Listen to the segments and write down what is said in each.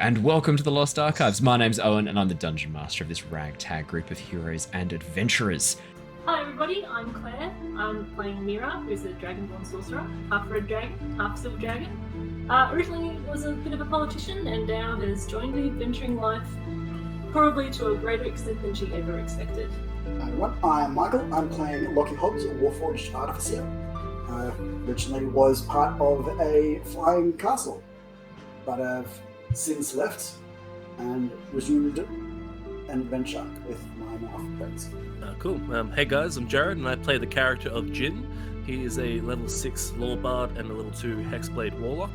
and welcome to the Lost Archives. My name's Owen, and I'm the Dungeon Master of this ragtag group of heroes and adventurers. Hi everybody, I'm Claire. I'm playing Mira, who's a Dragonborn Sorcerer, half red dragon, half silver dragon. Originally was a bit of a politician, and now has joined the adventuring life, probably to a greater extent than she ever expected. Hi everyone, I'm Michael. I'm playing Lockie, a Warforged Artificer. Originally was part of a flying castle, but I've since left and resumed an adventure with my now friends. Cool. Hey guys, I'm Jared, and I play the character of Jin. He is a level 6 Lore Bard and a level 2 Hexblade Warlock.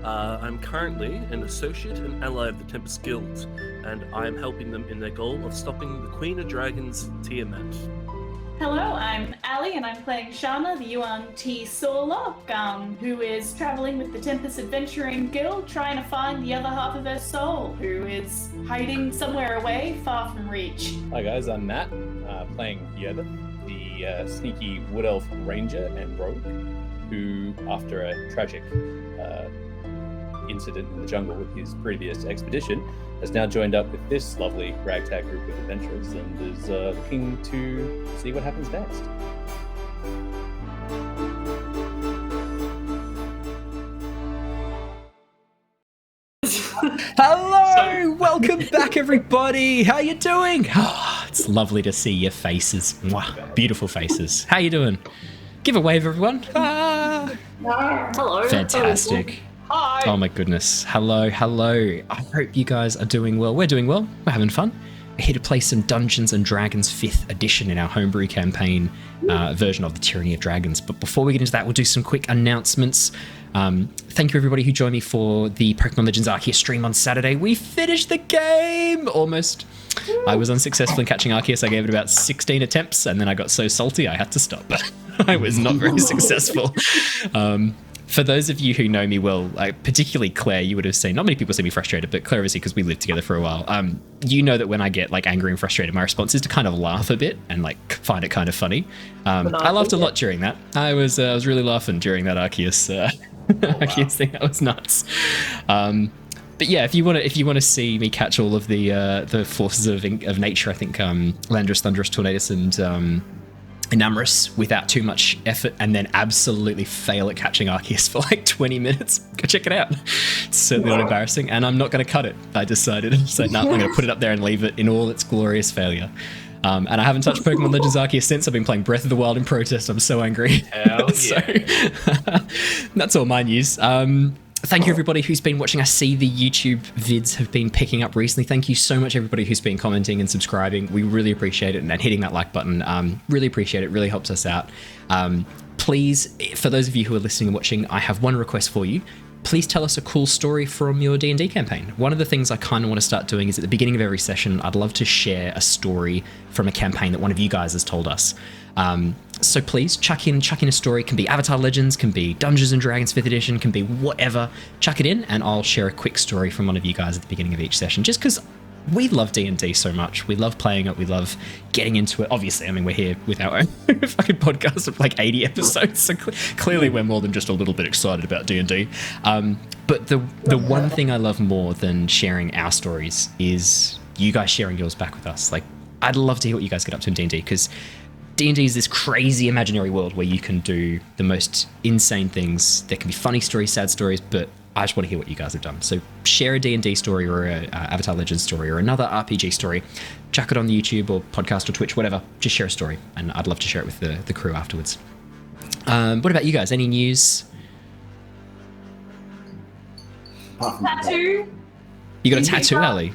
I'm currently an associate and ally of the Tempest Guild, and I am helping them in their goal of stopping the Queen of Dragons, Tiamat. Hello, I'm Ali, and I'm playing Shana, the Yuan-Ti Sorcerer, who is traveling with the Tempest Adventuring Guild, trying to find the other half of her soul, who is hiding somewhere away, far from reach. Hi guys, I'm Matt, playing Yervith, the sneaky Wood Elf Ranger and Rogue, who, after a tragic incident in the jungle with his previous expedition, has now joined up with this lovely ragtag group of adventurers and is looking to see what happens next. Hello! Welcome back, everybody! How you doing? Oh, it's lovely to see your faces. Mwah, beautiful faces. How you doing? Give a wave, everyone. Ah. Hello. Fantastic. Hi! Oh my goodness. Hello. I hope you guys are doing well. We're doing well. We're having fun. We're here to play some Dungeons and Dragons 5th edition in our homebrew campaign version of the Tyranny of Dragons. But before we get into that, we'll do some quick announcements. Thank you everybody who joined me for the Pokemon Legends Arceus stream on Saturday. We finished the game! Almost. I was unsuccessful in catching Arceus. I gave it about 16 attempts, and then I got so salty I had to stop. I was not very successful. For those of you who know me well, particularly Claire, you would have seen, not many people see me frustrated, but Claire, obviously, because we lived together for a while, you know that when I get angry and frustrated, my response is to kind of laugh a bit and find it kind of funny. I laughed a lot during that. I was really laughing during that Arceus thing. That was nuts. But yeah, if you want to see me catch all of the forces of nature, I think Landorus, Thunderous, Tornadus, and Enamorous without too much effort, and then absolutely fail at catching Arceus for 20 minutes. Go check it out. It's certainly not embarrassing, and I'm not going to cut it. I decided. So no, I'm going to put it up there and leave it in all its glorious failure. And I haven't touched Pokemon Legends Arceus since. I've been playing Breath of the Wild in protest. I'm so angry. Hell yeah. So that's all my news. Thank you everybody who's been watching. I see the YouTube vids have been picking up recently. Thank you so much everybody who's been commenting and subscribing. We really appreciate it, and hitting that like button. Really appreciate it. Really helps us out. Please, for those of you who are listening and watching, I have one request for you. Please tell us a cool story from your D&D campaign. One of the things I kind of want to start doing is at the beginning of every session, I'd love to share a story from a campaign that one of you guys has told us. So please chuck in a story. It can be Avatar Legends, can be Dungeons and Dragons 5th edition, can be whatever. Chuck it in and I'll share a quick story from one of you guys at the beginning of each session, just because we love D&D so much. We love playing it. We love getting into it. Obviously, I mean, we're here with our own fucking podcast of 80 episodes, so clearly we're more than just a little bit excited about D&D. But the one thing I love more than sharing our stories is you guys sharing yours back with us. I'd love to hear what you guys get up to in D&D, because D&D is this crazy imaginary world where you can do the most insane things. There can be funny stories, sad stories, but I just want to hear what you guys have done. So share a D&D story or a Avatar Legends story or another RPG story. Chuck it on the YouTube or podcast or Twitch, whatever. Just share a story, and I'd love to share it with the crew afterwards. What about you guys? Any news? Tattoo. You got a tattoo, Ali?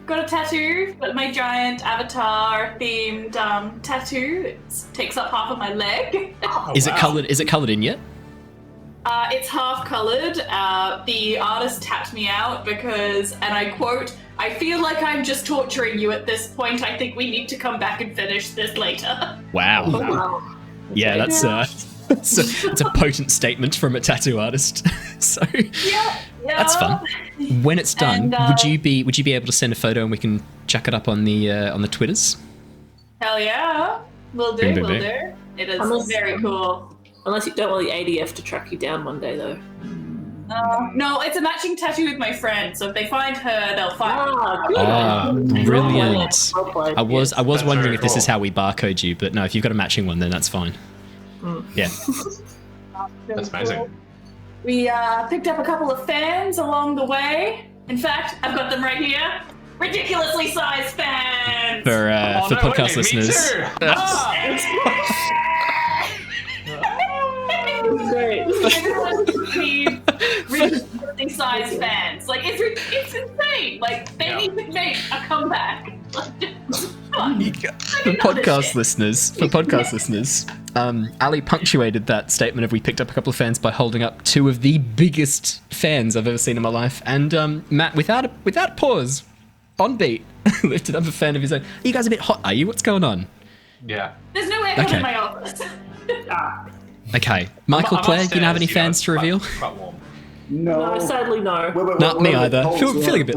Got a tattoo, but my giant Avatar-themed tattoo. It takes up half of my leg. Is it colored? Is it colored in yet? It's half colored. The artist tapped me out because, and I quote, "I feel like I'm just torturing you at this point. I think we need to come back and finish this later." Wow. Wow. Yeah, that's it's a potent statement from a tattoo artist. So Yeah. that's fun. When it's done, And, would you be able to send a photo and we can chuck it up on the Twitters? Hell yeah. Will do, Boom, boom, will boom. do. It is Unless- very cool. Unless you don't want the ADF to track you down one day, though. No, it's a matching tattoo with my friend. So if they find her, they'll find me. Ah, brilliant. Well played. I was That's wondering very if this is cool. how we barcode you, but no, if you've got a matching one, then that's fine. Yeah. That's amazing. We picked up a couple of fans along the way. In fact, I've got them right here. Ridiculously sized fans. For Oh, no, podcast wait, me listeners. too. Great. Everyone needs ridiculously sized fans. Like it's insane. Like they need to make a comeback. For podcast listeners, Ali punctuated that statement of we picked up a couple of fans by holding up two of the biggest fans I've ever seen in my life. And Matt, without pause, on beat, lifted up a fan of his own. Are you guys a bit hot, are you? What's going on? Yeah. There's no aircon Okay. in my office. Okay. Michael, I'm Claire, do you have any upstairs, you know, fans to reveal? Quite warm. No. No, sadly no. Not me either. Feeling a bit-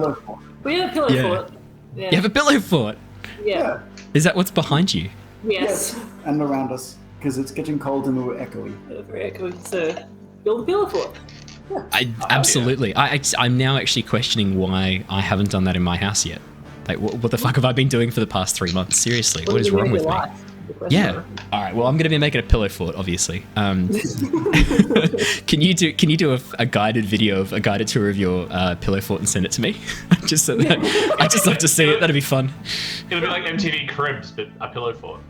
We have a pillow Yeah. fort. Yeah. You have a pillow fort. Yeah. Is that what's behind you? Yes. And around us, because it's getting cold and we're echoey. Very echoey. So build a pillow fort. Absolutely. I'm now actually questioning why I haven't done that in my house yet. Like, what the fuck have I been doing for the past 3 months? Seriously, what is wrong with me? Yeah. All right. Well, I'm going to be making a pillow fort, obviously. Can you do a guided video of a guided tour of your pillow fort and send it to me? Just so that I just love to see it. That'd be fun. It'll be like MTV Cribs, but a pillow fort.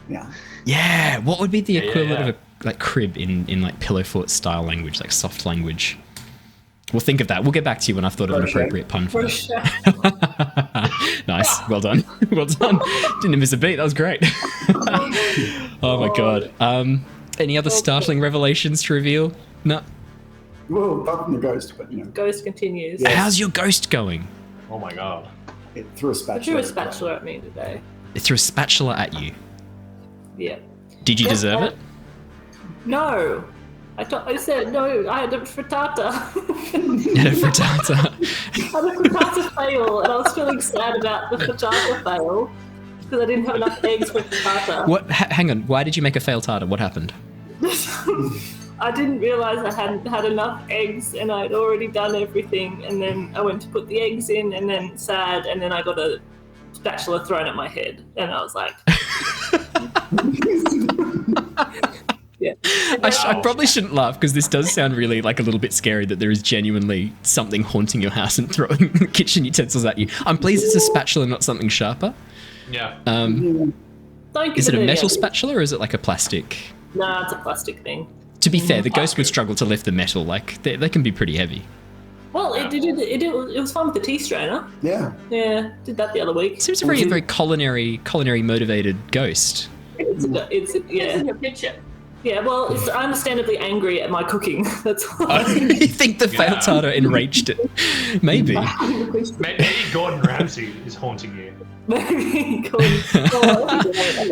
Yeah. Yeah. What would be the equivalent yeah. of a like crib in like pillow fort style language, like soft language? We'll think of that. We'll get back to you when I've thought of an appropriate pun for that. Nice. Well done. Well done. Didn't miss a beat. That was great. Oh my god. Any other startling revelations to reveal? No. Well, apart from the ghost, but you know, Ghost continues. Yeah. How's your ghost going? Oh my god. it threw a I spatula. threw a spatula at me today. It threw a spatula at you. Yeah. Did you deserve it? No. I said no. I had a frittata. Yeah, frittata. I had a frittata fail, and I was feeling sad about the frittata fail because I didn't have enough eggs for frittata. What? Hang on. Why did you make a failed tartar? What happened? I didn't realise I hadn't had enough eggs, and I'd already done everything. And then I went to put the eggs in, and then sad, and then I got a spatula thrown at my head, and I was like, yeah. I probably shouldn't laugh because this does sound really like a little bit scary that there is genuinely something haunting your house and throwing kitchen utensils at you. I'm pleased it's a spatula, not something sharper. Yeah. Don't Is it give a metal egg. spatula or is it like a plastic? Nah, it's a plastic thing. To be fair, the ghost would struggle to lift the metal. Like they can be pretty heavy. Well, it was fun with the tea strainer. Yeah. Yeah, did that the other week. Seems a very culinary motivated ghost. It's yeah. It's in your picture. Yeah, well, it's understandably angry at my cooking. That's why. You think the failed tartar enraged it? Maybe. Maybe Gordon Ramsay is haunting you. Maybe. I love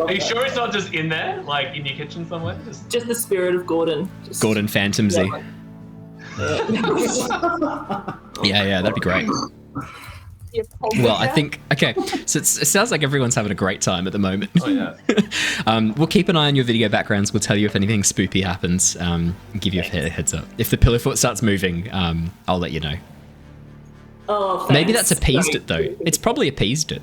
Are you that. sure it's not just in there, like in your kitchen somewhere? Just the spirit of Gordon. Just, Gordon Phantomsy. Yeah, that'd be great. Well, I think, okay, so it sounds like everyone's having a great time at the moment. Oh yeah. We'll keep an eye on your video backgrounds. We'll tell you if anything spoopy happens. Give you a heads up. If the pillow fort starts moving, I'll let you know. Oh, thanks. Maybe that's appeased it, though. It's probably appeased it.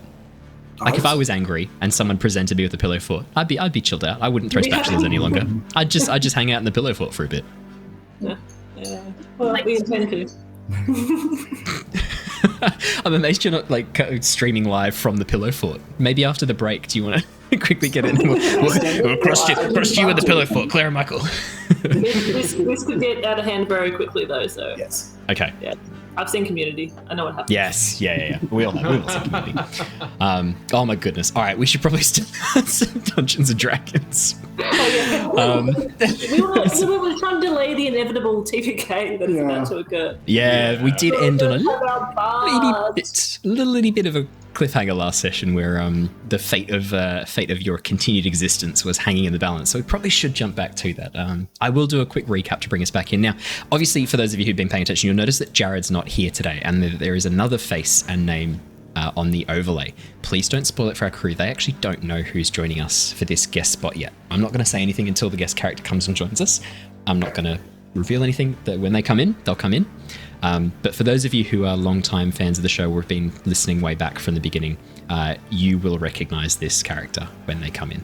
Like if I was angry and someone presented me with a pillow fort, I'd be chilled out. I wouldn't throw spatulas any longer. I'd just hang out in the pillow fort for a bit. Yeah. Well, we intend to. I'm amazed you're not like streaming live from the pillow fort. Maybe after the break, do you want to quickly get in? We'll cross you with the pillow fort, Claire and Michael. This could get out of hand very quickly, though. So Yes. Okay. yeah, I've seen Community. I know what happens. Yes. Yeah. We all see Community. Oh my goodness. All right, we should probably start some Dungeons and Dragons. We were trying to delay the inevitable TPK that is about to occur. Yeah, we did end on a About little bit of a cliffhanger last session where the fate of your continued existence was hanging in the balance. So we probably should jump back to that. I will do a quick recap to bring us back in. Now, obviously, for those of you who've been paying attention, you'll notice that Jared's not here today, and there is another face and name on the overlay. Please don't spoil it for our crew. They actually don't know who's joining us for this guest spot yet. I'm not going to say anything until the guest character comes and joins us. I'm not going to reveal anything. That when they come in, they'll come in. But for those of you who are long-time fans of the show or have been listening way back from the beginning, you will recognize this character when they come in.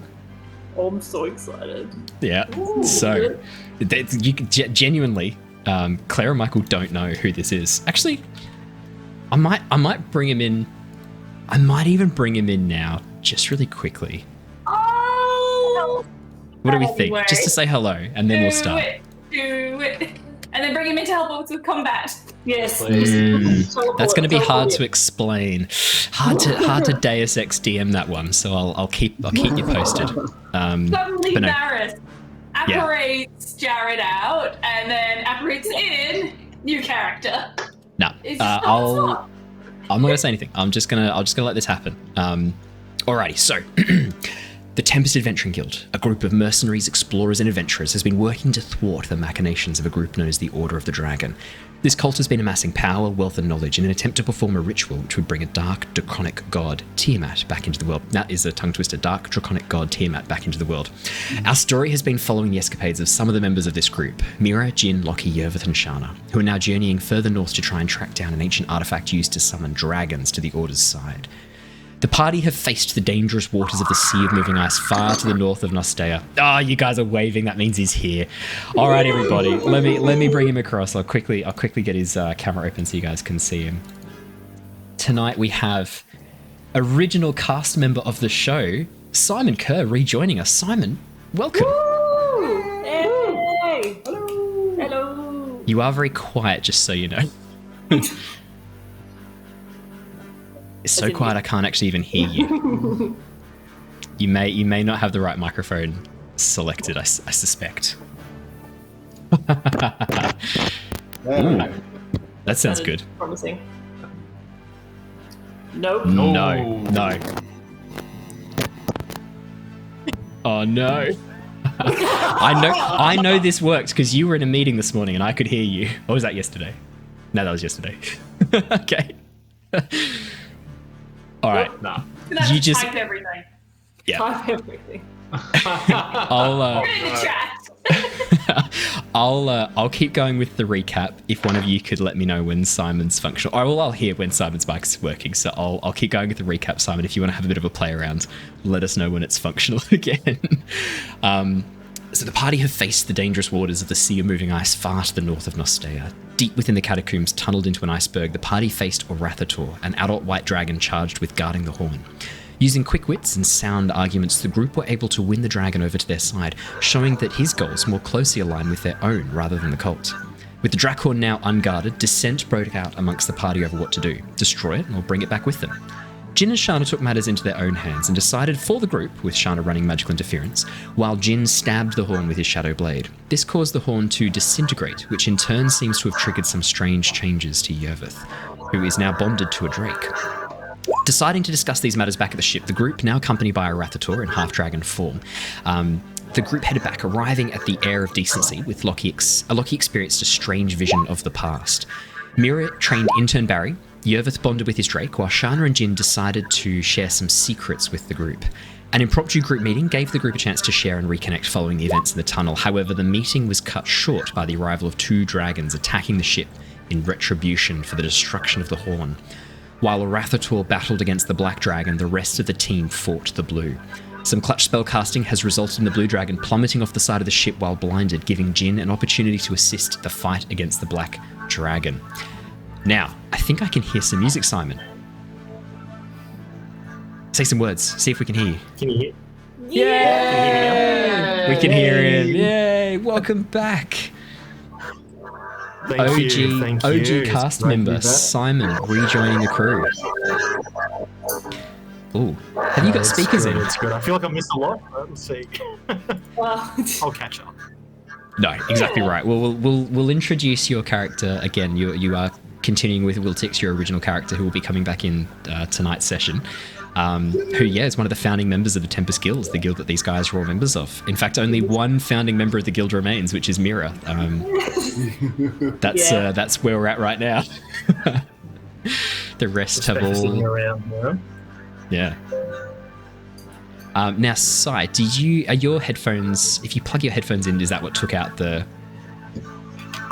Oh, I'm so excited. Yeah. Ooh. So, you genuinely, Claire and Michael don't know who this is. Actually, I might bring him in. I might even bring him in now, just really quickly. Oh! What do we think? Anyway. Just to say hello, and then we'll start. Do it. And then bring him in to help us with combat. Yes. That's going to be hard to explain. Hard to Deus Ex DM that one. So I'll keep you posted. Suddenly but no. Varys apparates Jared out, and then apparates in new character. No, It's just non-stop. I'm not gonna say anything. I'm just gonna let this happen. Alrighty, so the Tempest Adventuring Guild, a group of mercenaries, explorers, and adventurers, has been working to thwart the machinations of a group known as the Order of the Dragon. This cult has been amassing power, wealth, and knowledge in an attempt to perform a ritual which would bring a dark, draconic god, Tiamat, back into the world. That is a tongue twister. Dark, draconic god, Tiamat, back into the world. Our story has been following the escapades of some of the members of this group, Mira, Jin, Lockie, Yervith, and Shana, who are now journeying further north to try and track down an ancient artifact used to summon dragons to the Order's side. The party have faced the dangerous waters of the Sea of Moving Ice far to the north of Nostea. Ah, you guys are waving. That means he's here. All right, everybody. Let me bring him across. I'll quickly get his camera open so you guys can see him. Tonight we have original cast member of the show, Simon Kerr, rejoining us. Simon, welcome. Woo! Hey! Hello! Hello! You are very quiet, just so you know. It's so quiet I can't actually even hear you. You may not have the right microphone selected, I suspect. Ooh, that sounds good. Promising. Nope. No. Oh no. I know this worked because you were in a meeting this morning and I could hear you. Or was that yesterday? No, that was yesterday. Okay. All right. No. You just type everything. yeah. Type everything. I'll Put it in the chat. I'll keep going with the recap. If one of you could let me know when Simon's functional, I'll hear when Simon's mic is working. So I'll keep going with the recap, Simon. If you want to have a bit of a play around, let us know when it's functional again. So the party have faced the dangerous waters of the Sea of Moving Ice far to the north of Nostea. Deep within the catacombs, tunneled into an iceberg, the party faced Orathator, an adult white dragon charged with guarding the horn. Using quick wits and sound arguments, the group were able to win the dragon over to their side, showing that his goals more closely align with their own rather than the cult. With the Drakhorn now unguarded, dissent broke out amongst the party over what to do: destroy it or bring it back with them. Jin and Shana took matters into their own hands and decided for the group, with Shana running magical interference, while Jin stabbed the horn with his shadow blade. This caused the horn to disintegrate, which in turn seems to have triggered some strange changes to Yervith, who is now bonded to a drake. Deciding to discuss these matters back at the ship, the group, now accompanied by Orathator in half-dragon form, the group headed back, arriving at the Air of Decency with Lockie. Lockie experienced a strange vision of the past. Mira trained intern Barry. Yervith bonded with his drake, while Shana and Jin decided to share some secrets with the group. An impromptu group meeting gave the group a chance to share and reconnect following the events in the tunnel. However, the meeting was cut short by the arrival of two dragons attacking the ship in retribution for the destruction of the horn. While Orathator battled against the black dragon, the rest of the team fought the blue. Some clutch spellcasting has resulted in the blue dragon plummeting off the side of the ship while blinded, giving Jin an opportunity to assist the fight against the black dragon. Now, I think I can hear some music, Simon. Say some words. See if we can hear you. Can you hear? Yay! We can hear him. Yay! Welcome back. Thank you. OG cast It's great to be member back. Simon rejoining the crew. Ooh, have you got It's speakers good, in? It's good. I feel like I missed a lot, but let's see. Well, I'll catch up. No, exactly right. Well, we'll introduce your character again. You are continuing with Wiltix, your original character, who will be coming back in tonight's session. Who is one of the founding members of the Tempest Guild, the guild that these guys are all members of. In fact, only one founding member of the guild remains, which is Mira. That's where we're at right now. The rest have all. Sitting around, you know? Yeah. Now, Sai, are your headphones? If you plug your headphones in, is that what took out the?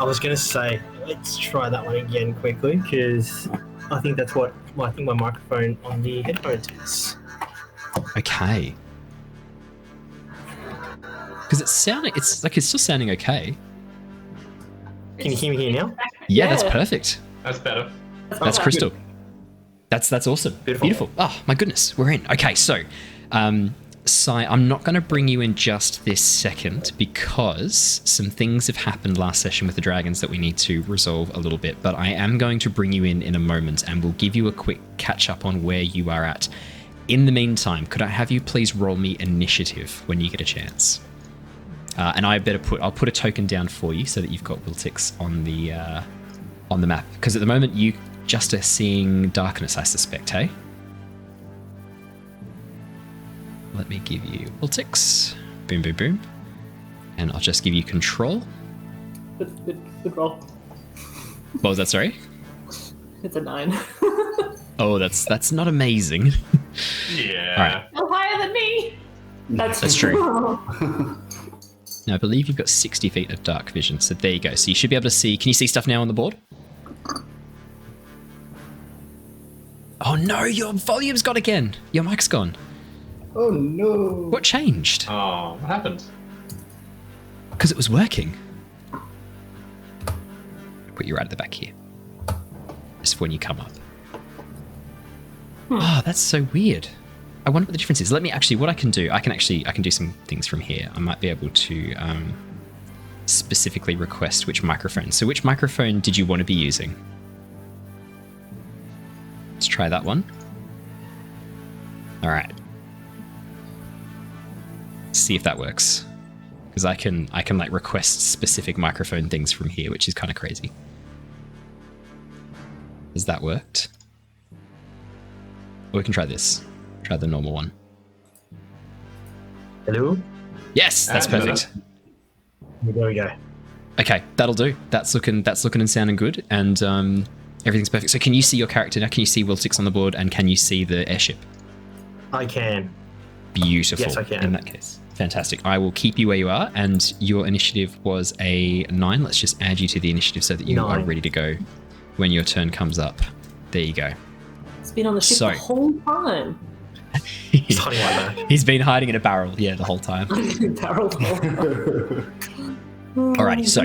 I was going to say, let's try that one again quickly, because I think that's what my microphone on the headphones is. Okay. Because it's still sounding okay. Can you hear me here now? Yeah, that's perfect. That's better. That's crystal. That's awesome. Beautiful. Oh my goodness, we're in. Okay, so Sai, I'm not going to bring you in just this second because some things have happened last session with the dragons that we need to resolve a little bit, but I am going to bring you in a moment and we'll give you a quick catch up on where you are at. In the meantime, could I have you please roll me initiative when you get a chance? And I'll put a token down for you so that you've got Wiltix on the map, because at the moment you just are seeing darkness, I suspect, hey? Let me give you Wiltix. Boom, boom, boom. And I'll just give you control. Good roll. What was that, sorry? It's a 9. Oh, that's not amazing. Yeah. All right. Oh, higher than me. That's true. Now, I believe you've got 60 feet of dark vision, so there you go. So you should be able to see... Can you see stuff now on the board? Oh no, your volume's gone again. Your mic's gone. Oh no. What changed? Oh, what happened? Because it was working. Put you right at the back here. Just when you come up. Oh, that's so weird. I wonder what the difference is. Let me actually, what I can do, I can do some things from here. I might be able to specifically request which microphone. So which microphone did you want to be using? Let's try that one. All right. See if that works. Because I can like request specific microphone things from here, which is kind of crazy. Has that worked? Or we can try this. Try the normal one. Hello? Yes, that's perfect. There we go. Okay, that'll do. That's looking and sounding good, and everything's perfect. So can you see your character now? Can you see Wiltix on the board, and can you see the airship? I can. Beautiful. Yes, I can. In that case. Fantastic. I will keep you where you are, and your initiative was a 9. Let's just add you to the initiative so that you are ready to go when your turn comes up. There you go. It's been on the ship the whole time. He's hiding like that. He's been hiding in a barrel, yeah, the whole time. Barrel. Alrighty, so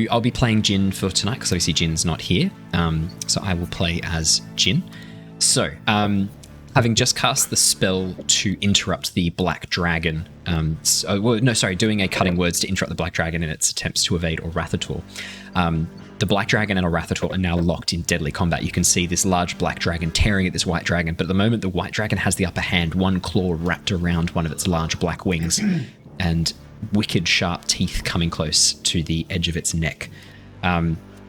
I'll be playing Jin for tonight because obviously Jin's not here. So I will play as Jin. So, having just cast the spell to interrupt the Black Dragon, doing a cutting words to interrupt the Black Dragon in its attempts to evade Orathator. The Black Dragon and Orathator are now locked in deadly combat. You can see this large Black Dragon tearing at this White Dragon, but at the moment the White Dragon has the upper hand, one claw wrapped around one of its large black wings, and wicked sharp teeth coming close to the edge of its neck.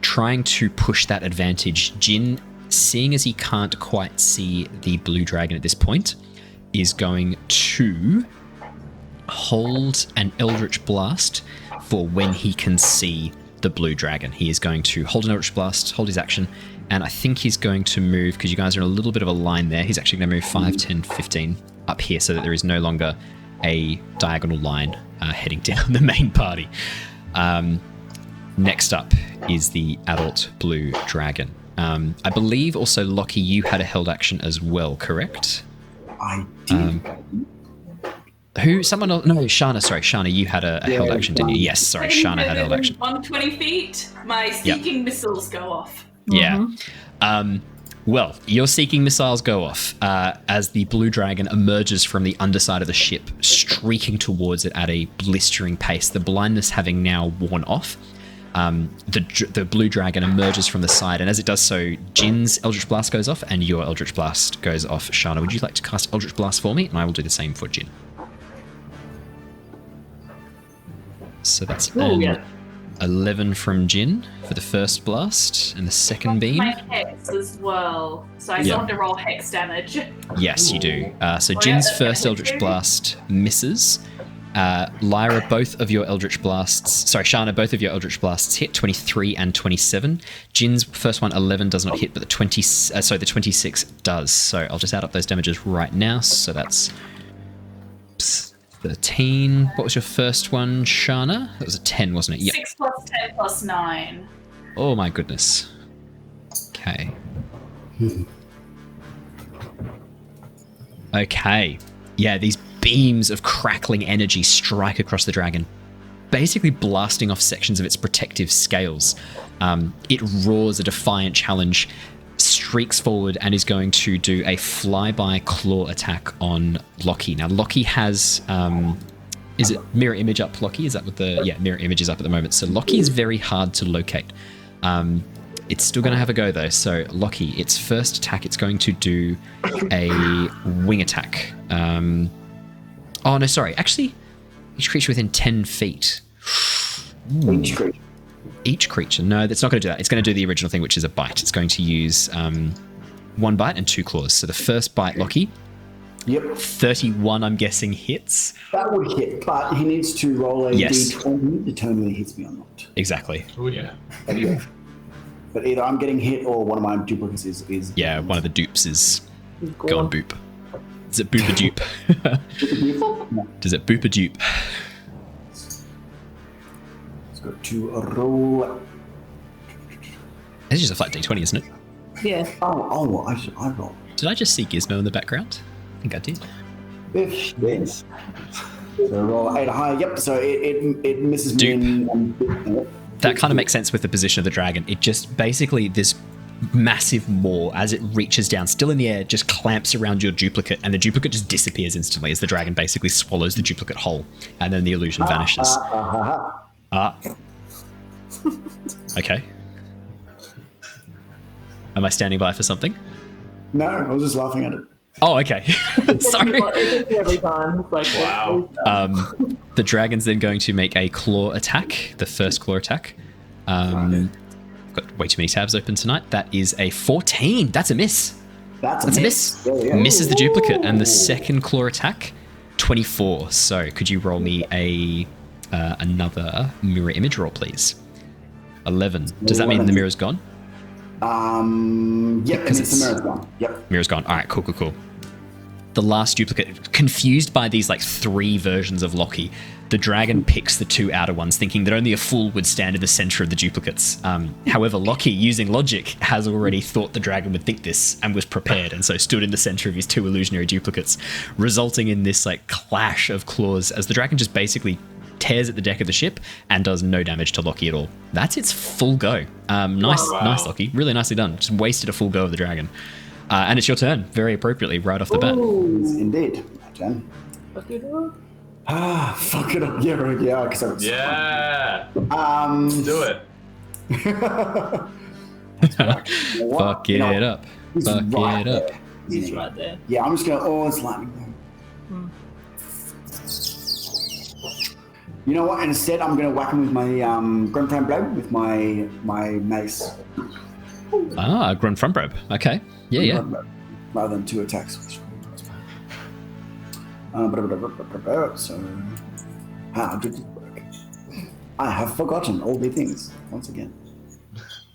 Trying to push that advantage, Jin, seeing as he can't quite see the Blue Dragon at this point, is going to hold an Eldritch Blast for when he can see the Blue Dragon. He is going to hold an Eldritch Blast, hold his action, and I think he's going to move, because you guys are in a little bit of a line there, he's actually going to move 5, 10, 15 up here so that there is no longer a diagonal line heading down the main party. Next up is the Adult Blue Dragon. I believe also, Lockie, you had a held action as well, correct? I did. Someone else? No, Shana. Sorry, Shana, you had a held action, didn't you? Yes, sorry, Shana had a held action. 120 feet, my seeking missiles go off. Yeah. Well, your seeking missiles go off as the Blue Dragon emerges from the underside of the ship, streaking towards it at a blistering pace, the blindness having now worn off. The Blue Dragon emerges from the side, and as it does so, Jin's Eldritch Blast goes off, and your Eldritch Blast goes off. Shana, would you like to cast Eldritch Blast for me? And I will do the same for Jin. So that's 11 from Jin for the first blast, and the second beam. My hex as well, so I still have to roll hex damage. Yes, you do. So Jin's first Eldritch Blast misses. Lyra, both of your Eldritch Blasts... Sorry, Shana, both of your Eldritch Blasts hit, 23 and 27. Jin's first one, 11, does not hit, but the 26 does. So I'll just add up those damages right now. So that's 13. What was your first one, Shana? That was a 10, wasn't it? Yeah. 6 plus 10 plus 9. Oh my goodness. Okay. Okay. Yeah, these beams of crackling energy strike across the dragon, basically blasting off sections of its protective scales. It roars a defiant challenge, streaks forward, and is going to do a flyby claw attack on Lockie. Now, Lockie has... is it mirror image up, Lockie? Is that what the... Yeah, mirror image is up at the moment. So Lockie is very hard to locate. It's still going to have a go, though. So, Lockie, its first attack, it's going to do a wing attack. Oh, no, sorry. Actually, each creature within 10 feet. Each creature. Each creature. No, that's not going to do that. It's going to do the original thing, which is a bite. It's going to use 1 bite and 2 claws. So the first bite, Lockie. Yep. 31, I'm guessing, hits. That would hit, but he needs to roll a d20 to determine whether he hits me or not. Exactly. Oh, yeah. But either I'm getting hit or one of my duplicates is yeah, one of the dupes is gone boop. Is it boop a dupe? Does it boop a dupe? Let's go to a roll. It's just a flat d20, isn't it? Yeah. I roll. Did I just see Gizmo in the background? I think I did. Yes. So roll 8 higher. Yep. So it misses me. That kind of makes sense with the position of the dragon. It just basically this massive maw, as it reaches down, still in the air, just clamps around your duplicate, and the duplicate just disappears instantly as the dragon basically swallows the duplicate whole, and then the illusion vanishes. Okay. Am I standing by for something? No, I was just laughing at it. Oh, okay. Sorry. Every time. It's like, Wow. The dragon's then going to make a claw attack, the first claw attack. Got way too many tabs open tonight. That is a 14. That's a miss. That's a miss. Yeah. Misses the duplicate. And the second claw attack, 24. So could you roll me another mirror image roll, please? 11. Does that mean the mirror's gone? Yep, because it's the mirror's gone. Yep. Mirror's gone. All right, cool. The last duplicate, confused by these like 3 versions of Lockie, the dragon picks the 2 outer ones, thinking that only a fool would stand in the center of the duplicates. However, Lockie, using logic, has already thought the dragon would think this and was prepared, and so stood in the center of his 2 illusionary duplicates, resulting in this like clash of claws as the dragon just basically tears at the deck of the ship and does no damage to Lockie at all. That's its full go. Nice, Lockie. Really nicely done. Just wasted a full go of the dragon. And it's your turn, very appropriately, right off the bat. Indeed. My turn. fuck it up. Fuck it up. Yeah, because I was Do it. Fuck it up. Fuck it up. He's right there. Yeah, I'm just gonna. It's lightning. You know what? Instead, I'm gonna whack him with my Grand Front Blade with my mace. Grand Front Probe. Okay. Yeah. Rather than 2 attacks. So, how did it work? I have forgotten all the things once again.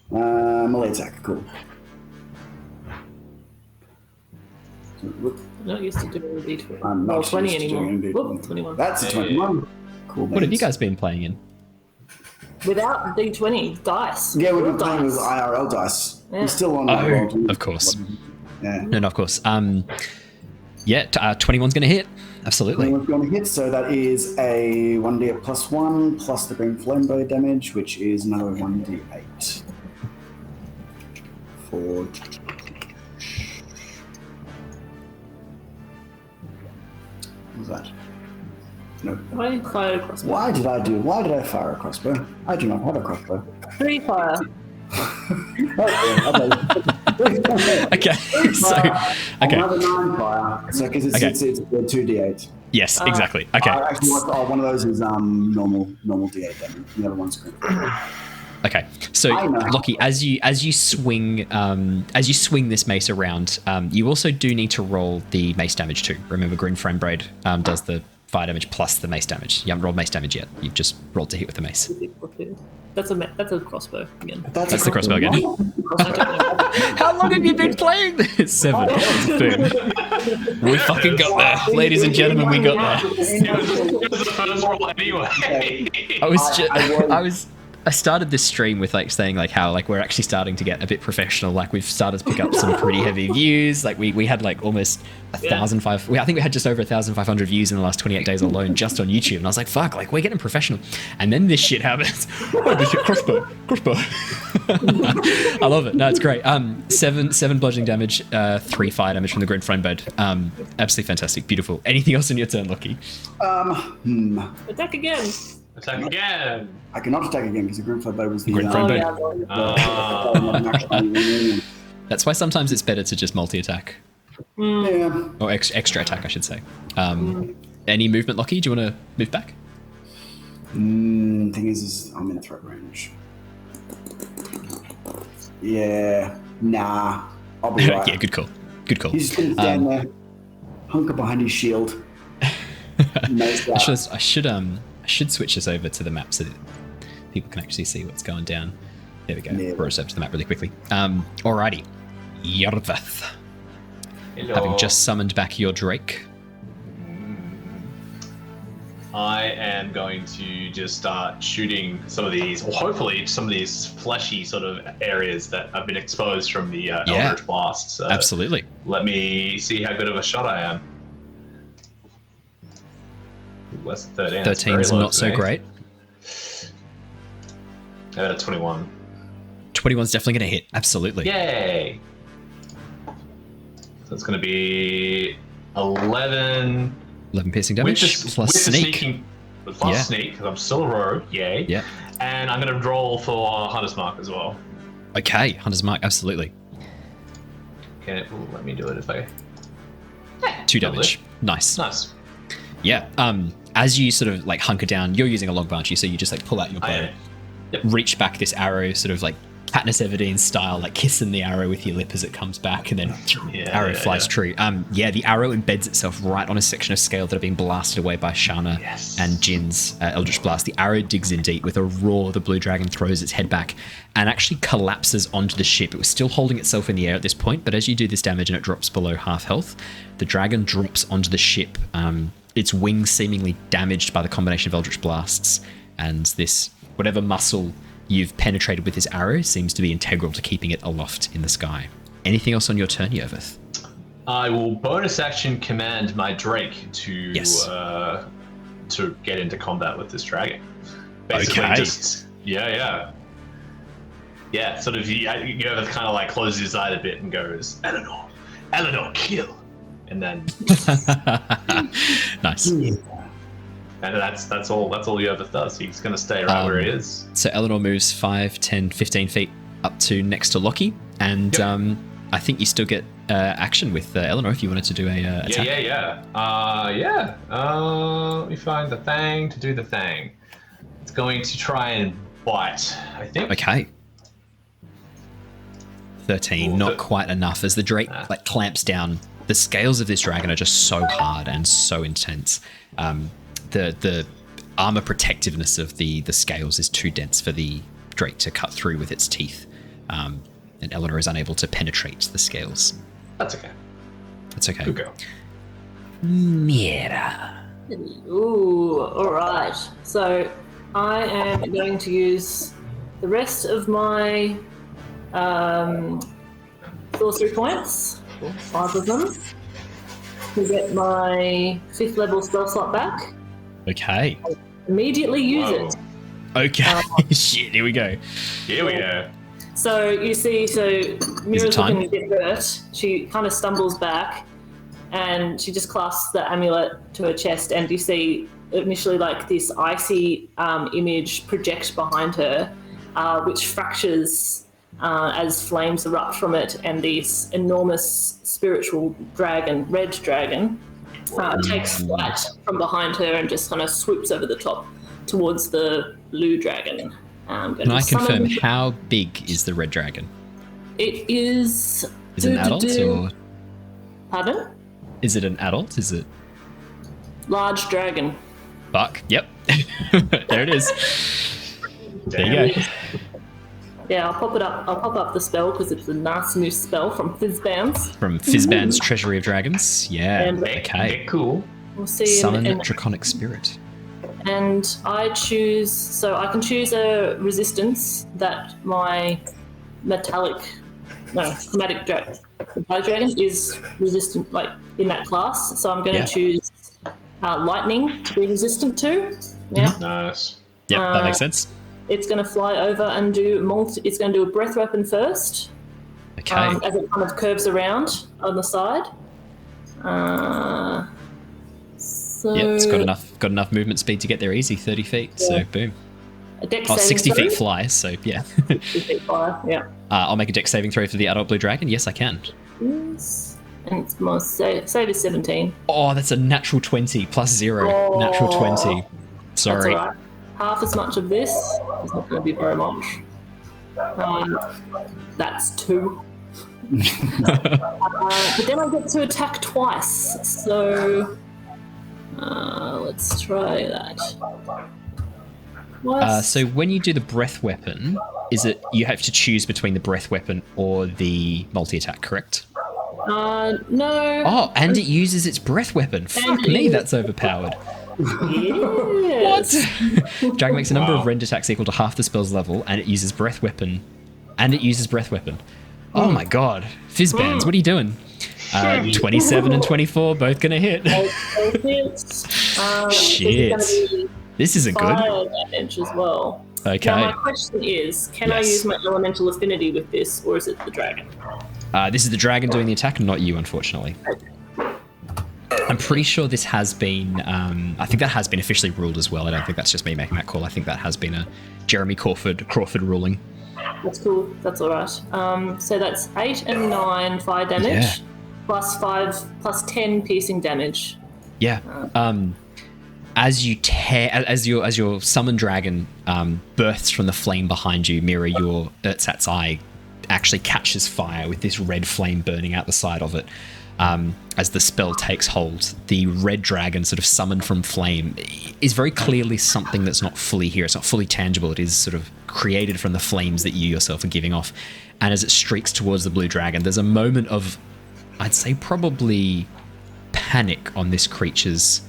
Melee attack. Cool. So, I'm not used to doing D20. I'm not 20 used to anymore. doing D20. Whoop, 21. That's a 21. Cool. What have you guys been playing in? Without D20 dice. Yeah, we've been Dice. playing with IRL dice. Yeah. We're still on. Of course. Yeah. No, of course. 21's going to hit. Absolutely. We're going to hit, so that is a 1d plus 1 plus the green flame bow damage, which is another 1d8. For. What was that? No. Why did you fire a crossbow? Why did I fire a crossbow? I do not have a crossbow. 3 fire. Okay. So, okay. Another 9 fire. So, because it's 2d8. Yes, exactly. Okay. Actually, one of those is normal d8 damage. The other one's green. Okay. So, Lockie, as you swing this mace around, you also do need to roll the mace damage too. Remember, Green Frame Braid does the fire damage plus the mace damage. You haven't rolled mace damage yet. You've just rolled to hit with the mace. That's a crossbow again. That's the crossbow again. How long have you been playing this? 7. Boom. We fucking got there. Ladies and gentlemen, we got there. It was the first roll anyway. I started this stream with like saying like how like we're actually starting to get a bit professional. Like we've started to pick up some pretty heavy views. Like we had like almost 1,500. I think we had just over 1,500 views in the last 28 days alone just on YouTube. And I was like, fuck, like we're getting professional. And then this shit happens. Oh, this shit, crossbow. I love it. No, it's great. 7 bludgeoning damage, 3 fire damage from the Grim Flame Bird. Absolutely fantastic, beautiful. Anything else on your turn, Lockie? Attack again. Attack again. I cannot attack again because the Grim Flame Bird was the Grim Flame Bird. Yeah. That's why sometimes it's better to just multi-attack. Yeah. Or extra attack, I should say. Any movement, Lockie? Do you want to move back? Thing is I'm in threat range. Yeah. Nah. I'll be right. Yeah, good call. Good call. He's just gonna stand there, hunker behind his shield. I should switch this over to the map so that people can actually see what's going down. There we go. Yeah. Brought us over to the map really quickly. Alrighty. Yervith. Hello. Having just summoned back your Drake. I am going to just start shooting some of these, or hopefully some of these fleshy sort of areas that have been exposed from the Eldritch Blast. So Absolutely. let me see how good of a shot I am. Less than 13. That's very 13's low not for so me. great. I got a 21. 21's definitely going to hit. Absolutely. Yay! So it's going to be 11 11 piercing damage plus sneak. Plus sneak, because I'm still a rogue. Yay. Yeah. And I'm going to roll for Hunter's Mark as well. Okay, Hunter's Mark, absolutely. Okay, let me do it if I... 2 damage. Nice. Nice. Yeah. As you sort of like hunker down, you're using a long branch, so you just like pull out your bow, reach back this arrow, sort of like Katniss Everdeen style, like kissing the arrow with your lip as it comes back, and then arrow flies true. The arrow embeds itself right on a section of scale that are being blasted away by Shana and Jin's Eldritch Blast. The arrow digs in deep. With a roar, the blue dragon throws its head back and actually collapses onto the ship. It was still holding itself in the air at this point, but as you do this damage and it drops below half health, the dragon drops onto the ship. Its wings seemingly damaged by the combination of Eldritch Blasts, and this, whatever muscle you've penetrated with this arrow, seems to be integral to keeping it aloft in the sky. Anything else on your turn, Yervith? I will bonus action command my Drake to get into combat with this dragon. Basically, just yeah. Sort of, Yervith kind of like closes his eye a bit and goes, Eleanor, kill. And then nice. And that's all Yervith does. He's going to stay right where he is. So Eleanor moves 5, 10, 15 feet up to next to Lockie, and I think you still get action with Eleanor if you wanted to do a attack. Let me find the thing to do the thing. It's going to try and bite, I think. Okay. 13, not quite enough, as the Drake like clamps down. The scales of this dragon are just so hard and so intense. The armor protectiveness of the scales is too dense for the Drake to cut through with its teeth. And Eleanor is unable to penetrate the scales. That's okay. That's okay. Good girl. Mira. Ooh, alright. So I am going to use the rest of my sorcery points, 5 of them, to get my 5th level spell slot back. Okay. Immediately use it. Okay. Shit, here we go. So you see, Mira's looking a bit hurt. She kind of stumbles back and she just clasps the amulet to her chest, and you see initially like this icy image project behind her, which fractures as flames erupt from it, and this enormous spiritual dragon, red dragon, takes flight from behind her and just kind of swoops over the top towards the blue dragon. Can I confirm how big is the red dragon? It is... Is it an adult or... Pardon? Is it an adult? Is it... Large dragon. Fuck. Yep. There it is. There you go. Yeah, I'll pop it up. I'll pop up the spell because it's a nice new spell from Fizzbands. From Fizzband's Treasury of Dragons. Yeah. And- Okay. Cool. We'll see. Summon Draconic Spirit. And I choose, so I can choose a resistance that my chromatic dragon is resistant, like in that class. So I'm going to choose lightning to be resistant to. Yeah. Nice. Yep, that makes sense. It's going to fly over and it's going to do a breath weapon first. Okay. As it kind of curves around on the side. So Yep, it's got enough movement speed to get there easy, 30 feet. So boom. a dex Oh, saving 60 throw. feet fly. So yeah. 60 feet fly, yeah. I'll make a dex saving throw for the adult blue dragon. Yes, I can. Yes. And it's my save is 17. Oh, that's a natural 20 plus 0. Oh. Natural 20. Sorry. That's all right. Half as much of this is not going to be very much. That's 2. But then I get to attack twice, so let's try that. So when you do the breath weapon, is it you have to choose between the breath weapon or the multi-attack, correct? No. Oh, and it uses its breath weapon. Fuck me, that's overpowered. Yes. Dragon makes a number of rend attacks equal to half the spell's level, and it uses breath weapon. Oh my god. Fizzbands, what are you doing? 27 and 24, both gonna hit. Shit. This isn't good. Fire damage as well. Okay. Now my question is, can I use my elemental affinity with this, or is it the dragon? This is the dragon doing the attack, not you, unfortunately. I'm pretty sure this has been, I think that has been officially ruled as well. I don't think that's just me making that call. I think that has been a Jeremy Crawford ruling. That's cool. That's all right. So that's 8 and 9 fire damage, plus 5 plus 10 piercing damage. Yeah. As you as your summon dragon bursts from the flame behind you, Mira, your Urtsat's eye actually catches fire with this red flame burning out the side of it. As the spell takes hold, the red dragon sort of summoned from flame is very clearly something that's not fully here. It's not fully tangible. It is sort of created from the flames that you yourself are giving off. And as it streaks towards the blue dragon, there's a moment of, I'd say probably panic on this creature's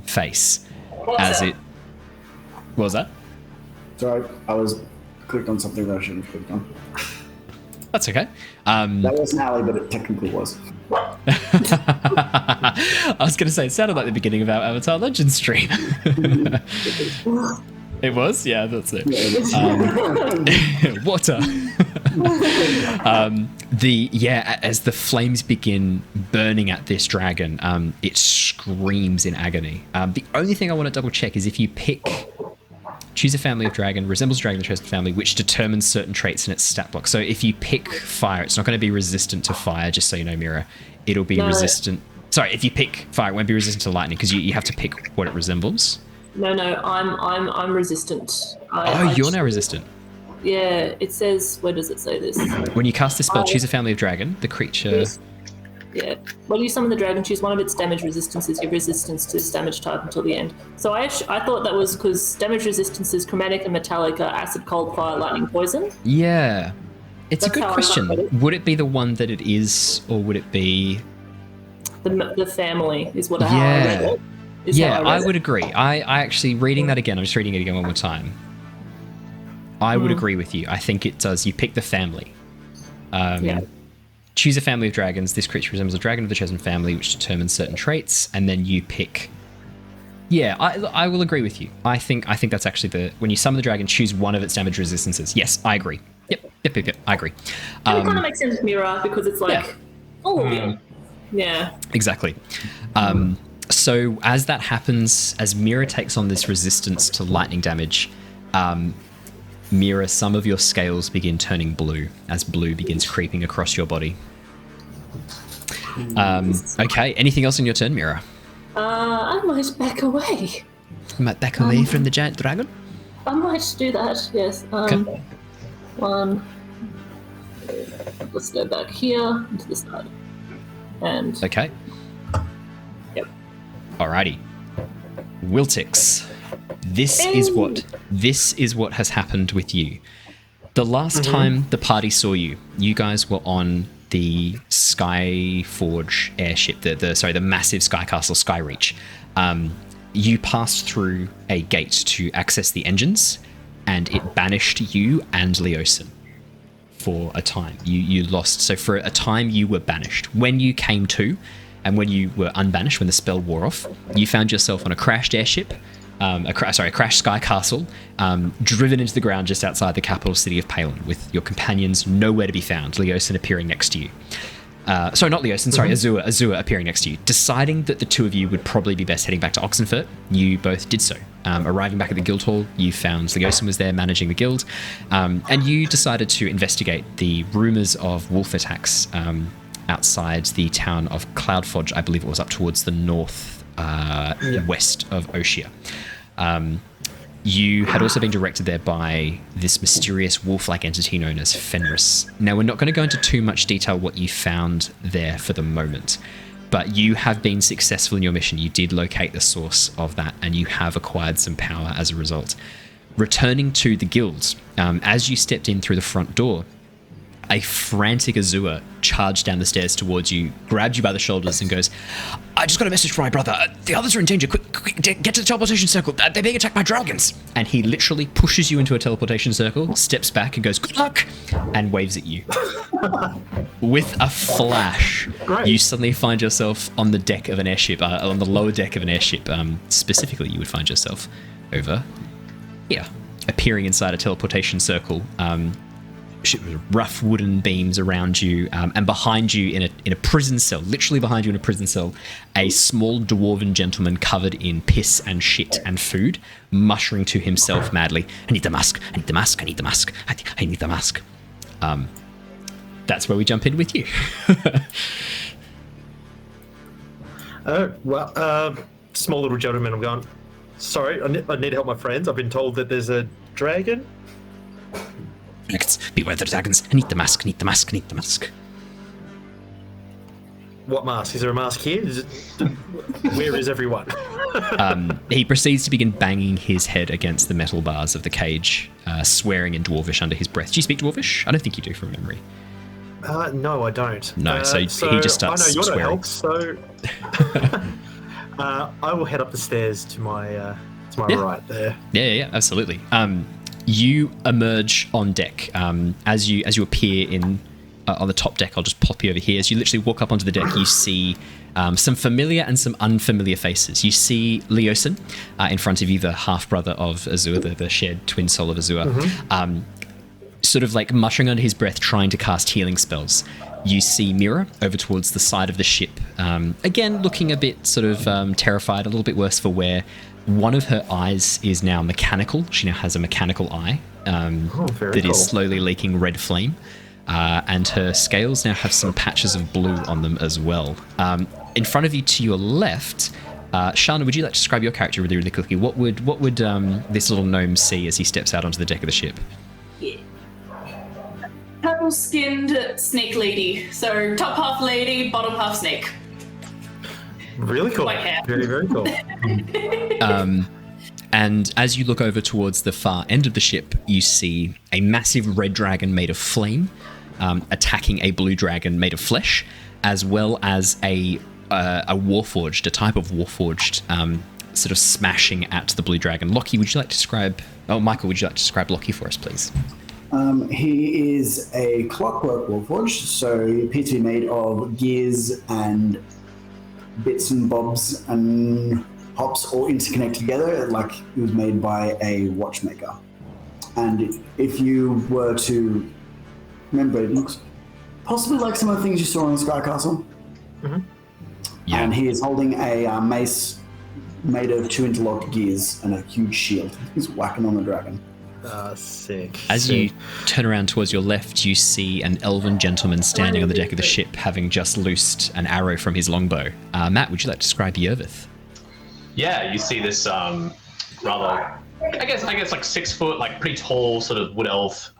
face as it... What was that? Sorry, I was clicked on something that I shouldn't have clicked on. That's okay. That wasn't Allie, but it technically was. I was going to say, it sounded like the beginning of our Avatar Legends stream. It was? Yeah, that's it. Water. As the flames begin burning at this dragon, it screams in agony. The only thing I want to double check is if you choose a family of dragon, resembles dragon in the chosen family, which determines certain traits in its stat block. So if you pick fire, it's not going to be resistant to fire, just so you know, Mira. It'll be resistant. Sorry, if you pick fire, it won't be resistant to lightning because you have to pick what it resembles. No, I'm resistant. You're now resistant. Yeah, it says. Where does it say this? When you cast this spell, choose a family of dragon. The creature. Yeah. When you summon the dragon, choose one of its damage resistances. Give resistance to this damage type until the end. So I thought that was because damage resistances, chromatic and metallic, are acid, cold, fire, lightning, poison. Yeah. It's That's a good how I question. got it. Would it be the one that it is, or would it be... The family is what I read it. Is how I read would it. agree. I actually, reading that again, I'm just reading it again one more time. I would agree with you. I think it does. You pick the family. Choose a family of dragons. This creature resembles a dragon of the chosen family, which determines certain traits, and then you pick... Yeah, I will agree with you. I think that's actually when you summon the dragon, choose one of its damage resistances. Yes, I agree. Yep, I agree. It kind of makes sense with Mira because it's like, yeah. Exactly. So as that happens, as Mira takes on this resistance to lightning damage, Mira, some of your scales begin turning blue as blue begins creeping across your body. Okay, anything else in your turn, Mira? I might back away. You might back away from the giant dragon? I might do that, yes. Okay. One. Let's go back here to the side. And Okay. Yep. Alrighty. Wiltix, this is what has happened with you. The last time the party saw you, you guys were on the Skyforge airship, the massive Sky Castle Skyreach. You passed through a gate to access the engines, and it banished you and Leosin for a time. You lost. So for a time, you were banished. When you came to, and when you were unbanished, when the spell wore off, you found yourself on a crashed airship, a crashed Sky Castle, driven into the ground just outside the capital city of Palin, with your companions nowhere to be found, Leosin appearing next to you. Azure appearing next to you. Deciding that the two of you would probably be best heading back to Oxenfurt, you both did so. Arriving back at the guild hall, you found Leosin was there managing the guild, and you decided to investigate the rumours of wolf attacks outside the town of Cloudforge. I believe it was up towards the north west of Oshia. You had also been directed there by this mysterious wolf-like entity known as Fenris. Now, we're not going to go into too much detail what you found there for the moment, but you have been successful in your mission. You did locate the source of that, and you have acquired some power as a result. Returning to the guild, as you stepped in through the front door, a frantic Azure charged down the stairs towards you, grabbed you by the shoulders and goes, "I just got a message from my brother. The others are in danger. Quick, get to the teleportation circle. They're being attacked by dragons." And he literally pushes you into a teleportation circle, steps back and goes, "Good luck," and waves at you. With a flash, you suddenly find yourself on the deck of an airship, on the lower deck of an airship. Specifically, you would find yourself over here, appearing inside a teleportation circle. Rough wooden beams around you, and behind you in a prison cell, literally behind you in a prison cell, a small dwarven gentleman covered in piss and shit and food, muttering to himself madly, "I need the mask, I need the mask, I need the mask, I need the mask." That's where we jump in with you. Small little gentleman, I'm going, "Sorry, I need to help my friends. I've been told that there's a dragon." "Beware the dragons. I need the mask, I need the mask, I need the mask." "What mask? Is there a mask here? Where is everyone?" He proceeds to begin banging his head against the metal bars of the cage, swearing in Dwarvish under his breath. Do you speak Dwarvish? I don't think you do from memory. No, I don't. No, so he just starts I know you're swearing. Help, so I will head up the stairs to my right there. Yeah, absolutely. You emerge on deck. As you appear on the top deck, I'll just pop you over here. As you literally walk up onto the deck, you see some familiar and some unfamiliar faces. You see Leosin in front of you, the half-brother of Azure, the shared twin soul of Azure, sort of like muttering under his breath, trying to cast healing spells. You see Mira over towards the side of the ship, again looking a bit sort of terrified, a little bit worse for wear. One of her eyes is now mechanical. She now has a mechanical eye that is slowly leaking red flame. And her scales now have some patches of blue on them as well. In front of you to your left, Shana, would you like to describe your character really, really quickly? What would this little gnome see as he steps out onto the deck of the ship? Yeah. Purple-skinned snake lady. So top half lady, bottom half snake. Really cool. White hair. Very, very cool. And as you look over towards the far end of the ship, you see a massive red dragon made of flame attacking a blue dragon made of flesh, as well as a Warforged, a type of Warforged, sort of smashing at the blue dragon. Lockie, would you like to describe... Oh, Michael, would you like to describe Lockie for us, please? He is a clockwork Warforged, so he appears to be made of gears and bits and bobs and hops all interconnect together like it was made by a watchmaker. And if you were to remember, it looks possibly like some of the things you saw in the Sky Castle. Mm-hmm. Yeah. And he is holding a mace made of 2 interlocked gears and a huge shield. He's whacking on the dragon. Sick. As you turn around towards your left, you see an elven gentleman standing on the deck of the ship, having just loosed an arrow from his longbow. Matt, would you like to describe Yervith? Yeah, you see this rather, I guess like 6 foot, like pretty tall, sort of wood elf,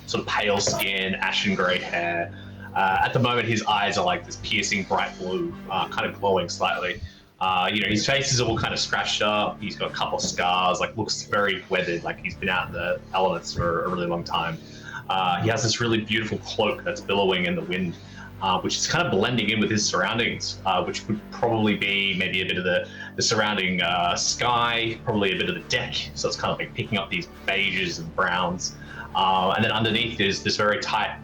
sort of pale skin, ashen grey hair. At the moment, his eyes are like this piercing bright blue, kind of glowing slightly. His face is all kind of scratched up. He's got a couple of scars, like looks very weathered, like he's been out in the elements for a really long time. He has this really beautiful cloak that's billowing in the wind, which is kind of blending in with his surroundings, which would probably be maybe a bit of the surrounding sky, probably a bit of the deck. So it's kind of like picking up these beiges and browns. And then underneath is this very tight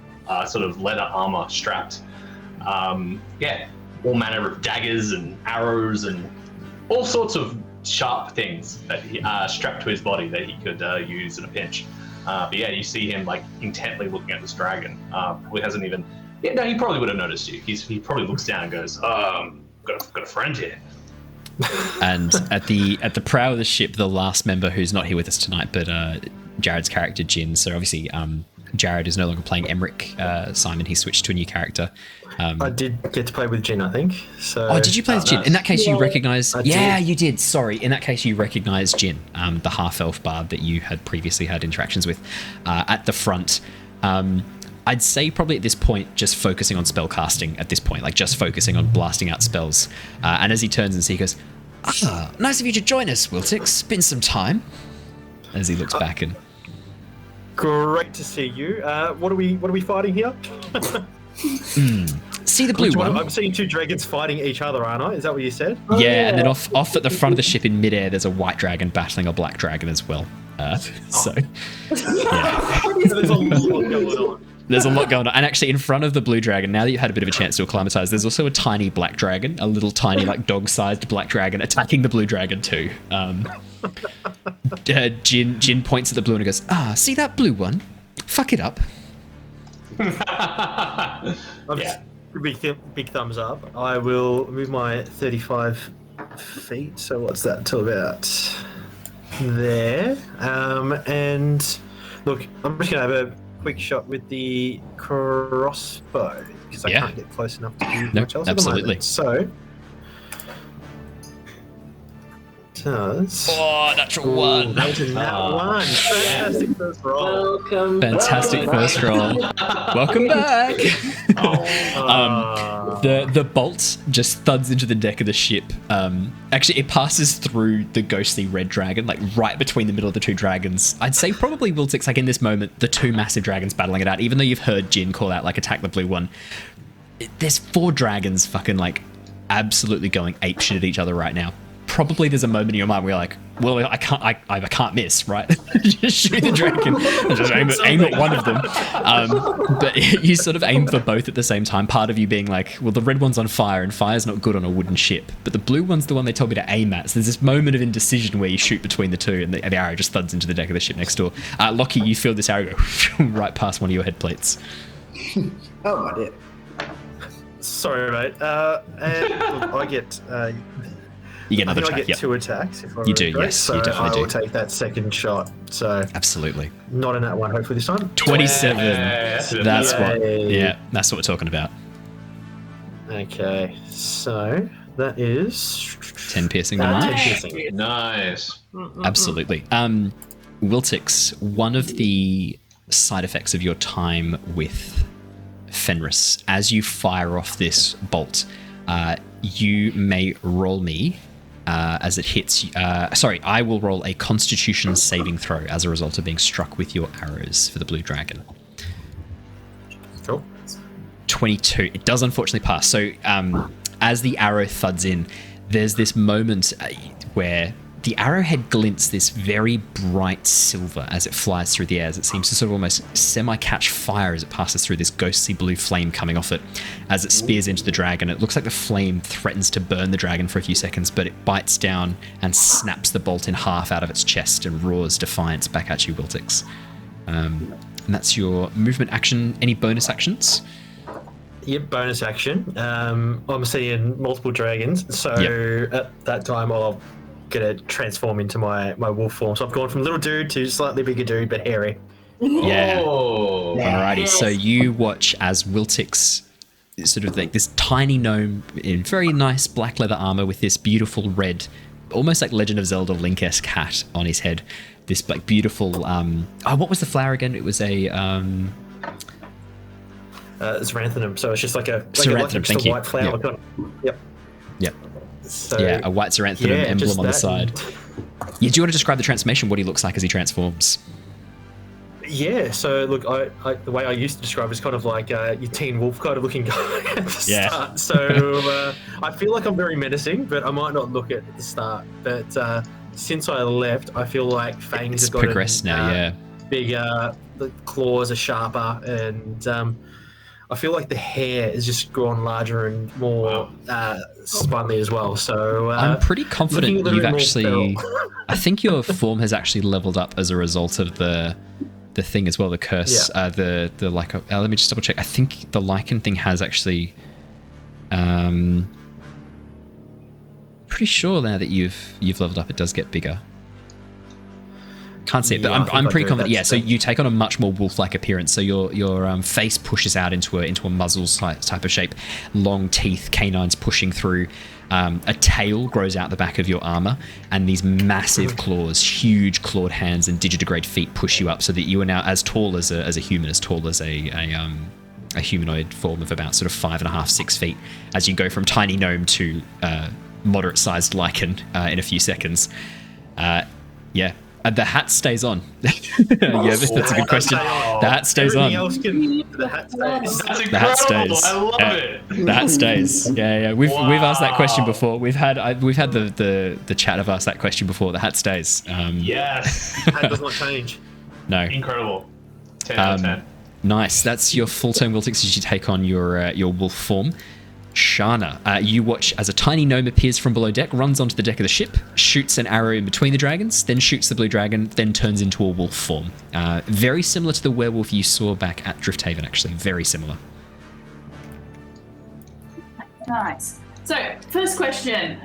sort of leather armor strapped. All manner of daggers and arrows and all sorts of sharp things that he strapped to his body that he could use in a pinch. You see him like intently looking at this dragon. Probably hasn't even. He probably would have noticed you. He probably looks down and goes, got a friend here. And at the prow of the ship, the last member who's not here with us tonight, but Jared's character Jin. So obviously, Jared is no longer playing Emmerich Simon. He switched to a new character. I did get to play with Jin, I think. So. Oh, did you play with Jin? In that case, you recognise. did. You did. Sorry. In that case, you recognise Jin, the half-elf bard that you had previously had interactions with, at the front. I'd say probably at this point, just focusing on spell casting at this point, like just focusing on blasting out spells. And as he turns and sees, he goes, nice of you to join us, Wiltix. Been some time. As he looks back and. Great to see you. What are we fighting here? See the blue one? I'm seeing two dragons fighting each other, aren't I? Is that what you said? Yeah, and then off at the front of the ship in midair, there's a white dragon battling a black dragon as well. So, yeah. There's a lot going on. There's a lot going on. And actually, in front of the blue dragon, now that you've had a bit of a chance to acclimatise, there's also a tiny black dragon, a little tiny, like, dog-sized black dragon attacking the blue dragon too. Jin points at the blue and goes, see that blue one? Fuck it up. Big thumbs up. I will move my 35 feet. So what's that till about there? And look, I'm just gonna have a quick shot with the crossbow because I can't get close enough to do much else. Absolutely. At the moment. So. Natural one. That was a nat one. Fantastic first roll. Fantastic first roll. Welcome back. The bolt just thuds into the deck of the ship. Actually, it passes through the ghostly red dragon, like right between the middle of the two dragons. I'd say probably Wiltix, like in this moment, the two massive dragons battling it out. Even though you've heard Jin call out, like, attack the blue one. There's 4 dragons fucking like absolutely going apeshit at each other right now. Probably there's a moment in your mind where you're like, well, I can't miss, right? Just shoot the dragon, just aim at one of them. But you sort of aim for both at the same time. Part of you being like, well, the red one's on fire, and fire's not good on a wooden ship. But the blue one's the one they told me to aim at. So there's this moment of indecision where you shoot between the two, and the arrow just thuds into the deck of the ship next door. Lockie, you feel this arrow go right past one of your head plates. Oh, my dear. Sorry, mate. And look, I get. You get another I attack. get 2 attacks. If I You do, remember yes, so you definitely do. I will take that second shot. So Absolutely. not in that one. Hopefully this time. 27. Yes. That's Yay. that's what we're talking about. Okay, so that is 10 piercing the 10 mark. piercing. Nice. Absolutely. Wiltix, one of the side effects of your time with Fenris, as you fire off this bolt, you may roll me as it hits. I will roll a Constitution saving throw as a result of being struck with your arrows for the blue dragon. Cool. 22. It does unfortunately pass. So as the arrow thuds in, there's this moment where the arrowhead glints this very bright silver as it flies through the air, as it seems to sort of almost semi-catch fire as it passes through this ghostly blue flame coming off it. As it spears into the dragon, it looks like the flame threatens to burn the dragon for a few seconds, but it bites down and snaps the bolt in half out of its chest and roars defiance back at you, Wiltix. And that's your movement action. Any bonus actions? Yep, bonus action. I'm seeing multiple dragons, so at that time I'll get to transform into my wolf form. So I've gone from little dude to slightly bigger dude, but hairy. Yeah. Oh. Alrighty. So you watch as Wiltix, sort of like this tiny gnome in very nice black leather armor with this beautiful red, almost like Legend of Zelda Link-esque hat on his head. This like beautiful. What was the flower again? It was a. Xeranthanum. So it's just like a Xeranthanum, just a white flower. Yep. Yep. Yep. So, Yeah, a white Xeranthanum emblem just on the that side. and- Yeah, do you want to describe the transformation, what he looks like as he transforms? Yeah, so look, I the way I used to describe it is kind of like your Teen Wolf kind of looking guy at the start. So I feel like I'm very menacing, but I might not look it at the start. But since I left, I feel like fangs It's have gotten progressed now, yeah. bigger, the claws are sharper, and I feel like the hair has just grown larger and more spunny as well. So I'm pretty confident looking a little you've bit more actually... feral. I think your form has actually leveled up as a result of the thing as well, the curse. Yeah. The Lycan... let me just double check. I think the Lycan thing has actually... pretty sure now that you've leveled up, it does get bigger. Can't see it, but Yeah, I think I'm I pretty do. confident. Yeah, That's so the- you take on a much more wolf-like appearance. So your face pushes out into a muzzle type of shape, long teeth, canines pushing through. A tail grows out the back of your armor, and these massive claws, huge clawed hands, and digitigrade feet push you up, so that you are now as tall as a human, as tall as a humanoid form of about sort of 5.5, 6 feet, as you go from tiny gnome to moderate-sized Lycan in a few seconds. Yeah. The hat stays on. Yervith, that's a good question. The hat stays on. Everything else can. The hat stays. That's The hat incredible. stays. I love Yeah. it. The hat stays. Yeah. We've asked that question Wow. before. We've had the chat have asked that question before. The hat stays. Yes. Hat does not change. No. Incredible. 10 out of 10. Nice. That's your full turn Wiltix as you take on your wolf form. Shana, you watch as a tiny gnome appears from below deck, runs onto the deck of the ship, shoots an arrow in between the dragons, then shoots the blue dragon, then turns into a wolf form. Very similar to the werewolf you saw back at Drifthaven, actually. Very similar. Nice. So, first question.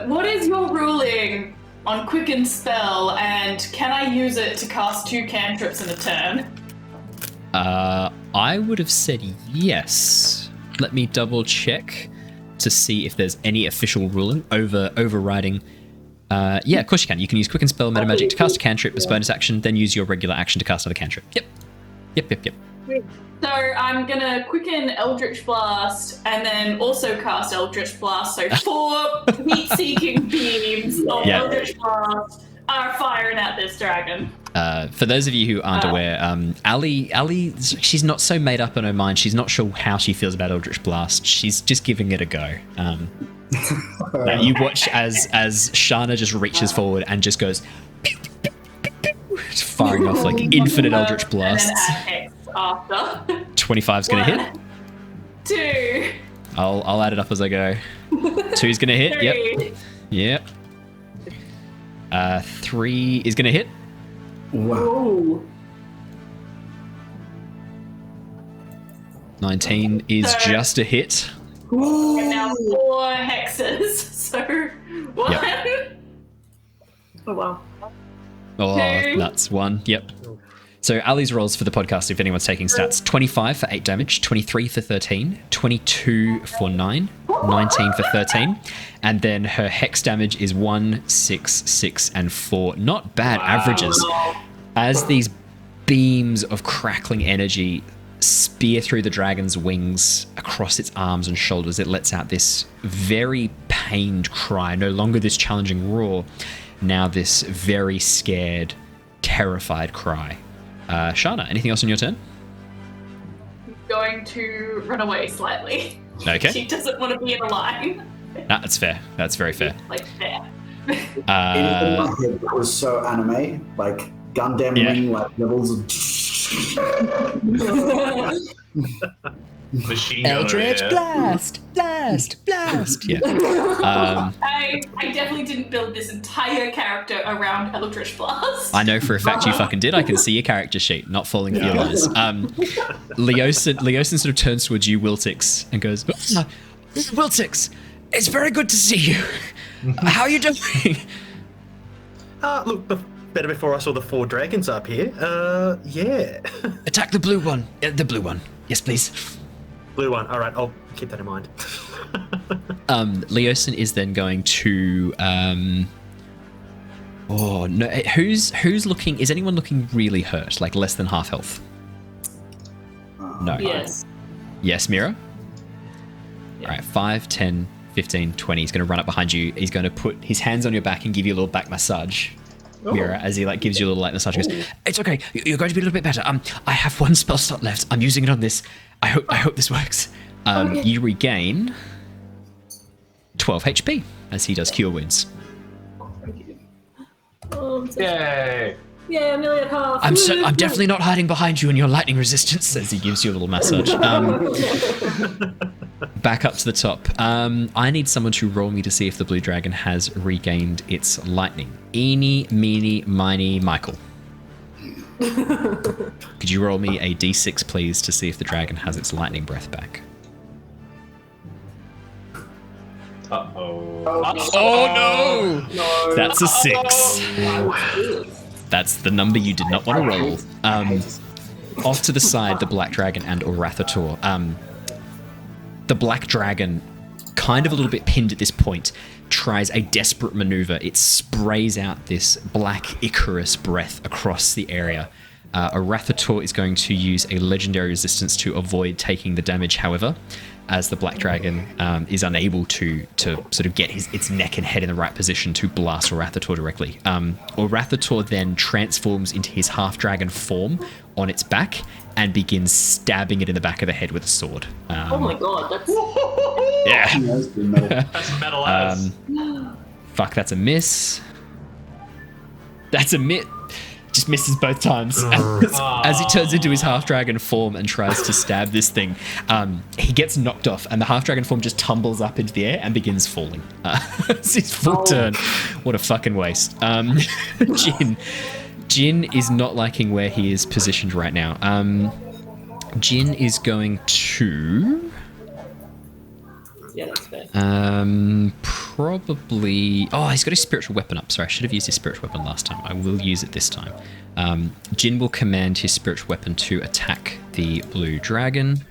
What is your ruling on Quicken Spell, and can I use it to cast 2 cantrips in a turn? I would have said yes. Let me double check to see if there's any official ruling overriding. Yeah, of course you can. You can use Quicken Spell, Meta Magic to cast a cantrip as bonus action, then use your regular action to cast another cantrip. Yep. So I'm gonna quicken Eldritch Blast and then also cast Eldritch Blast. So 4 heat-seeking beams of Yeah. Eldritch Blast are firing at this dragon. For those of you who aren't aware, Ali, she's not so made up in her mind. She's not sure how she feels about Eldritch Blast. She's just giving it a go. Now you watch as Shana just reaches forward and just goes pew, pew, pew, pew, pew, just firing off like infinite Eldritch Blasts. And then add Hex after. 25's gonna hit. 2, I'll add it up as I go. 2's gonna hit. 3. Yep. 3 is gonna hit. Wow. Ooh. 19 is So- just a hit. And now 4 hexes. So 1. Yep. Oh wow. Oh, 2. nuts. 1. Yep. So Ali's rolls for the podcast, if anyone's taking stats: 25 for 8 damage, 23 for 13, 22 for 9, 19 for 13, and then her hex damage is 1, 6, 6, and 4. Not bad averages. As these beams of crackling energy spear through the dragon's wings across its arms and shoulders, it lets out this very pained cry. No longer this challenging roar, now this very scared, terrified cry. Shana, anything else on your turn? Going to run away slightly. Okay. She doesn't want to be in a line. No, that's fair. That's very fair. Like there. In my head, that was so anime, like Gundam Yeah. Wing, like levels of. Machine gun. blast! Yeah. I definitely didn't build this entire character around Eldritch Blast. I know for a fact you fucking did. I can see your character sheet, not falling for your lies. Leosin sort of turns towards you, Wiltix, and goes, Wiltix, it's very good to see you. How are you doing? Look, better before I saw the 4 dragons up here. Yeah. Attack the blue one. The blue one. Yes, please. Blue one. All right, I'll keep that in mind. Leosin is then going to. Oh no! Who's looking? Is anyone looking really hurt? Like less than half health? No. Yes. Yes, Mira. All right, 5, 10, 15, 20. He's going to run up behind you. He's going to put his hands on your back and give you a little back massage, Mira, as he like gives you a little light massage. He goes, "It's okay. You're going to be a little bit better. I have one spell slot left. I'm using it on this. I hope this works." You regain 12 HP as he does cure wounds. Yay! Yeah, I'm nearly at half. I'm definitely not hiding behind you in your lightning resistance, as he gives you a little massage. Back up to the top. I need someone to roll me to see if the blue dragon has regained its lightning. Eeny, meeny, miny, Michael. Could you roll me a d6, please, to see if the dragon has its lightning breath back? Uh-oh. Oh no! That's a 6. That's the number you did not want to roll. Off to the side, the black dragon and Orathator. The black dragon, kind of a little bit pinned at this point, tries a desperate maneuver. It sprays out this black Icarus breath across the area. Orathator is going to use a legendary resistance to avoid taking the damage, however, as the black dragon is unable to sort of get its neck and head in the right position to blast Orathator directly. Orathator then transforms into his half-dragon form on its back and begins stabbing it in the back of the head with a sword. Oh my god, that's... Yeah. That's metal ass. Fuck, that's a miss. That's a miss. Just misses both times. As he turns into his half-dragon form and tries to stab this thing, he gets knocked off, and the half-dragon form just tumbles up into the air and begins falling. It's his full turn. What a fucking waste. Jin is not liking where he is positioned right now. Jin is going to... Yeah, that's fair. Probably... Oh, he's got his spiritual weapon up. Sorry, I should have used his spiritual weapon last time. I will use it this time. Jin will command his spiritual weapon to attack the blue dragon.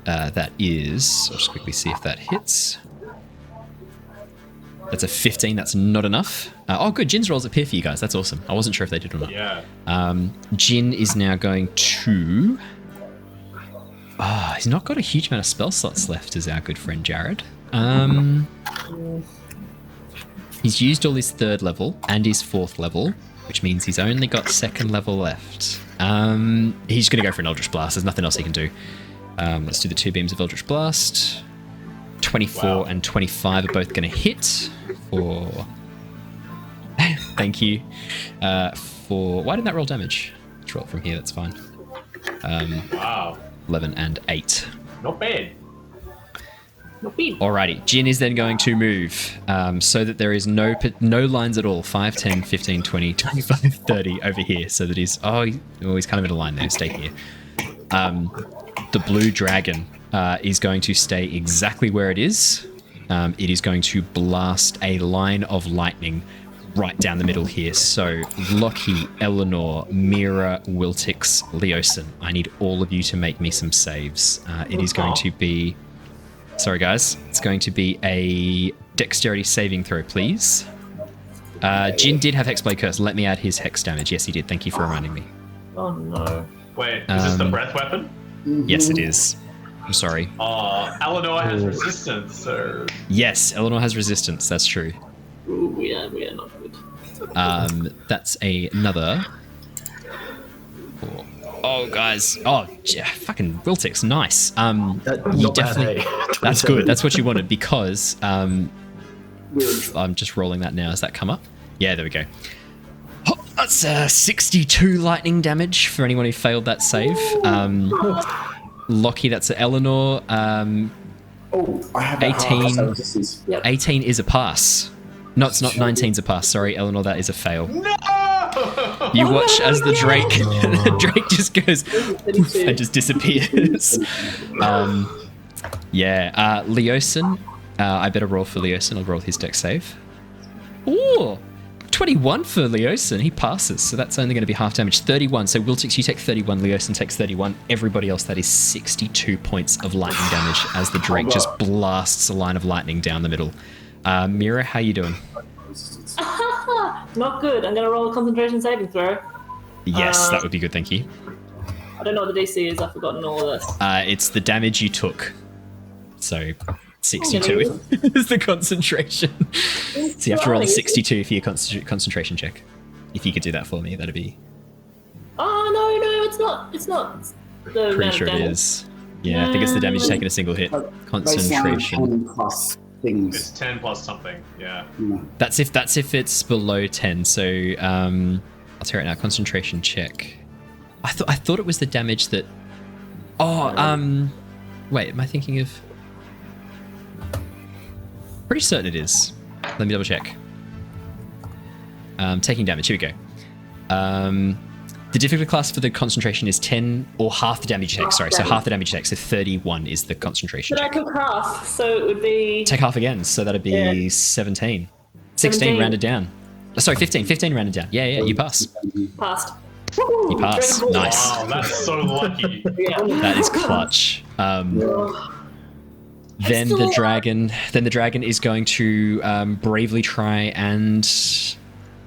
That is... I'll just quickly see if that hits. That's a 15. That's not enough. Oh, good. Jin's rolls up here for you guys. That's awesome. I wasn't sure if they did or not. Yeah. Jin is now going to... he's not got a huge amount of spell slots left, is our good friend Jared. He's used all his 3rd level and his 4th level, which means he's only got 2nd level left. He's going to go for an Eldritch Blast. There's nothing else he can do. Let's do the 2 beams of Eldritch Blast. 24 and 25 are both going to hit for... Thank you. For... Why didn't that roll damage? Let's roll it from here, that's fine. Wow. 11 and 8. Not bad. Not bad. Alrighty, Jin is then going to move so that there is no lines at all. 5, 10, 15, 20, 25, 30 over here, so that he's... he's kind of in a line there. Stay here. The blue dragon is going to stay exactly where it is. It is going to blast a line of lightning right down the middle here. So Lockie, Eleanor, Mira, Wiltix, Leosin, I need all of you to make me some saves. It is going to be... Sorry, guys. It's going to be a dexterity saving throw, please. Jin did have Hexblade Curse. Let me add his hex damage. Yes, he did. Thank you for reminding me. Oh no. Wait, is this the breath weapon? Yes, it is. I'm sorry. Eleanor has resistance, so... Yes, Eleanor has resistance. That's true. Ooh, we are not good. That's another... Oh, guys. Oh, fucking Wiltix. Nice. You definitely... That's good. That's what you wanted, because... I'm just rolling that now. Has that come up? Yeah, there we go. Oh, that's 62 lightning damage for anyone who failed that save. Lockie, that's Eleanor. I have 18. 18 is a pass. No, it's not. 19's a pass. Sorry, Eleanor, that is a fail. No! You watch as the Drake just goes poof, and just disappears. Leosin. I better roll for Leosin. I'll roll his dex save. Ooh, 21 for Leosin. He passes, so that's only going to be half damage. 31. So Wiltix, you take 31. Leosin takes 31. Everybody else, that is 62 points of lightning damage as the Drake just blasts a line of lightning down the middle. Mira, how you doing? Not good. I'm going to roll a concentration saving throw. Yes, that would be good, thank you. I don't know what the DC is. I've forgotten all of this. It's the damage you took. So 62 is the concentration. So you have to roll a 62 for your concentration check. If you could do that for me, that'd be... Oh, no, it's not. It's not the Pretty sure it is. Yeah, I think it's the damage taken a single hit. Concentration. Plus things. It's 10 plus something. Yeah. That's if it's below 10. So I'll tell you right now. Concentration check. I thought it was the damage that. Oh, wait. Am I thinking of? Pretty certain it is. Let me double check. Taking damage. Here we go. The difficulty class for the concentration is 10 or half the damage check. Sorry, so half the damage check. So 31 is the concentration But check. I took half, so it would be... Take half again, so that'd be 17. 16 rounded down. Oh, sorry, 15. 15 rounded down. Yeah, you pass. Passed. You pass. Dragonborn. Nice. Wow, that's so lucky. That is clutch. Then the dragon is going to bravely try and...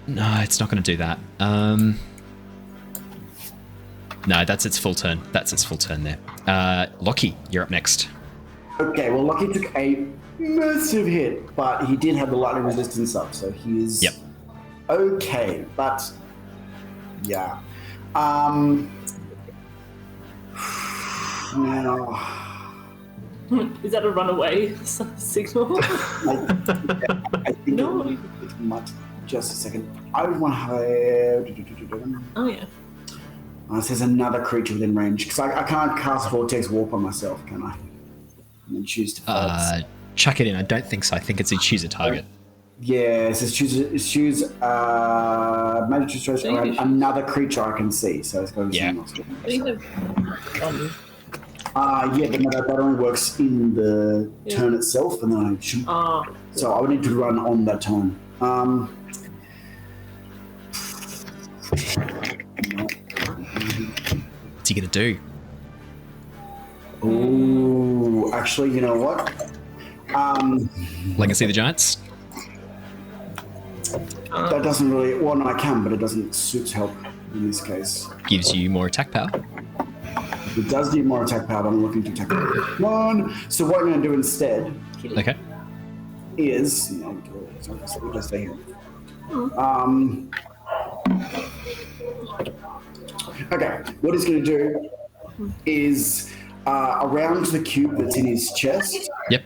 No, it's not going to do that. No, that's its full turn. That's its full turn there. Lockie, you're up next. Okay, well, Lockie took a massive hit, but he did have the lightning resistance up, so he is okay. But yeah, now Is that a runaway signal? I think it might. Just a second. I would want to have. Oh yeah. It says another creature within range because I can't cast Vortex Warp on myself, can I? And then choose to fight. Chuck it in. I don't think so. I think it's a choose a target. Yeah, it says choose magic situation around another creature I can see. So it's got to Yeah. But no, that only works in the turn itself, and then I shoot. So I would need to run on that turn. What's he gonna do? Ooh, actually, you know what? Legacy of the Giants? That doesn't really. Well, no, I can, but it doesn't suit help in this case. Gives you more attack power. It does give more attack power, but I'm looking to attack one. So what I'm going to do instead Okay. is... Let's stay here. Okay, what he's going to do is around the cube that's in his chest. Yep.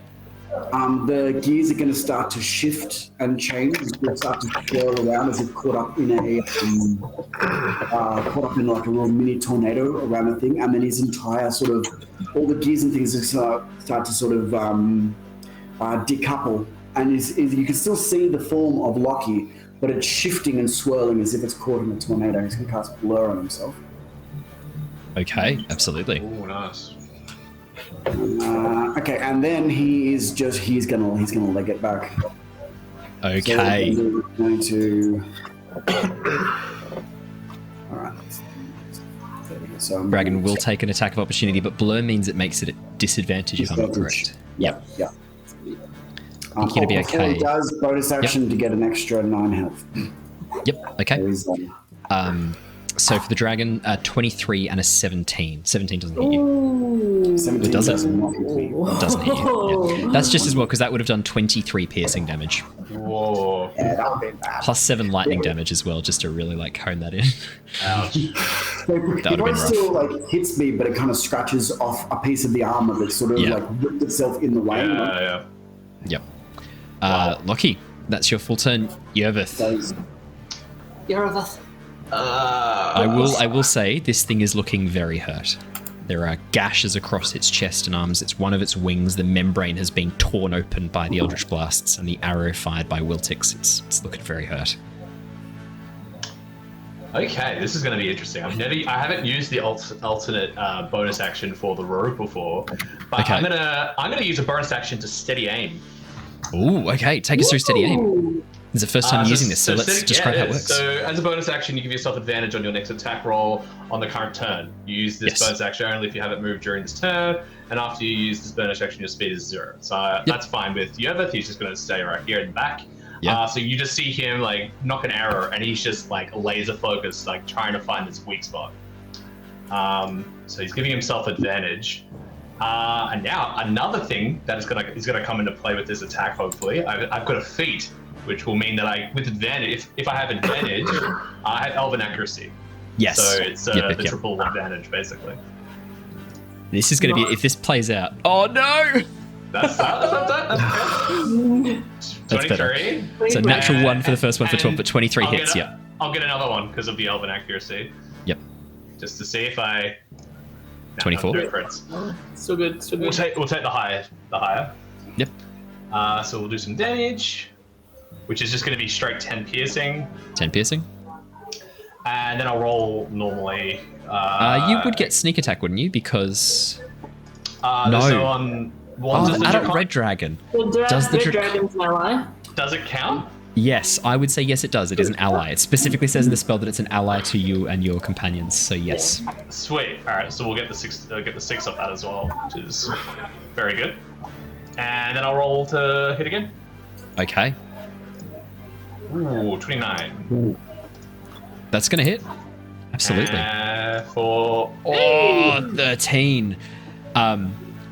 The gears are going to start to shift and change. They'll start to swirl around as if caught up in like a real mini tornado around the thing, and then his entire sort of all the gears and things start to sort of decouple, and you can still see the form of Lockie, but it's shifting and swirling as if it's caught in a tornado. He's going to cast Blur on himself. Okay, absolutely. Oh, nice. Okay, and then he's gonna leg it back. Okay. So we're going to. All right. So Dragon will take an attack of opportunity, but Blur means it makes it a disadvantage if I'm not correct. Yep. I think you're gonna be okay. He does bonus action to get an extra 9 health. Yep. Okay. So for the dragon, 23 and a 17. 17 doesn't hit you. 17 Does it? doesn't hit me. Doesn't hit you. Yeah. That's just as well, because that would have done 23 piercing damage. Whoa. Yeah, that would be bad. Plus 7 lightning damage as well, just to really like hone that in. Ouch. So That it would've been still like hits me, but it kind of scratches off a piece of the armor that sort of like ripped itself in the way. Yeah. Yep. Lockie, that's your full turn. Yervith. Yervith. I will say this thing is looking very hurt. There are gashes across its chest and arms. It's one of its wings. The membrane has been torn open by the Eldritch Blasts, and the arrow fired by Wiltix. It's looking very hurt. Okay, this is going to be interesting. I haven't used the alternate bonus action for the rogue before, but Okay. I'm gonna use a bonus action to steady aim. Ooh, okay. Take us through steady aim. This is the first time using this, so let's describe how it works. So as a bonus action, you give yourself advantage on your next attack roll on the current turn. You use this bonus action only if you haven't moved during this turn, and after you use this bonus action, your speed is 0. So that's fine with Yervith. He's just going to stay right here in the back. So you just see him like knock an arrow, and he's just like laser focused, like trying to find this weak spot. So he's giving himself advantage. And now another thing that is gonna come into play with this attack. Hopefully, I've got a feat, which will mean that with advantage, if I have advantage, I have Elven accuracy. Yes. So it's the triple advantage basically. This is going to be, if this plays out. Oh no! That's 23. So natural 1 for the first one for 12, but 23 hits. Yeah. I'll get another one because of the Elven accuracy. Yep. Just to see if I. 24. Still good. We'll take the higher. Yep. So we'll do some damage, which is just going to be straight 10 piercing. 10 piercing. And then I'll roll normally. You would get sneak attack, wouldn't you? Because no. So on adult red dragon. Does the red dragon's ally? Does it count? Yes, I would say yes. It does. It is an ally. It specifically says in the spell that it's an ally to you and your companions. So yes. Sweet. All right. So we'll get the 6. Get the 6 of that as well, which is very good. And then I'll roll to hit again. Okay. Ooh, 29. That's gonna hit. Absolutely. For 13.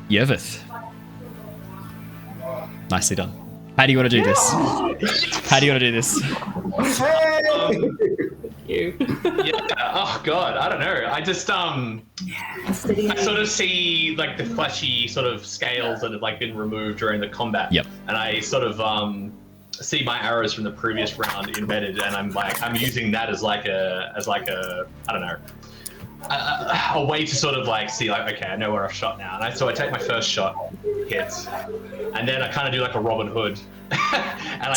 Yervith. Nicely done. How do you want to do this? How do you want to do this? Oh god, I don't know. I just I sort of see like the fleshy sort of scales that have like been removed during the combat. Yep. And I sort of see my arrows from the previous round embedded, and I'm using that as like a I don't know, a way to sort of like see like, okay, I know where I've shot now, and so I take my first shot, hits, and then I kind of do like a Robin Hood, and I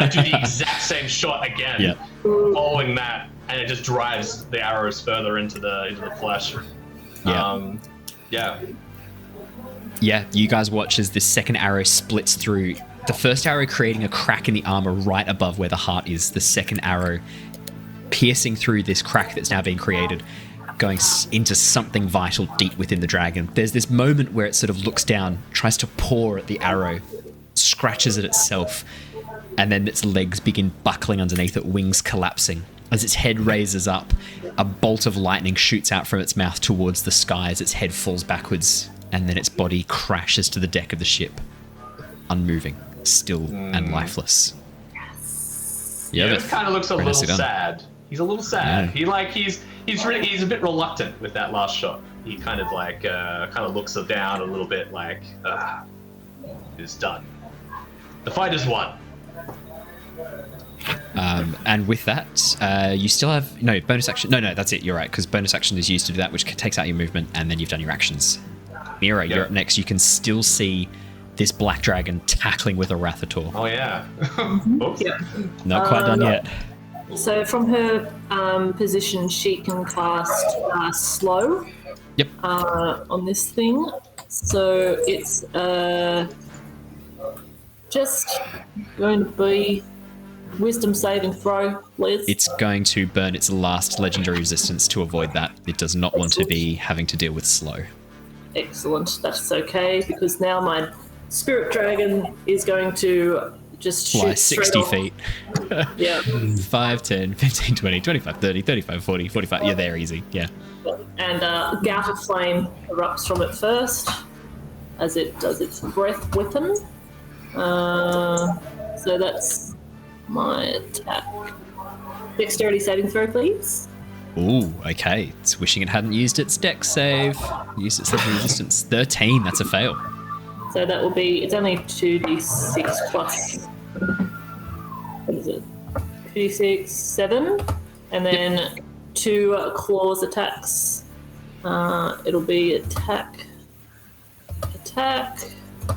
do the exact same shot again, following that, and it just drives the arrows further into the flesh. Yeah, you guys watch as this second arrow splits through. The first arrow creating a crack in the armor right above where the heart is. The second arrow piercing through this crack that's now being created, going into something vital deep within the dragon. There's this moment where it sort of looks down, tries to paw at the arrow, scratches at itself, and then its legs begin buckling underneath it, wings collapsing. As its head raises up, a bolt of lightning shoots out from its mouth towards the sky as its head falls backwards, and then its body crashes to the deck of the ship, unmoving, still and lifeless. Yeah, it kind of looks a little sad. He's a little sad. Yeah. He's a bit reluctant with that last shot. He kind of looks down a little bit like, it's done. The fight is won. And with that, you still have bonus action. No, that's it. You're right, because bonus action is used to do that, which takes out your movement, and then you've done your actions. Mira, you're up next. You can still see this black dragon tackling with a Rathator. Oh yeah. Not quite done yet. So from her position, she can cast slow. Yep. On this thing, so it's just going to be wisdom saving throw, please. It's going to burn its last legendary resistance to avoid that. It does not want to be having to deal with slow. Excellent. That's okay, because now my spirit dragon is going to just fly shoot 60 feet. Yeah. 5, 10, 15, 20, 25, 30, 35, 40, 45. Yeah, they're easy. Yeah. And a gout of flame erupts from it first, as it does its breath weapon. So that's my attack. Dexterity saving throw, please. Ooh, okay. It's wishing it hadn't used its dex save. Used its level resistance. 13, that's a fail. So that will be, it's only 2d6 plus, what is it? 2d6, 7, and then 2 claws attacks. It'll be attack.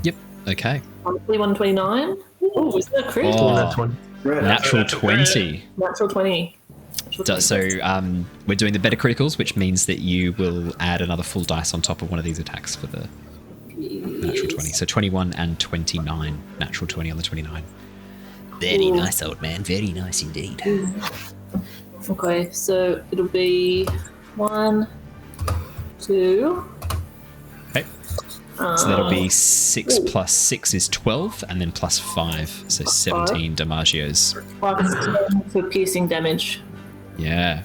Yep, okay. 21, 29. Oh, is that a crit? Natural 20. Natural 20. So we're doing the better criticals, which means that you will add another full dice on top of one of these attacks for the natural 20. So 21 and 29. Natural 20 on the 29. Very nice, old man. Very nice indeed. Okay, so it'll be 1, 2. Okay. So that'll be 6 plus 6 is 12, and then plus 5, so 17 damagios. Plus 10 for piercing damage. Yeah.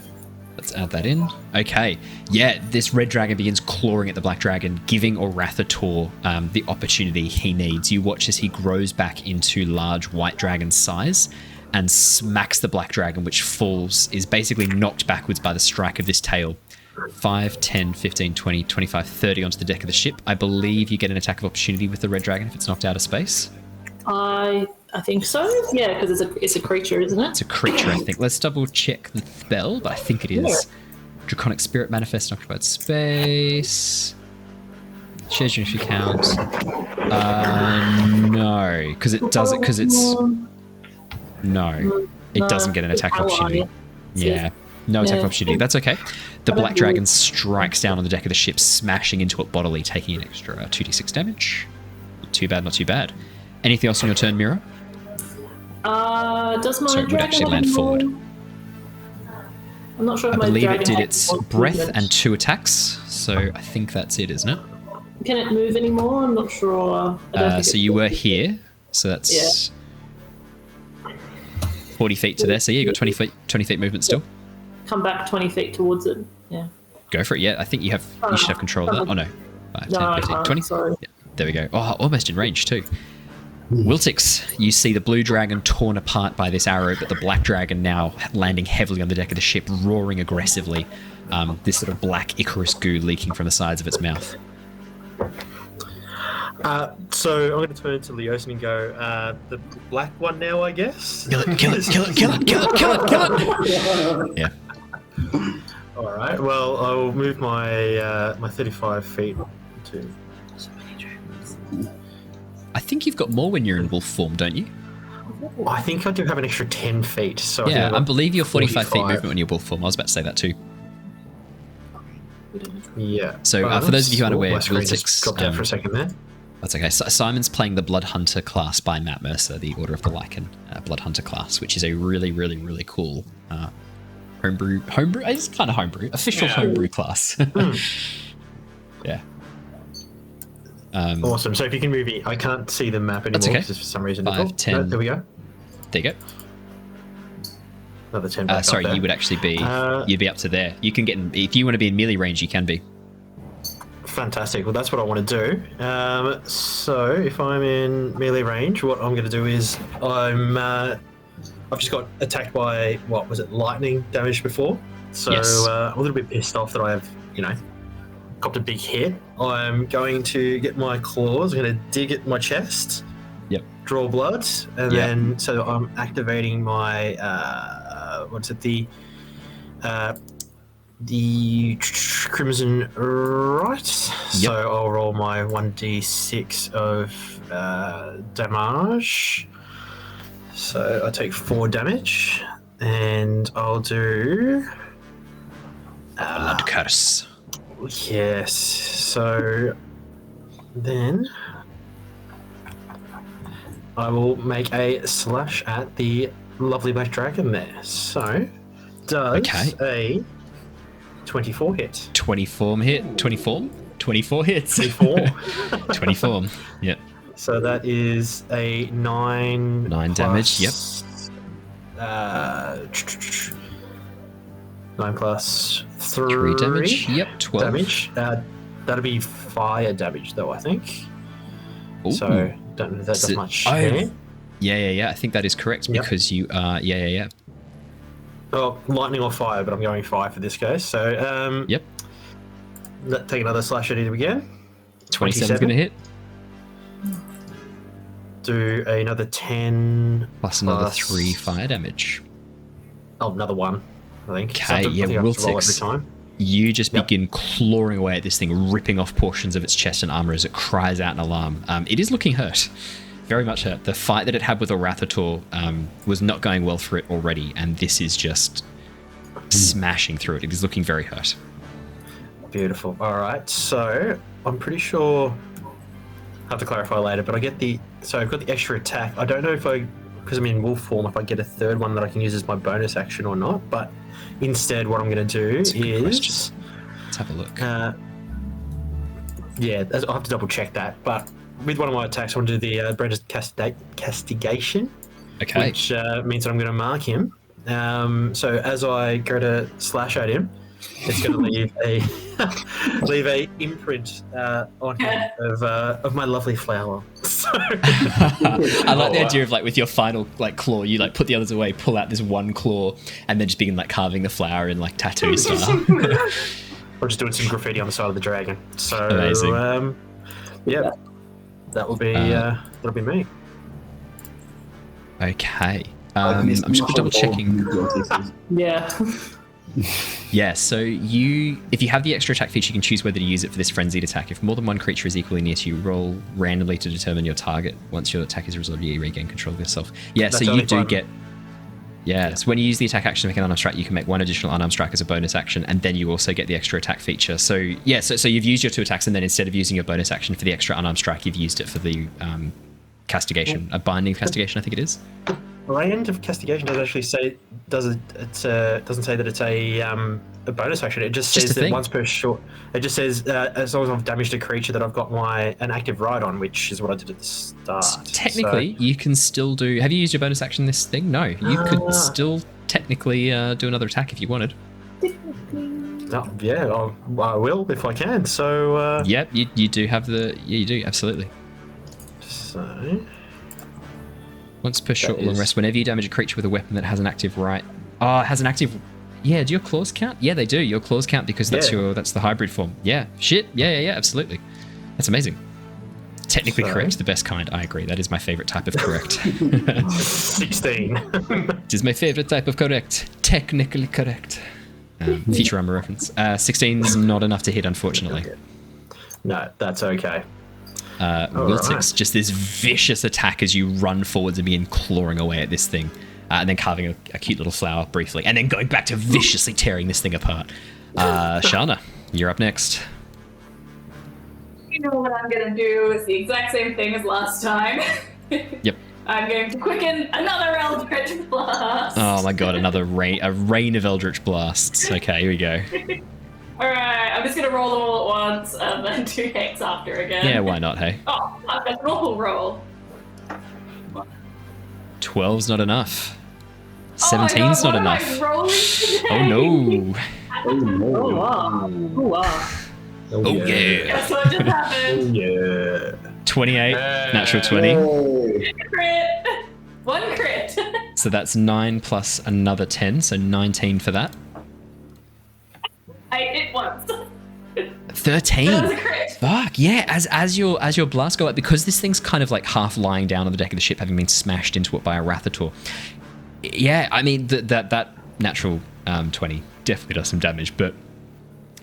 Let's add that in. Okay. Yeah, this red dragon begins clawing at the black dragon, giving Orathator the opportunity he needs. You watch as he grows back into large white dragon size and smacks the black dragon, which falls, is basically knocked backwards by the strike of this tail. 5, 10, 15, 20, 25, 30 onto the deck of the ship. I believe you get an attack of opportunity with the red dragon if it's knocked out of space. I think so. Yeah, because it's a creature, isn't it? It's a creature, I think. Let's double check the spell, but I think it is. Yeah. Draconic Spirit manifest in occupied space. Shares if you count. No, because it does it because it's no, it doesn't get an attack of opportunity. Yeah. No attack of opportunity. That's okay. The black dragon strikes down on the deck of the ship, smashing into it bodily, taking an extra 2d6 damage. Not too bad, not too bad. Anything else on your turn, Mira? Does my so it would actually land forward. I'm not sure if I my believe dragon it did has its breath and 2 attacks, so I think that's it, isn't it? Can it move anymore? I'm not sure. I don't think so you were here, so that's 40 feet to there. So yeah, you got 20 feet movement still. Come back 20 feet towards it. Yeah. Go for it. Yeah, I think you should have control of that. Oh no, 5, 10, 15, 20. Sorry. Yeah, there we go. Oh, almost in range too. Wiltix, you see the blue dragon torn apart by this arrow, but the black dragon now landing heavily on the deck of the ship, roaring aggressively. This sort of black Icarus goo leaking from the sides of its mouth. So I'm going to turn to Leosin and go, the black one now, I guess? Kill it, kill it, kill it, kill it, kill it, kill it, kill it! Yeah. All right, well, I'll move my 35 feet to... I think you've got more when you're in wolf form, don't you? I think I do have an extra 10 feet. So yeah, I believe you're 45 feet movement when you're wolf form. I was about to say that too. Yeah. So for those of you who aren't aware, Wiltix dropped out for a second there. That's okay. So Simon's playing the Blood Hunter class by Matt Mercer, the Order of the Lycan Blood Hunter class, which is a really, really, really cool homebrew. It's kind of homebrew, official homebrew class. Yeah. Awesome. So if you can move it, I can't see the map anymore because for some reason. 5, 10. No, there we go. There you go. Another 10 back sorry, up there. you would actually be you'd be up to there. You can get if you want to be in melee range, you can be. Fantastic. Well, that's what I want to do. So if I'm in melee range, what I'm going to do is I've just got attacked by what was it, lightning damage before. So yes. I'm a little bit pissed off that I've copped a big hit. I'm going to get my claws. I'm going to dig at my chest. Yep. Draw blood, and then so I'm activating my the Crimson Rite. So I'll roll my 1d6 of damage. So I take 4 damage, and I'll do Blood curse. Yes. So then I will make a slash at the lovely black dragon there. So does a 24 hit. 24 hit. 24? 24 hits. 24. 24. Yep. So that is a 9. 9 damage. Yep. 9 plus 3 damage. Yep. 12 damage. That'll be fire damage though, I think. Ooh. So don't know if that does much. Yeah. I think that is correct because you are. Yeah. Well, lightning or fire, but I'm going fire for this case. So yep. Let's take another slash at it again. 27's going to hit. Do another 10 plus another 3 fire damage. Oh, another 1, I think. Okay, Wiltix. You just begin clawing away at this thing, ripping off portions of its chest and armor as it cries out in alarm. It is looking hurt. Very much hurt. The fight that it had with Orathator was not going well for it already, and this is just smashing through it. It is looking very hurt. Beautiful. All right, so I'm pretty sure I have to clarify later, but I've got the extra attack. I don't know if because I'm in wolf form, if I get a third one that I can use as my bonus action or not, but instead what I'm going to do is... Let's have a look. I'll have to double check that, but with one of my attacks, I want to do the Brenda's Castigation, okay. which means that I'm going to mark him, So as I go to slash at him, it's going to leave a imprint on him of my lovely flower. So, I like the idea of like with your final like claw, you like put the others away, pull out this one claw, and then just begin like carving the flower in like tattoo style. Or just doing some graffiti on the side of the dragon. So amazing. Yeah, that'll be me. Okay. I'm just double checking. Yeah. Yeah, so if you have the extra attack feature, you can choose whether to use it for this frenzied attack. If more than one creature is equally near to you, roll randomly to determine your target. Once your attack is resolved, you regain control of yourself. Yeah, so you do get... Yeah, so when you use the attack action to make an unarmed strike, you can make one additional unarmed strike as a bonus action, and then you also get the extra attack feature. So yeah, so you've used your 2 attacks, and then instead of using your bonus action for the extra unarmed strike, you've used it for the castigation, a binding castigation, I think it is. Brand of castigation doesn't actually say doesn't say that it's a bonus action. It just says that once per short. It just says as long as I've damaged a creature that I've got an active ride on, which is what I did at the start. Technically, you can still do. Have you used your bonus action this thing? No, you could still technically do another attack if you wanted. Yeah, I will if I can. So yep, you do have the. Yeah, you do absolutely. So. Once per short or long rest, whenever you damage a creature with a weapon that has an active right... Oh, it has an active... Yeah, do your claws count? Yeah, they do. Your claws count because that's the hybrid form. Yeah, shit. Yeah, absolutely. That's amazing. Technically correct, the best kind. I agree. That is my favorite type of correct. 16. It is my favorite type of correct. Technically correct. Futurama reference. 16 is not enough to hit, unfortunately. No, that's okay. Wiltix, just this vicious attack as you run forwards and begin clawing away at this thing, and then carving a cute little flower briefly, and then going back to viciously tearing this thing apart. Shana, you're up next. You know what I'm gonna do is the exact same thing as last time. Yep. I'm going to quicken another Eldritch Blast. Oh my god, a rain of Eldritch Blasts. Okay, here we go. Alright, I'm just gonna roll them all at once and then 2 hits after again. Yeah, why not, hey? Oh, I've got normal roll. 12's not enough. 17's not enough. Oh no. Oh yeah. Guess what just happened? Yeah. 28, natural 20. Crit! 1 crit. So that's 9 plus another 10, so 19 for that. I hit once. 13. That was a crit. Fuck yeah! As your blast go up, because this thing's kind of like half lying down on the deck of the ship, having been smashed into it by a Rathator. Yeah, I mean that natural 20 definitely does some damage, but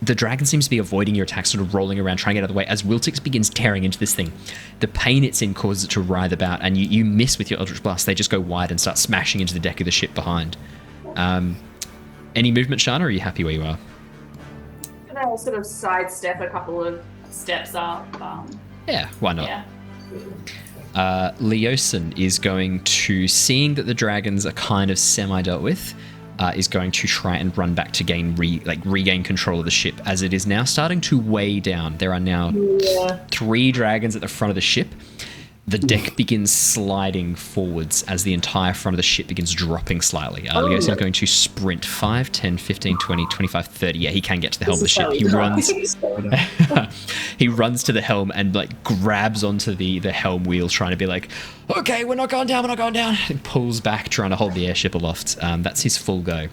the dragon seems to be avoiding your attack, sort of rolling around, trying to get out of the way. As Wiltix begins tearing into this thing, the pain it's in causes it to writhe about, and you miss with your Eldritch Blast. They just go wide and start smashing into the deck of the ship behind. Any movement, Shana, or are you happy where you are? I'll sort of sidestep a couple of steps up. Yeah, why not? Yeah. Leosin is going to, seeing that the dragons are kind of semi-dealt with, is going to try and run back to regain control of the ship, as it is now starting to weigh down. There are now 3 dragons at the front of the ship. The deck begins sliding forwards as the entire front of the ship begins dropping slightly. Leosin is going to sprint 5, 10, 15, 20, 25, 30. Yeah, he can get to the helm of the ship. He runs. He runs to the helm and like grabs onto the helm wheel, trying to be like, okay, we're not going down, we're not going down. He pulls back, trying to hold the airship aloft. That's his full go.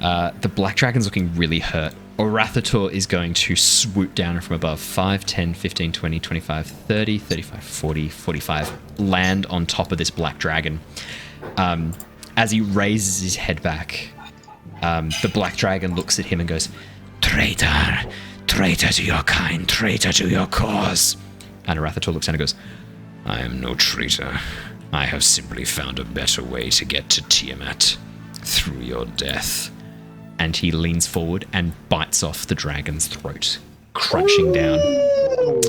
The black dragon's looking really hurt. Rathator is going to swoop down from above. 5, 10, 15, 20, 25, 30, 35, 40, 45. Land on top of this black dragon. As he raises his head back, the black dragon looks at him and goes, "Traitor! Traitor to your kind, traitor to your cause." And Rathator looks down and goes, "I am no traitor. I have simply found a better way to get to Tiamat through your death." And he leans forward and bites off the dragon's throat, crunching down.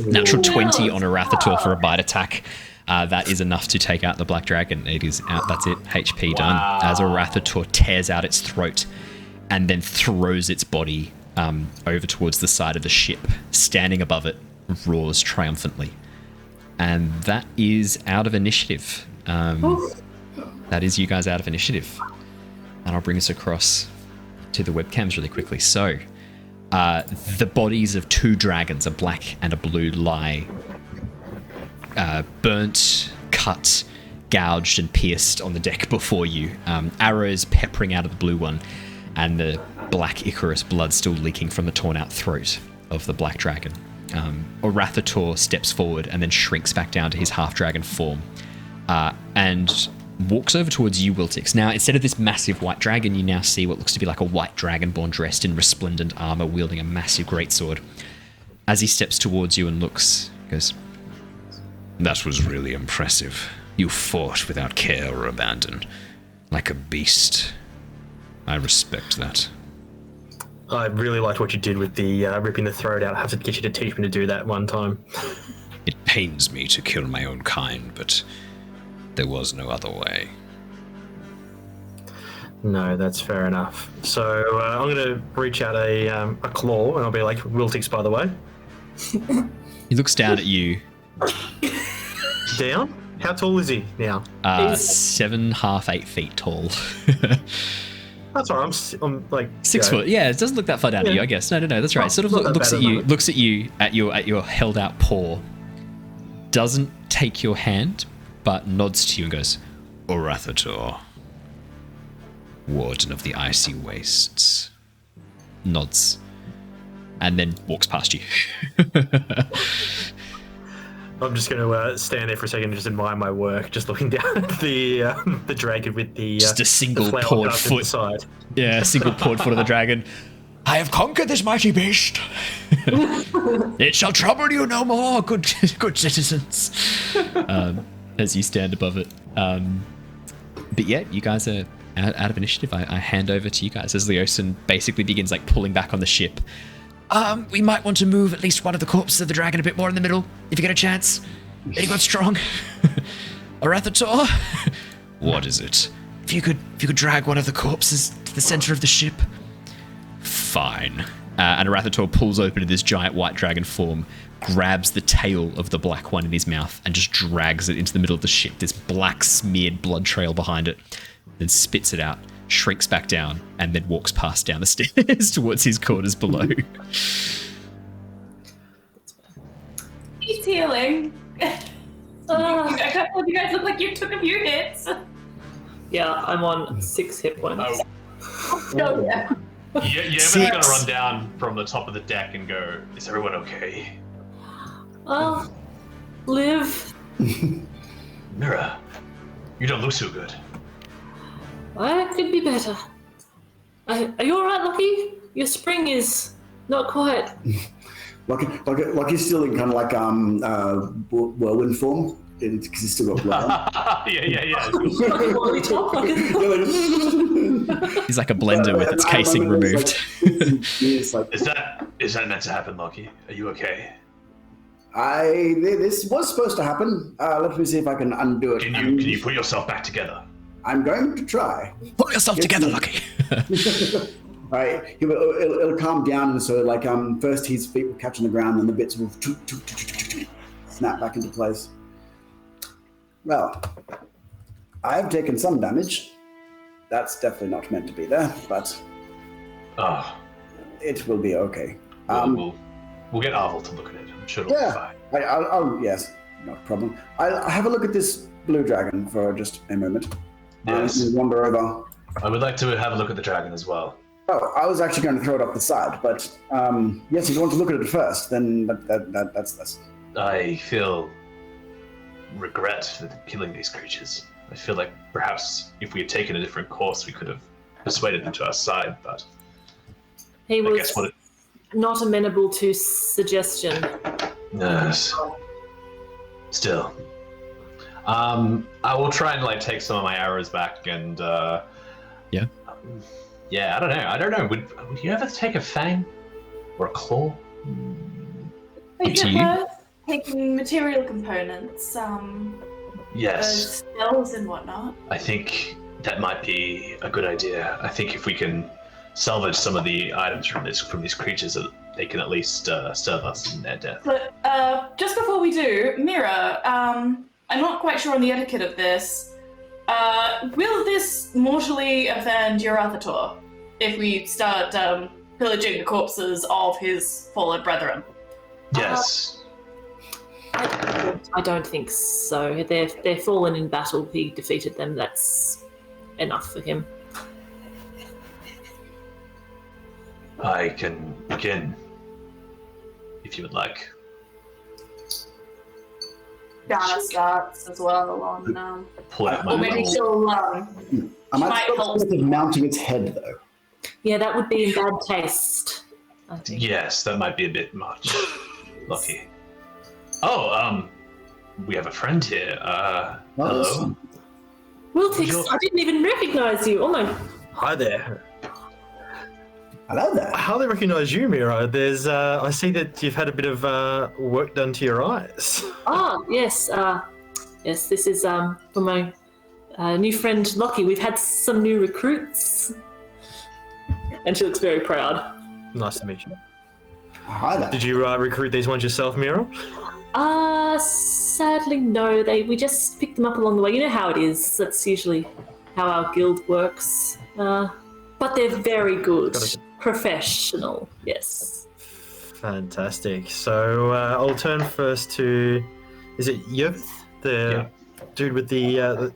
Natural 20 on a Rathator for a bite attack. That is enough to take out the black dragon. It is out. That's it. HP done. As a Rathator tears out its throat and then throws its body over towards the side of the ship, standing above it, roars triumphantly. And that is out of initiative. That is you guys out of initiative. and I'll bring us across to the webcams really quickly. So, the bodies of 2 dragons, a black and a blue, lie burnt, cut, gouged, and pierced on the deck before you. Arrows peppering out of the blue one, and the black Icarus blood still leaking from the torn-out throat of the black dragon. Orathator steps forward and then shrinks back down to his half-dragon form, and walks over towards you, Wiltix. Now, instead of this massive white dragon, you now see what looks to be like a white dragonborn dressed in resplendent armor, wielding a massive greatsword. As he steps towards you and looks, goes, "That was really impressive. You fought without care or abandon, like a beast. I respect that." I really liked what you did with the ripping the throat out. I have to get you to teach me to do that one time. It pains me to kill my own kind, but there was no other way. No, that's fair enough. So I'm going to reach out a claw, and I'll be like, "Wiltix, by the way." He looks down at you. Down? How tall is he now? 7.5, 8 feet tall. That's all right. I'm like 6 foot. Yeah, it doesn't look that far down at you, I guess. No, that's right. Sort of looks at you at your held out paw. Doesn't take your hand, but nods to you and goes, "Orathator, Warden of the Icy Wastes." Nods, and then walks past you. I'm just going to stand there for a second and just admire my work, just looking down at the dragon with the just a single the pawed foot. Side. Yeah, a single pawed foot of the dragon. "I have conquered this mighty beast. It shall trouble you no more, good citizens." As you stand above it. But yeah, you guys are out of initiative. I hand over to you guys as Leosin basically begins like pulling back on the ship. "We might want to move at least one of the corpses of the dragon a bit more in the middle, if you get a chance. Anyone strong? Orathator?" "What is it?" If you could drag one of the corpses to the center of the ship." "Fine." And Orathator pulls open this giant white dragon form, grabs the tail of the black one in his mouth, and just drags it into the middle of the ship, this black smeared blood trail behind it, then spits it out, shrinks back down, and then walks past down the stairs towards his quarters below. He's healing. A couple of you guys look like you took a few hits. Yeah, I'm on 6 hit points. Oh yeah. Yervith's gonna run down from the top of the deck and go, "Is everyone okay?" Live. Mira, you don't look so good. I could be better. Are you alright, Lockie? Your spring is not quite. Lockie's still in kind of like whirlwind form because he's still got blood. Yeah. He's like a blender with its casing removed. Is that meant to happen, Lockie? Are you okay? This was supposed to happen. Let me see if I can undo it. Can you put yourself back together? I'm going to try. Pull yourself together, Lockie. Alright, it'll calm down, and so like first his feet will catch on the ground, and the bits will snap back into place. Well, I've taken some damage. That's definitely not meant to be there, but it will be okay. We'll get Arvel to look at it. I'm sure it'll be fine. I'll yes, no problem. I'll have a look at this blue dragon for just a moment. Yes. Wander over. I would like to have a look at the dragon as well. Oh, I was actually going to throw it up the side, but yes, if you want to look at it first, then that's. I feel regret for killing these creatures. I feel like perhaps if we had taken a different course, we could have persuaded them to our side, but he was not amenable to suggestion. Yes. Still. I will try and like take some of my arrows back and I don't know. Would you ever take a fang or a claw? It's worth taking material components, yes, spells and whatnot. I think that might be a good idea. I think if we can salvage some of the items from these creatures, they can at least serve us in their death. But just before we do, Mira, I'm not quite sure on the etiquette of this. Will this mortally offend your Athator if we start pillaging the corpses of his fallen brethren? Yes. I don't think so. They're fallen in battle. He defeated them. That's enough for him. I can begin, if you would like. Shana starts as well on. Pull out my Maybe little... she'll. I might might help. stop mounting its head, though. Yeah, that would be in bad taste, I think. Yes, that might be a bit much. Lucky. Oh, we have a friend here. Hello. Wiltix, I didn't even recognize you. Oh my. Hi there. Hello there. I hardly recognise you, Mira. There's, I see that you've had a bit of work done to your eyes. Oh, yes. Yes, this is for my new friend Lockie. We've had some new recruits. And she looks very proud. Nice to meet you. Hi there. Did you recruit these ones yourself, Mira? Sadly, no. We just picked them up along the way. You know how it is. That's usually how our guild works. But they're very good. Professional, yes. Fantastic. So I'll turn first to, is it Yervith, the dude with the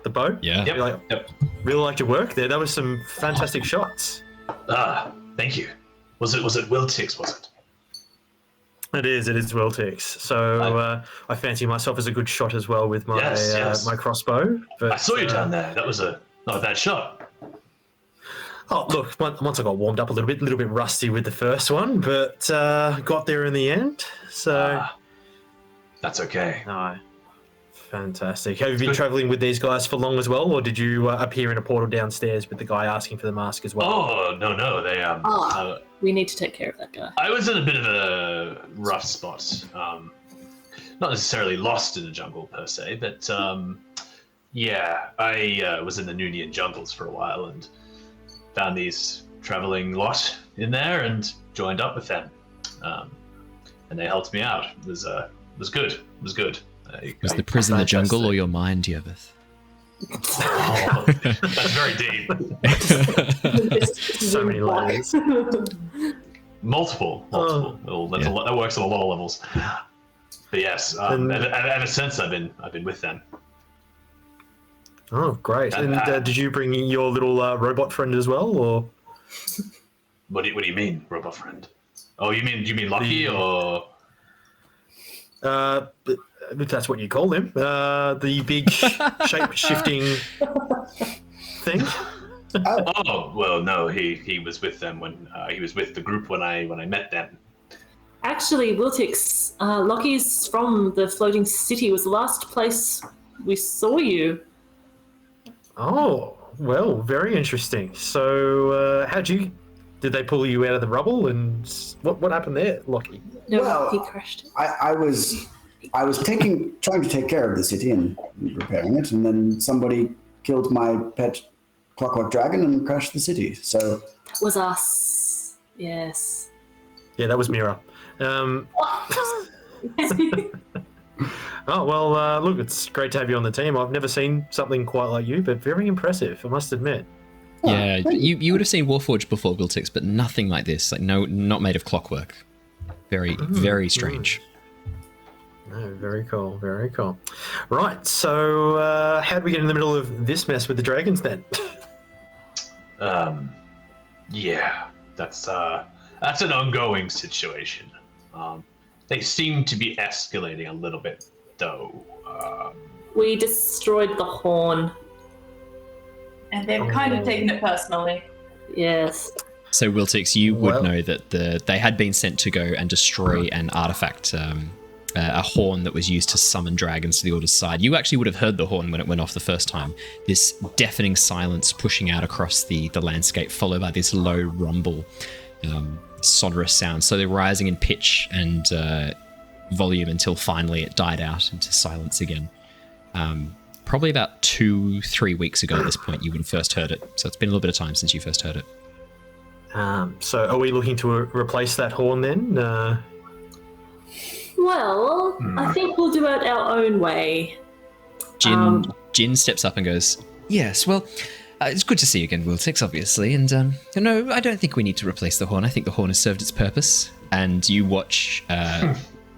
bow? Yeah. Yep. Really liked your work there. That was some fantastic shots. Thank you. Was it Wiltix, was it? It is Wiltix. So I fancy myself as a good shot as well with my my crossbow. But, I saw you down there. That was not a bad shot. Oh, look, once I got warmed up a little bit rusty with the first one, but got there in the end. So that's okay. No, fantastic. Have you been traveling with these guys for long as well, or did you appear in a portal downstairs with the guy asking for the mask as well? Oh, no. They we need to take care of that guy. I was in a bit of a rough spot. Not necessarily lost in the jungle per se, but I was in the Noonian jungles for a while and found these traveling lot in there and joined up with them, and they helped me out. It was good. It was good. Was the prison the jungle or your mind, Yervith? Oh, that's very deep. So many layers. Multiple. That works on a lot of levels. But yes, ever since I've been with them. Oh, great! And did you bring your little robot friend as well, or? What do you mean, robot friend? Oh, do you mean Lockie or? If that's what you call him, the big shape-shifting thing. Oh well, no, he was with them when he was with the group when I met them. Actually, Wiltix, Lockie's from the floating city. Was the last place we saw you. Oh, well, very interesting. So, did they pull you out of the rubble, and what happened there, Lockie? No, Well, he crashed. I was trying to take care of the city and repairing it, and then somebody killed my pet clockwork dragon and crashed the city. So That was us. Yes. Yeah, that was Mira. Oh, well, look, it's great to have you on the team. I've never seen something quite like you, but very impressive, I must admit. Yeah, you would have seen Warforged before, Wiltix, but nothing like this. Like, no, not made of clockwork. Very strange. No, very cool, very cool. Right, so how do we get in the middle of this mess with the dragons then? Yeah, that's an ongoing situation. They seem to be escalating a little bit, though. We destroyed the horn. And they've kind of taken it personally. Yes. So, Wiltix, you would know that they had been sent to go and destroy an artifact, a horn that was used to summon dragons to the Order's side. You actually would have heard the horn when it went off the first time. This deafening silence pushing out across the landscape, followed by this low rumble, sonorous sound. So they're rising in pitch and volume until finally it died out into silence again. Probably about 2-3 weeks ago at this point you would have first heard it. So it's been a little bit of time since you first heard it. So are we looking to replace that horn then? Well, I think we'll do it our own way. Jin steps up and goes, yes, well, it's good to see you again, Wiltix, obviously. And no, I don't think we need to replace the horn. I think the horn has served its purpose. And you watch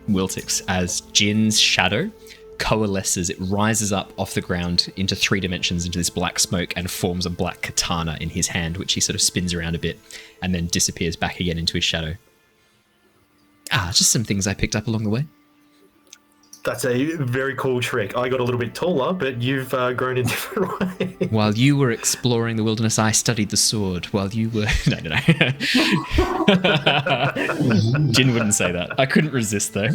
Wiltix as Jin's shadow coalesces. It rises up off the ground into 3 dimensions, into this black smoke, and forms a black katana in his hand, which he sort of spins around a bit and then disappears back again into his shadow. Just some things I picked up along the way. That's a very cool trick. I got a little bit taller, but you've grown in different ways. While you were exploring the wilderness, I studied the sword. While you were... No. Jin wouldn't say that. I couldn't resist, though.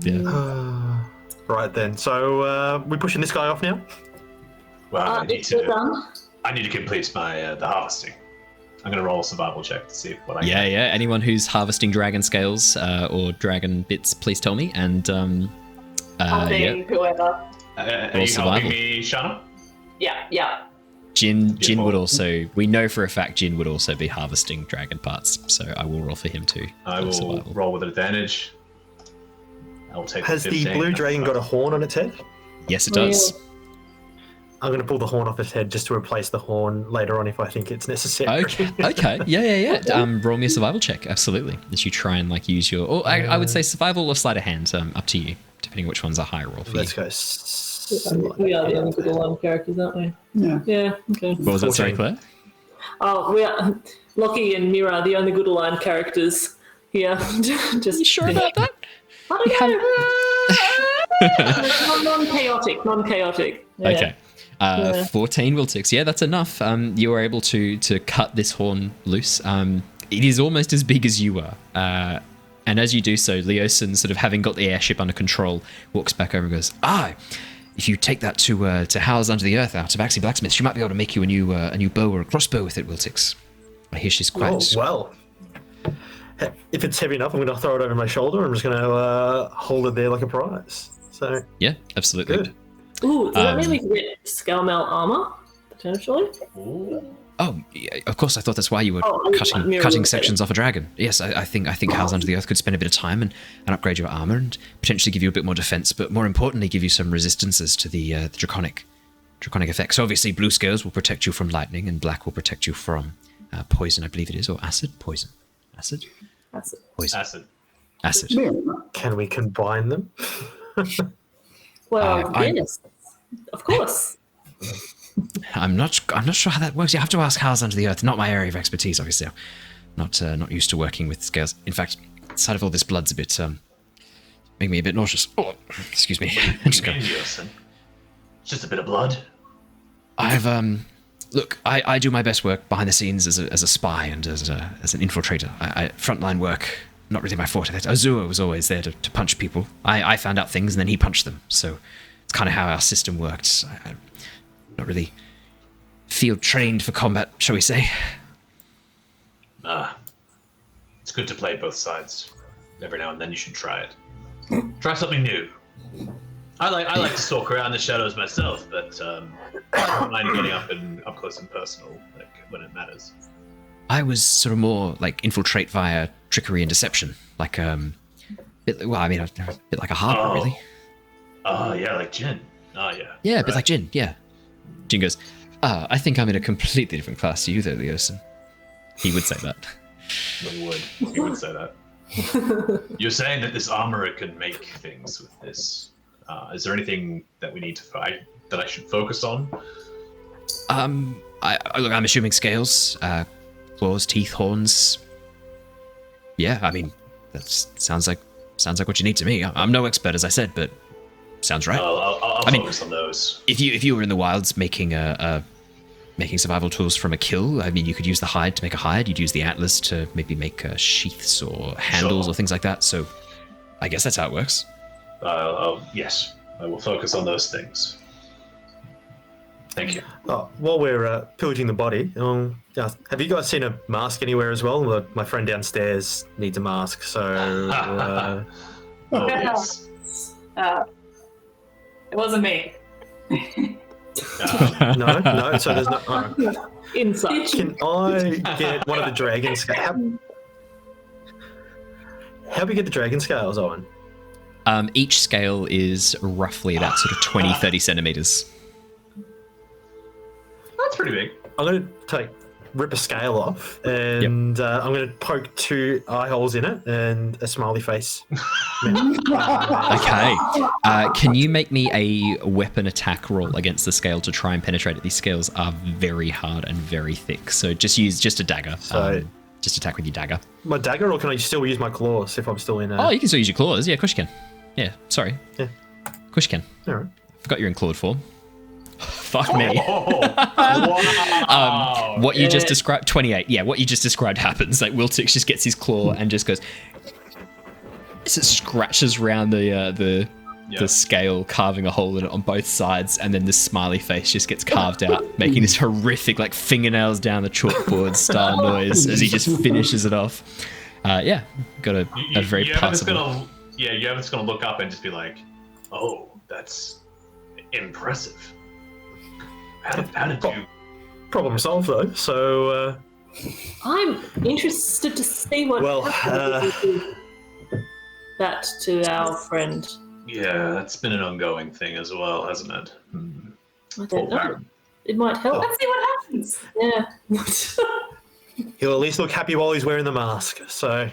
Yeah. Right then. So we're pushing this guy off now? Well, I need done. to complete my the harvesting. I'm going to roll a survival check to see what I Yeah. get. Anyone who's harvesting dragon scales or dragon bits, please tell me. And Whoever. Are you survival. helping me, Shana? Yeah. Jin would also... We know for a fact Jin would also be harvesting dragon parts, so I will roll for him too. I will survival. roll with advantage. I'll take Has the 15. blue dragon got a horn on its head? Yes, it does. I'm going to pull the horn off its head just to replace the horn later on if I think it's necessary. Okay. Yeah. Roll me a survival check. Absolutely. As you try and use your... Or I would say survival or sleight of hand. Up to you, depending on which one's a higher roll for Let's you. go. We are the only good aligned characters, aren't we? Yeah. Yeah, okay. What was that, sorry, Claire? Oh, we are... Lockie and Mira are the only good aligned characters here. Just You sure about that? I don't know. Non-chaotic. Yeah. Okay. 14 Wiltix. Yeah, that's enough. You were able to cut this horn loose. It is almost as big as you are. And as you do so, Leosin, sort of having got the airship under control, walks back over and goes, if you take that to Howls Under the Earth, our Tabaxi blacksmith, she might be able to make you a new bow or a crossbow with it, Wiltix. I hear she's quite... Oh, well. If it's heavy enough, I'm going to throw it over my shoulder. I'm just going to hold it there like a prize. So Yeah, absolutely. good. Ooh, does that mean we can get scale mail armor, potentially? Oh, yeah, of course. I thought that's why you were Mira cutting would sections off a dragon. Yes, I think Howls Under the Earth could spend a bit of time and upgrade your armor and potentially give you a bit more defense, but more importantly, give you some resistances to the draconic effects. So obviously, blue scales will protect you from lightning, and black will protect you from poison, I believe it is, or acid. Poison, acid, poison, acid. Can we combine them? Well, yes, of course. I'm not sure how that works. You have to ask Howls Under the Earth. Not my area of expertise, obviously. I'm not used to working with scales. In fact, the sight of all this blood's a bit making me a bit nauseous. Oh, excuse me. It's just a bit of blood. Look, I do my best work behind the scenes as a spy and as an infiltrator. I frontline work, not really my forte. Azure was always there to punch people. I found out things and then he punched them. So it's kind of how our system worked. I'm not really field trained for combat, shall we say. It's good to play both sides. Every now and then you should try it. Try something new. I like to stalk around the shadows myself, but I don't mind getting up close and personal, when it matters. I was sort of more infiltrate via trickery and deception, a bit like a harper, really. Oh, yeah, like Jin. Oh, yeah. Yeah, a bit like Jin. Yeah. Jin goes, I think I'm in a completely different class to you, though, Leosin. He would say that. He would say that. You're saying that this armorer can make things with this. Is there anything that we need to fight that I should focus on? I'm assuming scales, claws, teeth, horns. Yeah, I mean, that sounds like what you need to me. I'm no expert, as I said, but sounds right. I'll focus on those. If you were in the wilds making survival tools from a kill, I mean, you could use the hide to make a hide. You'd use the atlas to maybe make sheaths or handles or things like that. So, I guess that's how it works. Yes, I will focus on those things. Thank you. While we're pillaging the body, have you guys seen a mask anywhere as well? My friend downstairs needs a mask, so... Yes. It wasn't me. No, so there's no... Insight. Can I get one of the dragon scales? How do we get the dragon scales, Owen? Each scale is roughly about sort of 20, 30 centimeters. That's pretty big. I'm going to rip a scale off, and I'm going to poke 2 eye holes in it and a smiley face. Okay. Can you make me a weapon attack roll against the scale to try and penetrate it? These scales are very hard and very thick, so just use a dagger. So, just attack with your dagger. My dagger, or can I still use my claws if I'm still in? Oh, you can still use your claws. Yeah, of course you can. Yeah, sorry. Yeah. Of course you can. All right. Forgot you're in clawed form. Fuck me. Wow. What you just described, 28. Yeah, what you just described happens. Like Wiltix just gets his claw and just goes. It scratches around the scale, carving a hole in it on both sides, and then the smiley face just gets carved out, making this horrific, like fingernails down the chalkboard style noise as he just finishes it off. Yeah, got a very passable. Yervith's gonna look up and just be like, "Oh, that's impressive. How did you?" Problem solved though. So I'm interested to see what happens if we do that to our friend. Yeah, that's been an ongoing thing as well, hasn't it? I don't know. It might help. Let's see what happens. Yeah. he'll at least look happy while he's wearing the mask. So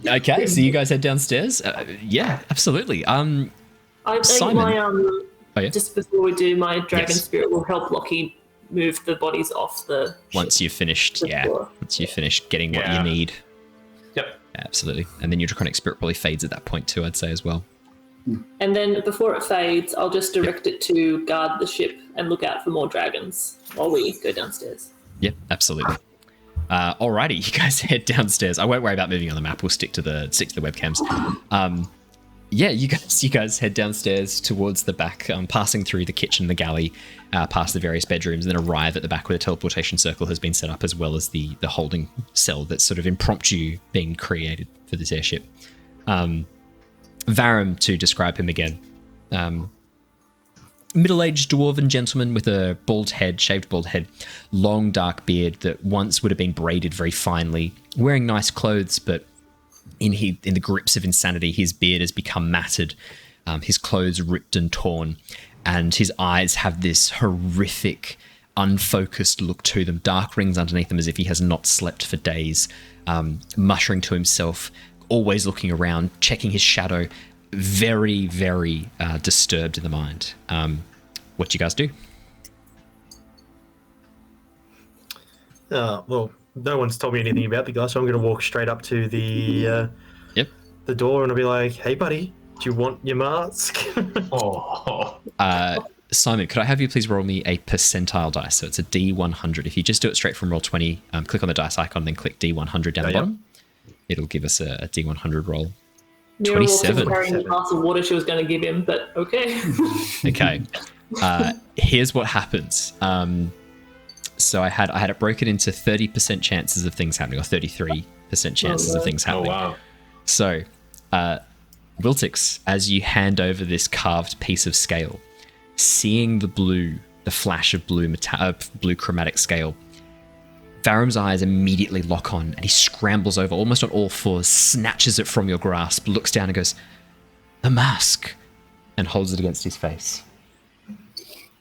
okay, so you guys head downstairs. Yeah, absolutely. I think Simon. my just before we do, my dragon Yes. spirit will help Lockie move the bodies off the Once you've finished, once you've finished getting what you need. Yep. Absolutely. And then your draconic spirit probably fades at that point too, I'd say as well. And then before it fades, I'll just direct it to guard the ship and look out for more dragons while we go downstairs. Yeah, absolutely. Alrighty, you guys head downstairs. I won't worry about moving on the map. We'll stick to the webcams. Yeah, you guys head downstairs towards the back, passing through the kitchen, the galley, past the various bedrooms, and then arrive at the back where the teleportation circle has been set up, as well as the holding cell that's sort of impromptu being created for this airship. Varum, to describe him again, middle-aged dwarven gentleman with a bald head, shaved bald head, long dark beard that once would have been braided very finely, wearing nice clothes, but in the grips of insanity, his beard has become matted, his clothes ripped and torn, and his eyes have this horrific, unfocused look to them, dark rings underneath them as if he has not slept for days, muttering to himself, always looking around, checking his shadow, very, very disturbed in the mind. What do you guys do? well, no one's told me anything about the guy, so I'm going to walk straight up to the door and I'll be like, "Hey, buddy, do you want your mask?" Simon, could I have you please roll me a percentile dice? So it's a D100. If you just do it straight from roll 20, click on the dice icon, then click D100 down the bottom. It'll give us a D100 roll. Mira 27. carrying the glass of water she was going to give him, but okay. Okay. Here's what happens. So I had it broken into 30% chances of things happening, or 33% chances of things happening. Oh, wow. So, Wiltix, as you hand over this carved piece of scale, seeing the flash of blue chromatic scale, Varum's eyes immediately lock on, and he scrambles over, almost on all fours, snatches it from your grasp, looks down and goes, "The mask," and holds it against his face.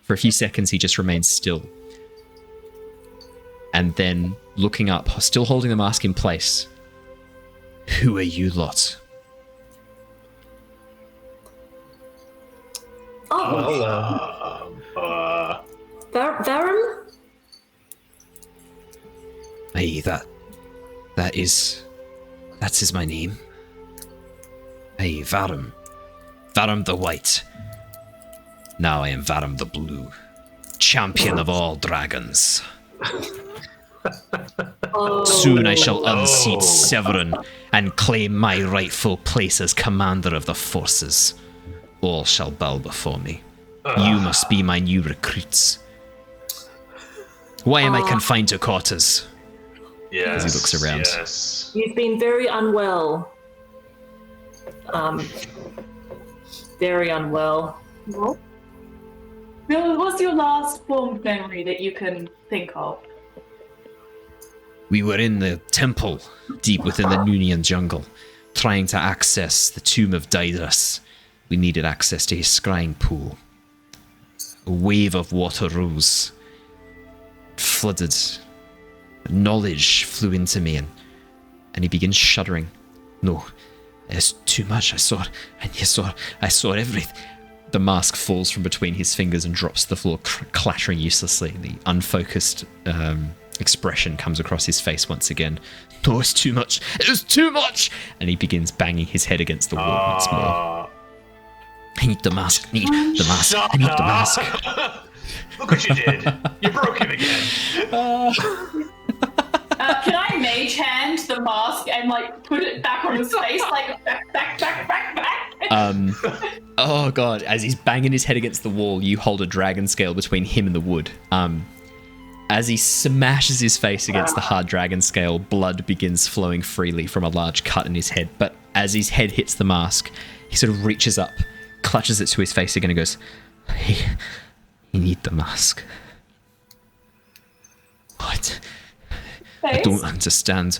For a few seconds, he just remains still. And then, looking up, still holding the mask in place, "Who are you lot?" Varum? Aye, that is my name. Aye, Varum. Varum the White. Now I am Varum the Blue, champion of all dragons. Soon I shall unseat Severin and claim my rightful place as commander of the forces. All shall bow before me. You must be my new recruits. Why am I confined to quarters? Yes, as he looks around. Yes. You've been very unwell. Very unwell. Well, what's your last formed memory that you can think of? We were in the temple, deep within the Noonian jungle, trying to access the Tomb of Didus. We needed access to his scrying pool. A wave of water rose, flooded. Knowledge flew into me, and he begins shuddering. No, it's too much. I saw everything. The mask falls from between his fingers and drops to the floor, clattering uselessly. The unfocused expression comes across his face once again. No, it's too much. It was too much. And he begins banging his head against the wall once more. I need the mask. I need the mask. I need the mask. Look what you did. You broke him again. Can I mage hand the mask and like put it back on his face, like back? Oh god! As he's banging his head against the wall, you hold a dragon scale between him and the wood. As he smashes his face against the hard dragon scale, blood begins flowing freely from a large cut in his head. But as his head hits the mask, he sort of reaches up, clutches it to his face again, and goes, "Hey, you need the mask." What? I don't understand.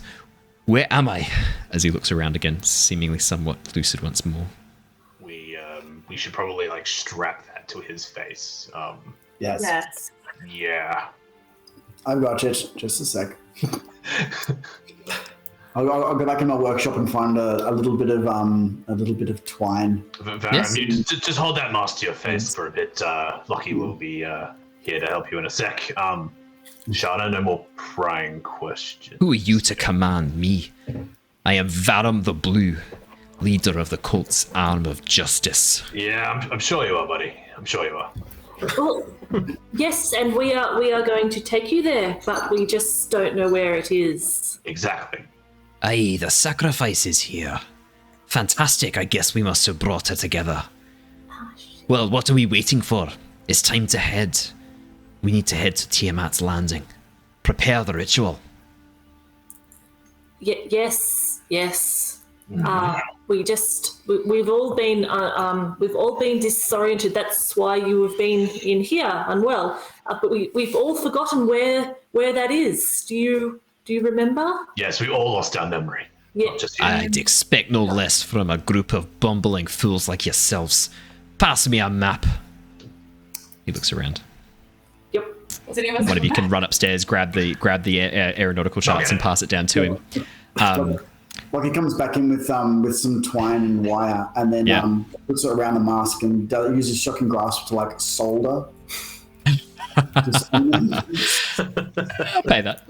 Where am I? As he looks around again, seemingly somewhat lucid once more. We should probably like strap that to his face. Yes. Yeah. I've got it. Just a sec. I'll go back in my workshop and find a little bit of twine. Varum, Yes. you just hold that mask to your face for a bit. Lockie will be here to help you in a sec. Shana, no more prying questions. Who are you to command me? I am Varum the Blue, leader of the cult's arm of justice. Yeah, I'm sure you are, buddy. I'm sure you are. Well, yes, and we are going to take you there, but we just don't know where it is. Exactly. Aye, the sacrifice is here. Fantastic, I guess we must have brought her together. Well, what are we waiting for? It's time to head. We need to head to Tiamat's landing. Prepare the ritual. Yes. We've all been disoriented. That's why you have been in here unwell. But we've all forgotten where that is. Do you remember? Yes, we all lost our memory. Yeah. Not just you. I'd expect no less from a group of bumbling fools like yourselves. Pass me a map. He looks around. Yep. Does any of us One of you can run upstairs, grab the aeronautical charts, and pass it down to him. Like he comes back in with some twine and wire, and then puts it around the mask and uses shocking grasp to like solder. I'll pay that.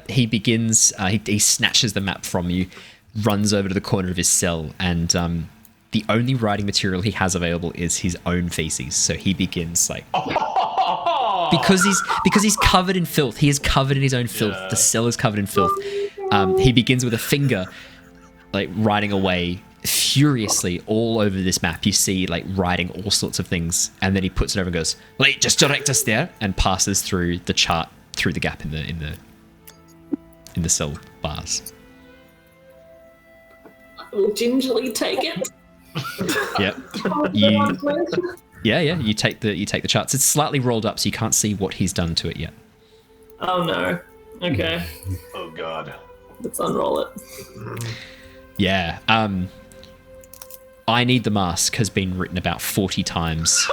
He begins. He snatches the map from you, runs over to the corner of his cell, and the only writing material he has available is his own feces. So he begins like. Because he's covered in filth. He is covered in his own filth. The cell is covered in filth. He begins with a finger, like writing away furiously all over this map. You see, like writing all sorts of things, and then he puts it over and goes, "Like, just direct us there," and passes through the chart through the gap in the cell bars. I will gingerly take it. Yep. You take the charts. It's slightly rolled up, so you can't see what he's done to it yet. Oh no. Okay. Oh god. Let's unroll it. Yeah. I Need the Mask has been written about 40 times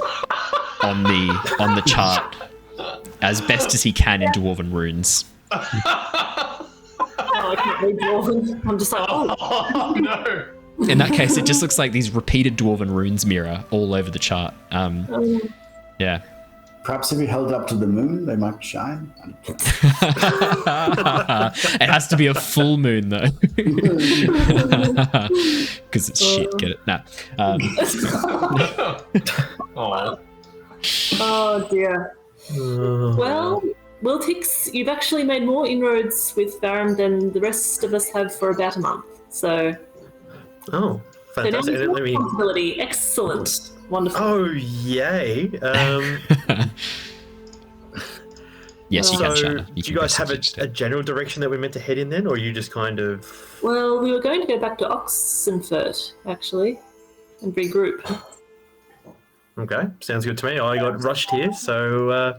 on the chart as best as he can in Dwarven runes. Oh, I can't read Dwarven. I'm just like, Oh no. In that case, it just looks like these repeated Dwarven runes, Mira, all over the chart. Yeah. Perhaps if you held it up to the moon, they might shine. It has to be a full moon, though. Because it's shit, get it? Nah. Oh dear. Well, Wiltix, you've actually made more inroads with Varum than the rest of us have for about a month. So. Oh, fantastic. So now Let me... responsibility. Excellent. Wonderful. Oh, yay. Yes, you can, Shana. Do you guys have a general direction that we're meant to head in then, or are you just kind of... Well, we were going to go back to Oxenfurt, actually, and regroup. Okay, sounds good to me. I got rushed here, so...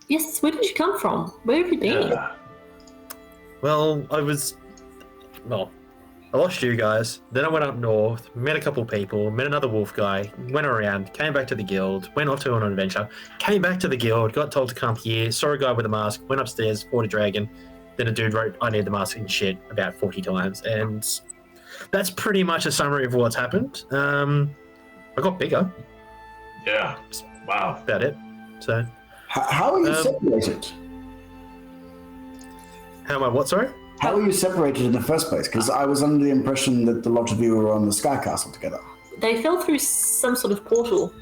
Yes, where did you come from? Where have you been? Well, I was I lost you guys. Then I went up north, met a couple people, met another wolf guy, went around, came back to the guild, went off to an adventure, came back to the guild, got told to come here, saw a guy with a mask, went upstairs, fought a dragon. Then a dude wrote, "I need the mask" and shit about 40 times. And that's pretty much a summary of what's happened. I got bigger. Yeah. Wow. About it. So. How are you separated? How am I what, sorry? How were you separated in the first place? Because I was under the impression that the lot of you were on the Sky Castle together. They fell through some sort of portal.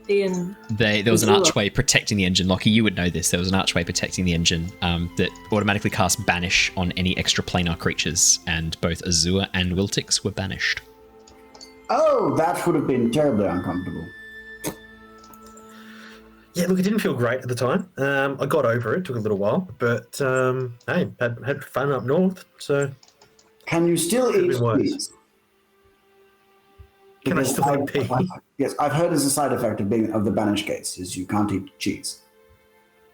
There was an archway protecting the engine. Lockie, you would know this. There was an archway protecting the engine that automatically cast Banish on any extraplanar creatures, and both Azure and Wiltix were banished. Oh, that would have been terribly uncomfortable. Yeah, look, it didn't feel great at the time. I got over it. Took a little while, but hey, had fun up north. So, can you still eat cheese? Can I still eat pea? Yes, I've heard as a side effect of the banish gates is you can't eat cheese.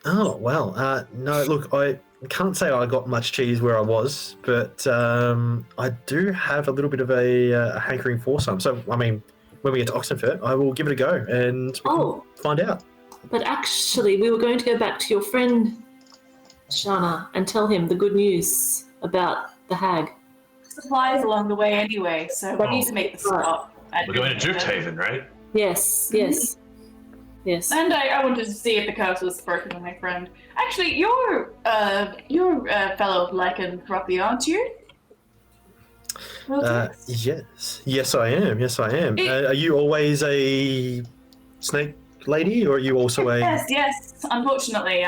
Oh well, no. Look, I can't say I got much cheese where I was, but I do have a little bit of a hankering for some. So, I mean, when we get to Oxenfurt, I will give it a go and we can find out. But actually, we were going to go back to your friend Shana and tell him the good news about the hag. Supplies along the way anyway, so we need to make the stop. We're going to Drifthaven, right? Yes. And I wanted to see if the curse was broken with my friend. Actually, you're a fellow Lycan roughly, aren't you? Yes, I am. Are you always a snake lady, or are you also a... Yes. Unfortunately,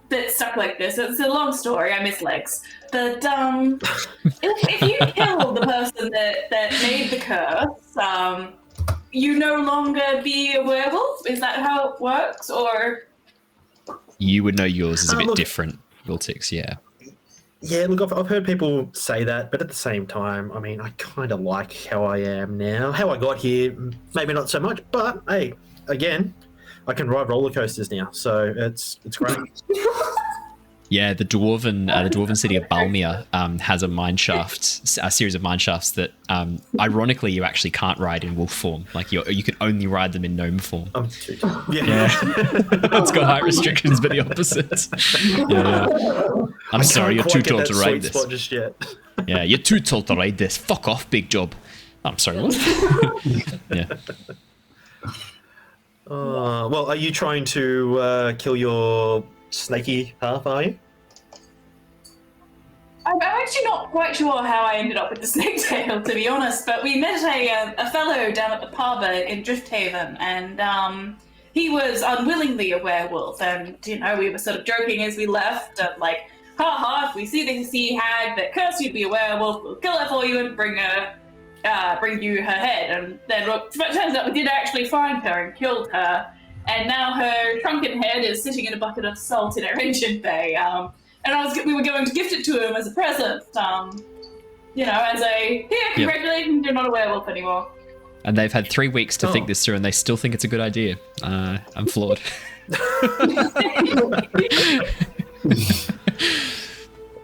bit stuck like this. It's a long story. I miss legs. But if you kill the person that made the curse, you no longer be a werewolf? Is that how it works, or...? You would know yours is a bit different, Wiltix, yeah. Yeah, look, I've heard people say that, but at the same time, I mean, I kind of like how I am now. How I got here, maybe not so much, but hey, again, I can ride roller coasters now, so it's great. Yeah, the dwarven city of Balmir has a series of mine shafts that, ironically, you actually can't ride in wolf form. Like you can only ride them in gnome form. Yeah. It's got high restrictions, but the opposite. Yeah. I'm sorry, you're too tall to ride this. Just yet. Yeah, you're too tall to ride this. Fuck off, big job. I'm sorry, what? Yeah. Well, are you trying to kill your snaky half, are you? I'm actually not quite sure how I ended up with the snake tail, to be honest, but we met a fellow down at the pub in Drifthaven, and he was unwillingly a werewolf, and, we were sort of joking as we left, like, ha, if we see the sea hag that cursed you to be a werewolf, we'll kill her for you and bring you her head. And then it turns out we did actually find her and killed her, and now her shrunken head is sitting in a bucket of salt in our engine bay. And we were going to gift it to him as a present, as a, congratulations, you're not a werewolf anymore. And they've had 3 weeks to think this through, and they still think it's a good idea. I'm floored.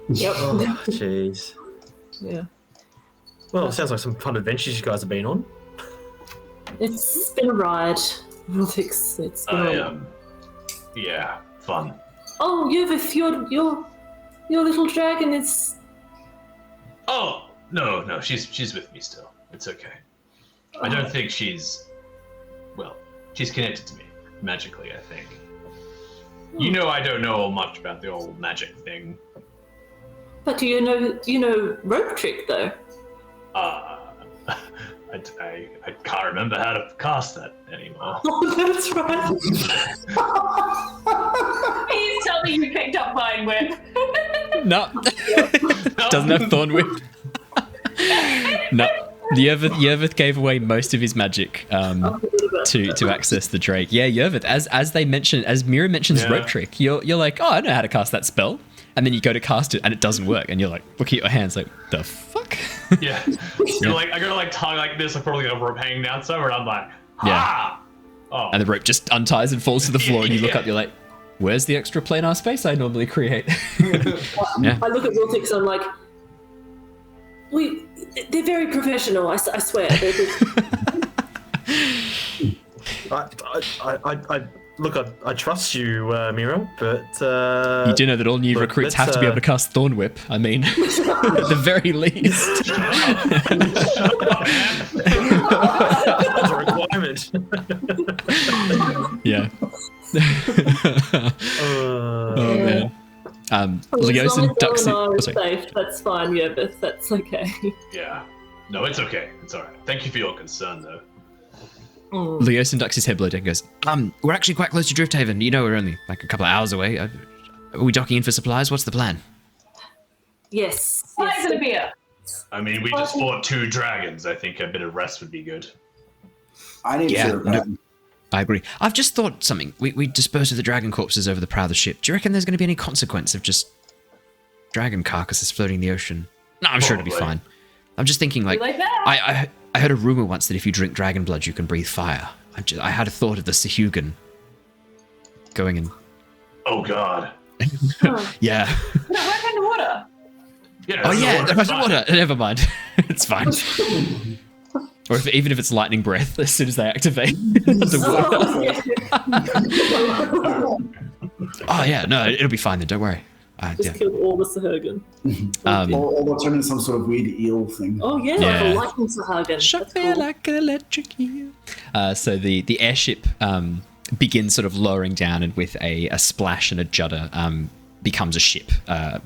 Yep. Oh, jeez. Yeah. Well, it sounds like some fun adventures you guys have been on. It's been a ride. It's been yeah, fun. Oh, Yervith, your little dragon is... Oh, no, she's with me still. It's okay. I don't think she's connected to me magically, I think. I don't know much about the old magic thing. But do you know rope trick though? I can't remember how to cast that anymore. Oh, that's right. Please tell me you picked up Vine Whip. No. Doesn't have Thorn Whip. No. Yervith gave away most of his magic to access the Drake. Yeah, Yervith, as Mira mentions rope trick, you're like, oh, I know how to cast that spell. And then you go to cast it and it doesn't work, and you're like, look at your hands, like, the fuck? Yeah. You're like, I gotta tie like this, like probably got a rope hanging down somewhere, and I'm like, ha! Yeah. Oh. And the rope just unties and falls to the floor, and you look up, you're like, where's the extra planar space I normally create? I look at Wiltix and I'm like, They're very professional. I swear. I trust you, Mira, but you do know that all new recruits have to be able to cast Thorn Whip. I mean, at the very least. That's a requirement. Yeah. Oh man. Leos and Duxie. Safe. That's fine, Yervith. That's okay. Yeah. No, it's okay. It's all right. Thank you for your concern, though. Leos and Duxie's head blow down and goes, we're actually quite close to Drifthaven. You know, we're only like a couple of hours away. Are we docking in for supplies? What's the plan? Yes. Supplies and a beer. I mean, we just fought 2 dragons. I think a bit of rest would be good. I need to. I agree. I've just thought something. We disposed of the dragon corpses over the prow of the ship. Do you reckon there's going to be any consequence of just dragon carcasses floating in the ocean? No, I'm sure it'll be fine. I'm just thinking, like that? I heard a rumor once that if you drink dragon blood, you can breathe fire. I had a thought of the Sahugan going in. Oh God. Yeah. No, we're underwater. Yeah. Oh yeah, there's water. Never mind. It's fine. Or even if it's lightning breath, as soon as they activate the water. Oh yeah, no, it'll be fine then. Don't worry. Just killed all the Sahugan. Or they'll turn into some sort of weird eel thing. Oh yeah, like a lightning Sahugan. Shock me like an electric eel. So the airship begins sort of lowering down, and with a splash and a judder becomes a ship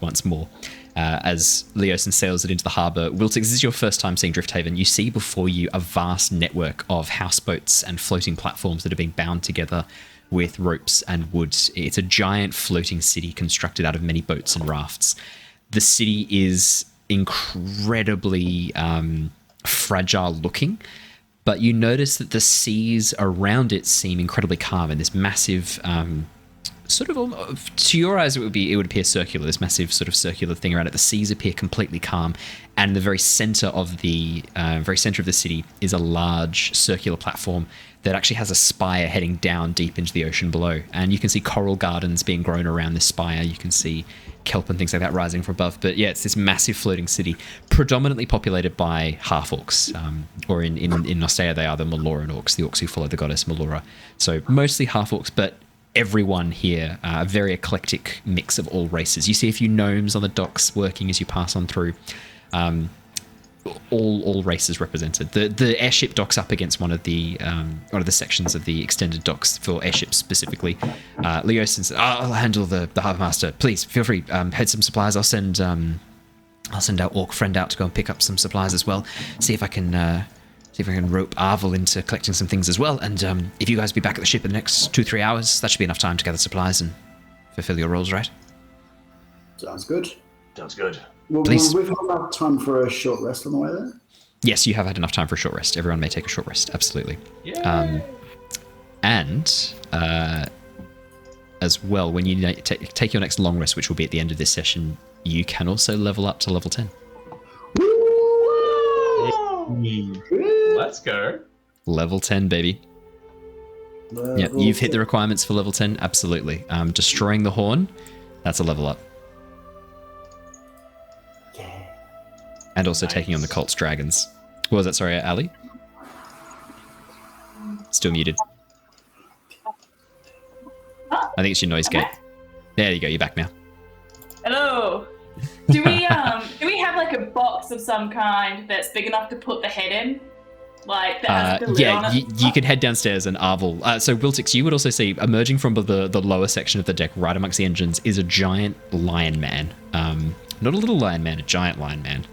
once more. As Leosin sails it into the harbour. Wiltix, this is your first time seeing Drifthaven. You see before you a vast network of houseboats and floating platforms that have been bound together with ropes and wood. It's a giant floating city constructed out of many boats and rafts. The city is incredibly fragile looking, but you notice that the seas around it seem incredibly calm, and this massive sort of, to your eyes, it would appear circular. This massive sort of circular thing around it. The seas appear completely calm, and the very center of the city is a large circular platform that actually has a spire heading down deep into the ocean below. And you can see coral gardens being grown around this spire. You can see kelp and things like that rising from above. But yeah, it's this massive floating city, predominantly populated by half-orcs, or in Nostea they are the Meloran orcs, the orcs who follow the goddess Melora. So mostly half-orcs, but everyone here, a very eclectic mix of all races. You see a few gnomes on the docks working as you pass on through. All races represented. The airship docks up against one of the sections of the extended docks for airships specifically. Leosin says, "I'll handle the harbour master. Please feel free. Head some supplies. I'll send our orc friend out to go and pick up some supplies as well. See if I can rope Arvel into collecting some things as well. And if you guys be back at the ship in the next 2-3 hours, that should be enough time to gather supplies and fulfill your roles, right?" Sounds good. Sounds good. Well, Please. we've had enough time for a short rest on the way there. Yes, you have had enough time for a short rest. Everyone may take a short rest, absolutely. And as well, when you take your next long rest, which will be at the end of this session, you can also level up to level 10. Let's go. Level 10, baby. Yeah, you've hit the requirements for level 10, absolutely. Destroying the horn, that's a level up. And also taking on the cult's dragons. What was that? Sorry, Ali? Still muted. I think it's your noise gate. There you go, you're back now. Hello. Do we have like a box of some kind that's big enough to put the head in? Like that has the lid on it? You can head downstairs and Arvel. So Wiltix, you would also see emerging from the lower section of the deck, right amongst the engines, is a giant lion man. Not a little lion man, a giant lion man.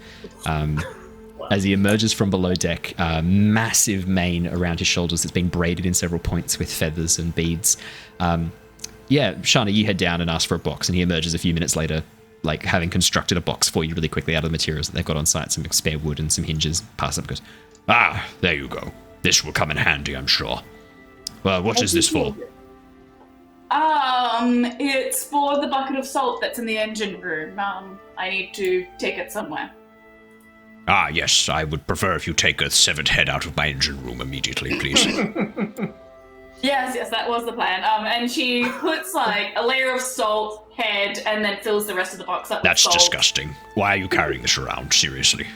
As he emerges from below deck, massive mane around his shoulders that's been braided in several points with feathers and beads. Shana, you head down and ask for a box, and he emerges a few minutes later, like having constructed a box for you really quickly out of the materials that they've got on site, some spare wood and some hinges. Pass up, goes, there you go. This will come in handy, I'm sure. Well, what is this for? It's for the bucket of salt that's in the engine room. I need to take it somewhere. Yes, I would prefer if you take a severed head out of my engine room immediately, please. Yes, that was the plan. And she puts like a layer of salt, head, and then fills the rest of the box up with That's salt. disgusting. Why are you carrying this around, seriously?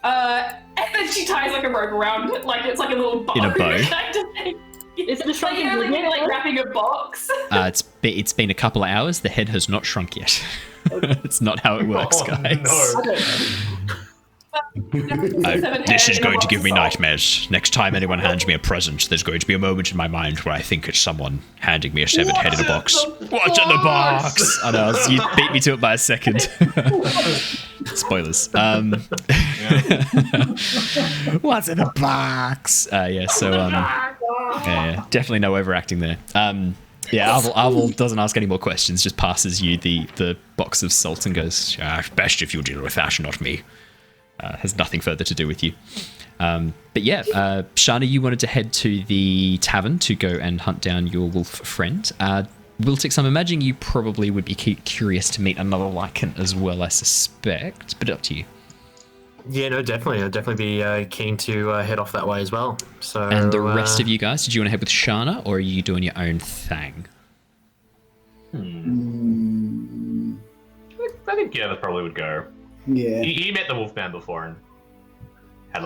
And then she ties like a rope around it, like it's like a little bow. In a bow? Kind of thing. It's the Like shrunken you're woman. like wrapping a box. It's been a couple of hours. The head has not shrunk yet. It's not how it works, guys. This is going to give me nightmares. Next time anyone hands me a present, there's going to be a moment in my mind where I think it's someone handing me a severed head in a box. What's in the box? I know, you beat me to it by a second. Spoilers. What's in the box? Yeah, definitely no overacting there. Arvel doesn't ask any more questions, just passes you the box of salt and goes, best if you deal with that, not me. Has nothing further to do with you. Shana, you wanted to head to the tavern to go and hunt down your wolf friend. Wiltix, I'm imagining you probably would be curious to meet another Lycan as well, I suspect, but up to you. Yeah, no, definitely. I'd definitely be keen to head off that way as well. So. And the rest of you guys, did you want to head with Shana, or are you doing your own thing? I think Yervith probably would go. Yeah. He met the Wolfman before and had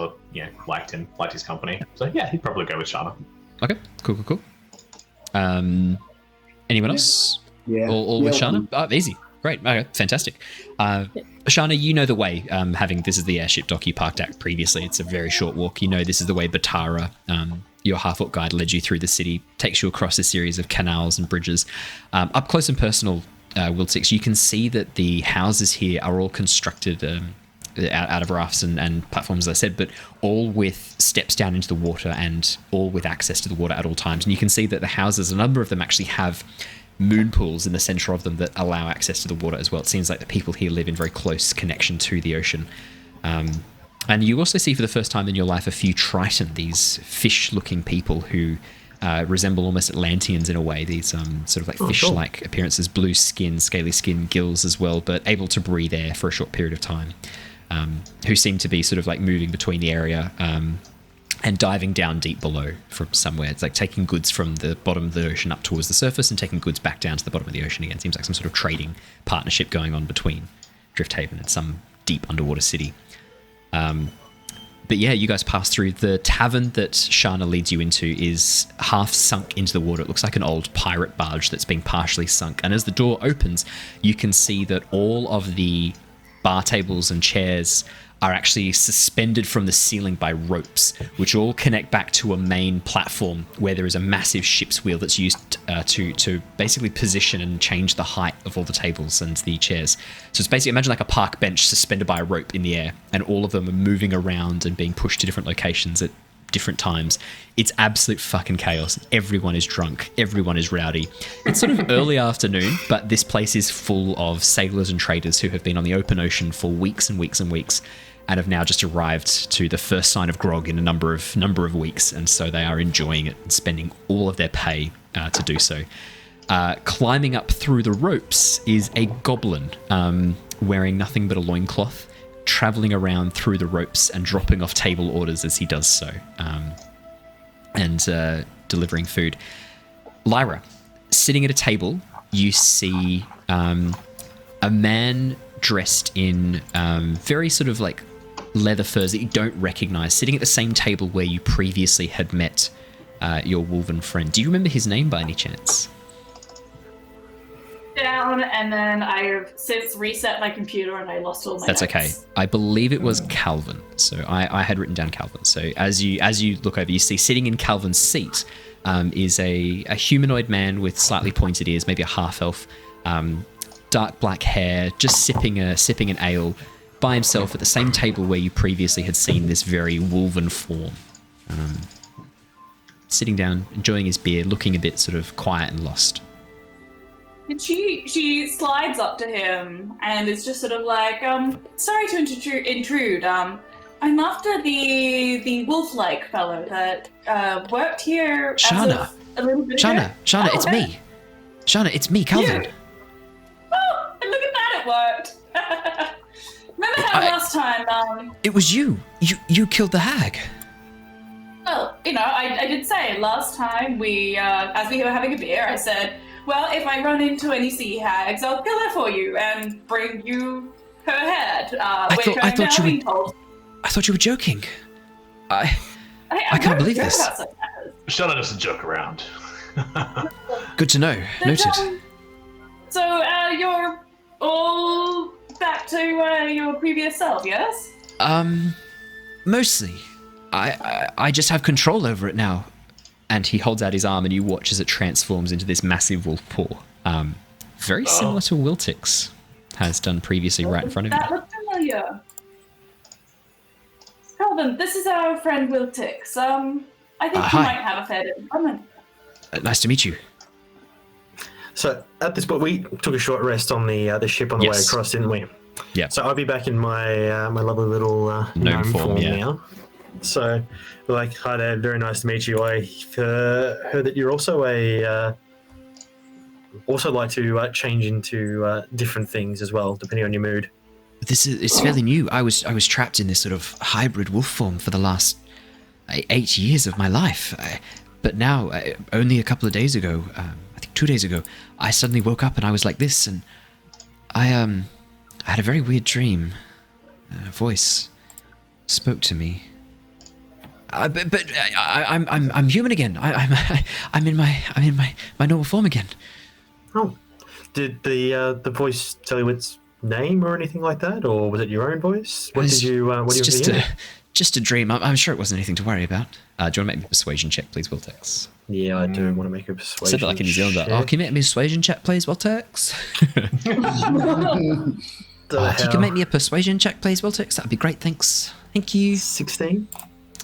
liked his company. So yeah, he'd probably go with Shana. Okay, cool. Anyone else? Yeah. All with Shana? Oh, easy. Great. Okay, fantastic. Shana, you know the way. This is the airship dock you parked at previously. It's a very short walk. You know this is the way Batara, your half-orc guide, led you through the city, takes you across a series of canals and bridges. Up close and personal, Wiltix, you can see that the houses here are all constructed out of rafts and platforms, as I said, but all with steps down into the water and all with access to the water at all times. And you can see that the houses, a number of them actually have moon pools in the center of them that allow access to the water as well. It seems like the people here live in very close connection to the ocean. And you also see for the first time in your life a few Triton, these fish-looking people who resemble almost Atlanteans in a way, these sort of like fish-like appearances, blue skin, scaly skin, gills as well, but able to breathe air for a short period of time, who seem to be sort of like moving between the area and diving down deep below from somewhere. It's like taking goods from the bottom of the ocean up towards the surface and taking goods back down to the bottom of the ocean again. Seems like some sort of trading partnership going on between Drifthaven and some deep underwater city. But yeah, you guys pass through. The tavern that Shana leads you into is half sunk into the water. It looks like an old pirate barge that's been partially sunk. And as the door opens, you can see that all of the bar tables and chairs are actually suspended from the ceiling by ropes, which all connect back to a main platform where there is a massive ship's wheel that's used to basically position and change the height of all the tables and the chairs. So it's basically, imagine like a park bench suspended by a rope in the air, and all of them are moving around and being pushed to different locations at different times. It's absolute fucking chaos. Everyone is drunk. Everyone is rowdy. It's sort of early afternoon, but this place is full of sailors and traders who have been on the open ocean for weeks and weeks and weeks, and have now just arrived to the first sign of grog in a number of weeks, and so they are enjoying it and spending all of their pay to do so. Climbing up through the ropes is a goblin wearing nothing but a loincloth, traveling around through the ropes and dropping off table orders as he does so, and delivering food. Lyra, sitting at a table, you see a man dressed in very sort of like leather furs that you don't recognize, sitting at the same table where you previously had met your wolven friend. Do you remember his name by any chance? Down, and then I have since reset my computer and I lost all my That's notes. okay. I believe it was Calvin. So I had written down Calvin. So as you look over, you see sitting in Calvin's seat is a humanoid man with slightly pointed ears, maybe a half elf, dark black hair, just sipping an ale by himself at the same table where you previously had seen this very wolven form. Sitting down, enjoying his beer, looking a bit sort of quiet and lost. And she slides up to him and is just sort of like, sorry to intrude. I'm after the wolf-like fellow that worked here Shana. as of a little bit Shana, ago. Shana, Oh, it's hey. me. Shana, it's me, Calvin. You. Oh, and look at that, it worked. Remember how last time, It was you. You killed the hag. well, I did say last time we, as we were having a beer, I said, well, if I run into any sea hags, I'll kill her for you and bring you her head. I thought I thought you were joking. I can't believe this. Shana doesn't joke around. Good to know. Noted. So you're all back to your previous self, yes? Mostly. I just have control over it now. And he holds out his arm and you watch as it transforms into this massive wolf paw. Very similar to Wiltix has done previously right in front of you. That looked familiar. Calvin, this is our friend Wiltix. I think he might have a fair bit in common. Nice to meet you. So at this point, we took a short rest on the ship on the way across, didn't we? Yeah. So I'll be back in my my lovely little gnome form now. So, like, hi there, very nice to meet you. I heard that you're also also like to change into different things as well, depending on your mood. It's fairly new. I was trapped in this sort of hybrid wolf form for the last 8 years of my life. But now, only a couple of days ago, I think 2 days ago, I suddenly woke up and I was like this, and I had a very weird dream. A voice spoke to me. But I'm human again. I'm in my normal form again. Oh, did the voice tell you its name or anything like that, or was it your own voice? What did you? What do you hear? Just a dream. I'm sure it wasn't anything to worry about. Do you want to make me a persuasion check, please, Wiltix? Yeah, I do want to make a persuasion. Said it like a New Zealander. Oh, can you make me a persuasion check, please, Wiltix? If you can make me a persuasion check, please, Wiltix, that'd be great. Thanks. Thank you. 16.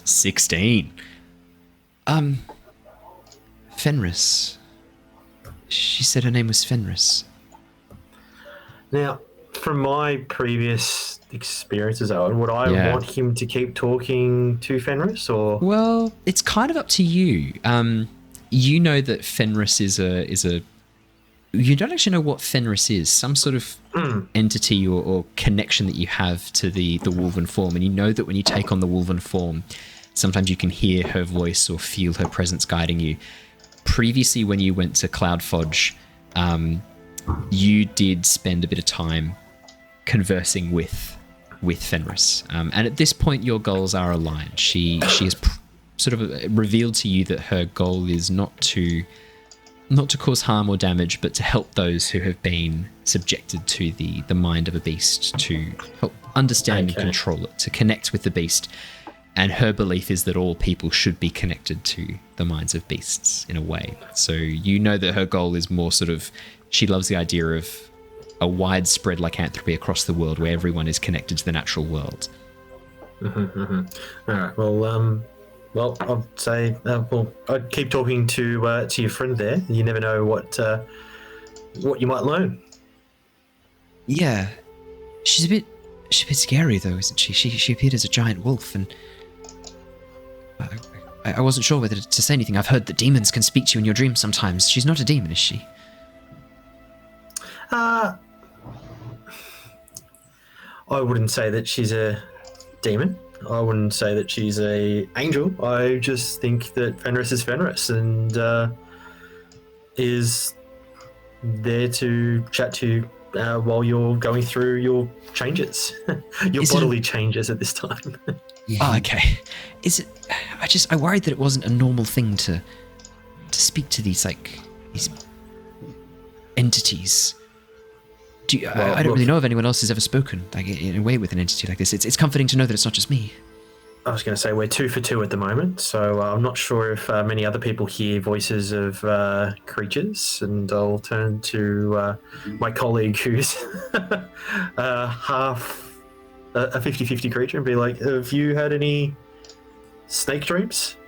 16. Fenris. She said her name was Fenris. Now, from my previous experiences, Owen, would I want him to keep talking to Fenris, or? Well, it's kind of up to you. You know that Fenris is a. You don't actually know what Fenris is. Some sort of entity or connection that you have to the Wolven form, and you know that when you take on the Wolven form, sometimes you can hear her voice or feel her presence guiding you. Previously, when you went to Cloudfodge, you did spend a bit of time conversing with Fenris, and at this point, your goals are aligned. She has sort of revealed to you that her goal is not to cause harm or damage, but to help those who have been subjected to the mind of a beast, to help understand and control it, to connect with the beast. And her belief is that all people should be connected to the minds of beasts in a way. So you know that her goal is more sort of, she loves the idea of a widespread lycanthropy across the world where everyone is connected to the natural world. All right. Well, I'd say, I'd keep talking to your friend there. You never know what you might learn. Yeah, she's a bit scary though, isn't she? She appeared as a giant wolf, and I wasn't sure whether to say anything. I've heard that demons can speak to you in your dreams sometimes. She's not a demon, is she? I wouldn't say that she's a demon. I wouldn't say that she's a angel. I just think that Fenris is Fenris and is there to chat to you while you're going through your changes, your bodily changes at this time. Oh, okay. Is it? I worried that it wasn't a normal thing to speak to these entities. I don't really know if anyone else has ever spoken in a way with an entity like this. It's comforting to know that it's not just me. I was going to say we're 2 for 2 at the moment, so I'm not sure if many other people hear voices of creatures, and I'll turn to my colleague who's half a 50-50 creature and be like, have you had any snake dreams?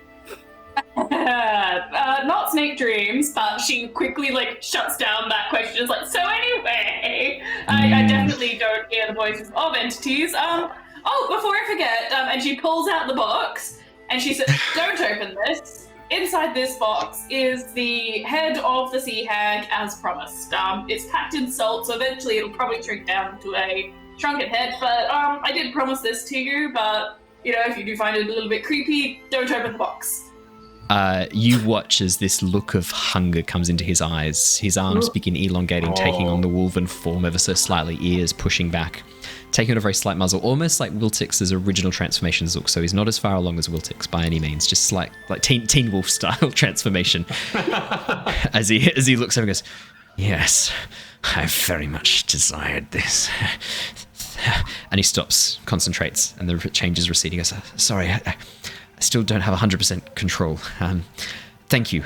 Not snake dreams, but she quickly shuts down that question. It's like, so anyway, I definitely don't hear the voices of entities. Before I forget, and she pulls out the box and she says, don't open this. Inside this box is the head of the sea hag as promised. It's packed in salt, so eventually it'll probably shrink down to a shrunken head, but I did promise this to you, but if you do find it a little bit creepy, don't open the box. You watch as this look of hunger comes into his eyes. His arms begin elongating, taking on the wolven form ever so slightly, ears pushing back, taking on a very slight muzzle, almost like Wiltix's original transformations look. So he's not as far along as Wiltix by any means, just like teen wolf style transformation. as he looks over and goes, "Yes, I very much desired this." And he stops, concentrates, and the change is receding. He goes, "Sorry, I still don't have 100% control. Thank you.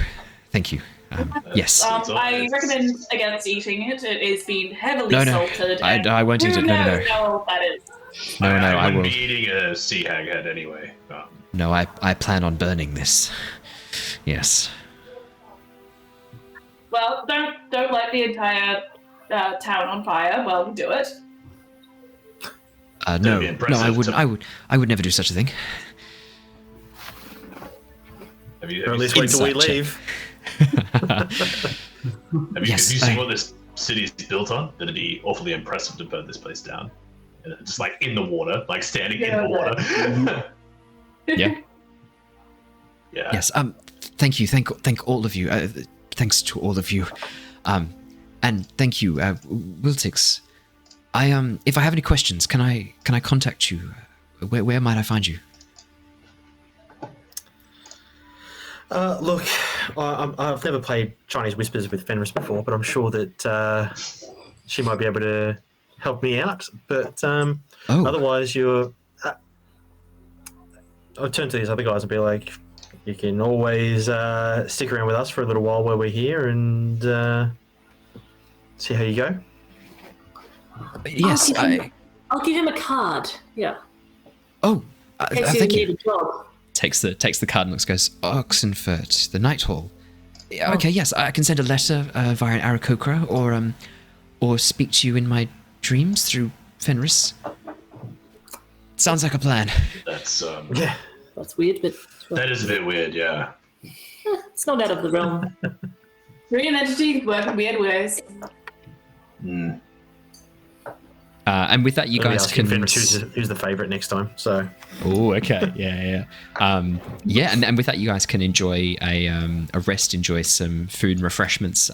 Yes." I recommend against eating it. It is being heavily salted. I won't eat it. No. How that is. No, I wouldn't will. be eating a sea hag head anyway. No, I plan on burning this. Yes. Well, don't light the entire town on fire while we do it. No, I wouldn't. I would never do such a thing. Have you Or at least wait till we leave. have you seen what this city is built on? That'd be awfully impressive to burn this place down. Just like in the water, like standing in the water. Yeah. Yeah. Yes. Thank you. Thank all of you. Thanks to all of you. And thank you, Wiltix. If I have any questions, can I contact you? Where might I find you? Look, I've never played Chinese Whispers with Fenris before, but I'm sure that she might be able to help me out. But otherwise, I'll turn to these other guys and be like, you can always stick around with us for a little while while we're here and see how you go. Yes, I'll give him a card. Yeah. Oh, thank you. Need a job. Takes the card and looks, goes, Oxenfurt, the Night Hall. Okay, yes, I can send a letter via an Aarakocra or speak to you in my dreams through Fenris. Sounds like a plan. That's Yeah. That's weird, but that is a bit weird, yeah. it's not out of the realm. Korean entities work in weird ways. And with that, you guys can. Fenris who's the favourite next time. So. Oh, okay, yeah. And with that, you guys can enjoy a rest, enjoy some food and refreshments.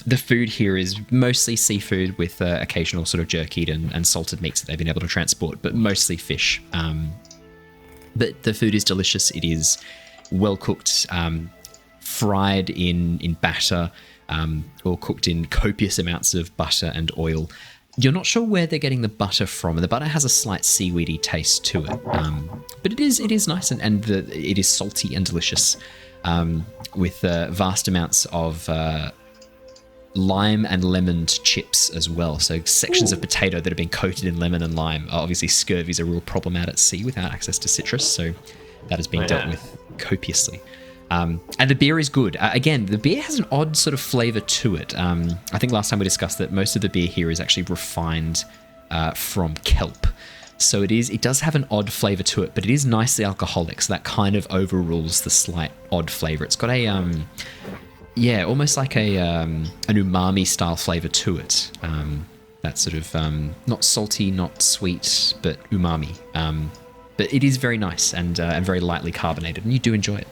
The food here is mostly seafood with occasional sort of jerkied and salted meats that they've been able to transport, but mostly fish. But the food is delicious. It is well cooked, fried in batter, or cooked in copious amounts of butter and oil. You're not sure where they're getting the butter from, and the butter has a slight seaweedy taste to it. But it is nice, and it is salty and delicious, with vast amounts of lime and lemon chips as well. So sections of potato that have been coated in lemon and lime. Obviously, scurvy is a real problem out at sea without access to citrus, so that has been dealt with copiously. And the beer is good. Again, the beer has an odd sort of flavour to it. I think last time we discussed that most of the beer here is actually refined from kelp. So it does have an odd flavour to it, but it is nicely alcoholic, so that kind of overrules the slight odd flavour. It's got a, almost like an umami style flavour to it. That sort of, not salty, not sweet, but umami. But it is very nice and very lightly carbonated, and you do enjoy it.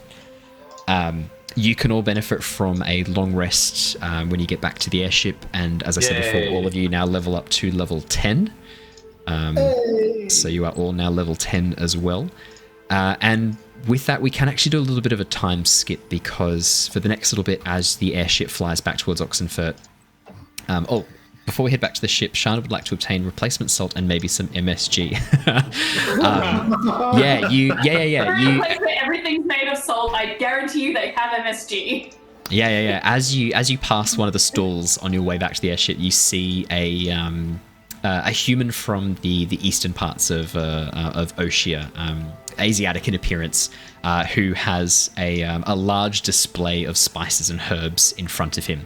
You can all benefit from a long rest when you get back to the airship, and as I said before, all of you now level up to level 10. So you are all now level 10 as well. And with that, we can actually do a little bit of a time skip, because for the next little bit, as the airship flies back towards Oxenfurt... before we head back to the ship, Shana would like to obtain replacement salt and maybe some MSG. Everything's made of salt. I guarantee you they have MSG. Yeah. As you pass one of the stalls on your way back to the airship, you see a human from the eastern parts of Oshia, Asiatic in appearance, who has a large display of spices and herbs in front of him.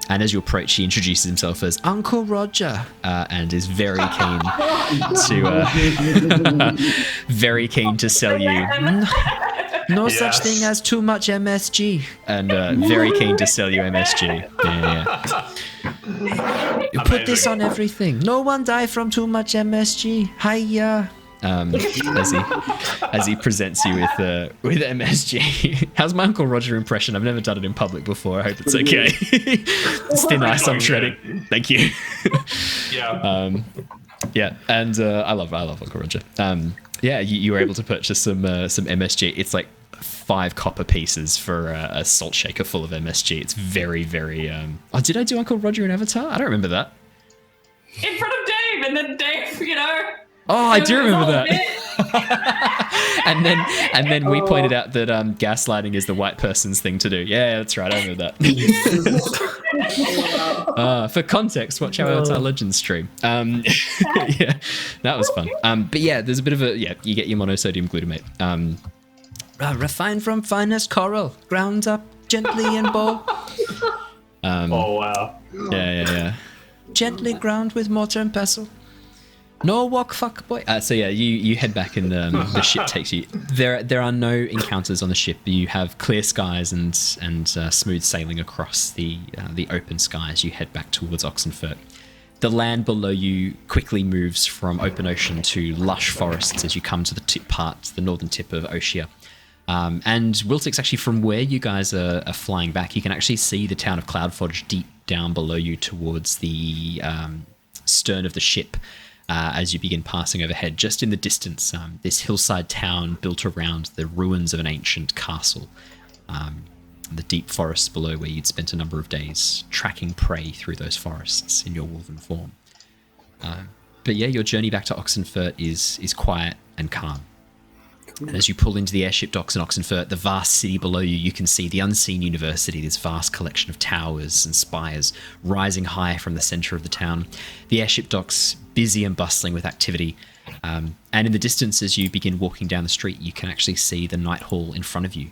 And as you approach, he introduces himself as Uncle Roger, and is very keen to sell you. No such thing as too much MSG, and very keen to sell you MSG. Yeah. You put this on everything. No one die from too much MSG. Hiya. as he presents you with MSG. How's my Uncle Roger impression? I've never done it in public before. I hope it's okay. It's thin ice I'm shredding. Thank you. Yeah. And I love Uncle Roger. You were able to purchase some MSG. It's like 5 copper pieces for a salt shaker full of MSG. It's very, very. Oh, did I do Uncle Roger in Avatar? I don't remember that. In front of Dave, and then Dave, Oh, I do remember that. and then we pointed out that gaslighting is the white person's thing to do. Yeah, that's right. I remember that. For context, watch our Avatar Legends stream. Yeah, that was fun. But yeah, there's a bit of you get your monosodium glutamate. Refined from finest coral, ground up gently in bowl. Oh wow. Yeah. Gently ground with mortar and pestle. No walk, fuck boy. So yeah, you head back and the ship takes you. There are no encounters on the ship. You have clear skies and smooth sailing across the open sky as you head back towards Oxenfurt. The land below you quickly moves from open ocean to lush forests as you come to the northern tip of Oshia. And Wiltix, actually, from where you guys are flying back, you can actually see the town of Cloudforge deep down below you towards the stern of the ship as you begin passing overhead. Just in the distance, this hillside town built around the ruins of an ancient castle. The deep forests below where you'd spent a number of days tracking prey through those forests in your wolven form. But yeah, your journey back to Oxenfurt is quiet and calm. And as you pull into the airship docks in Oxenfurt, the vast city below you, you can see the unseen university, this vast collection of towers and spires rising high from the centre of the town. The airship docks busy and bustling with activity. And in the distance, as you begin walking down the street, you can actually see the Night Hall in front of you.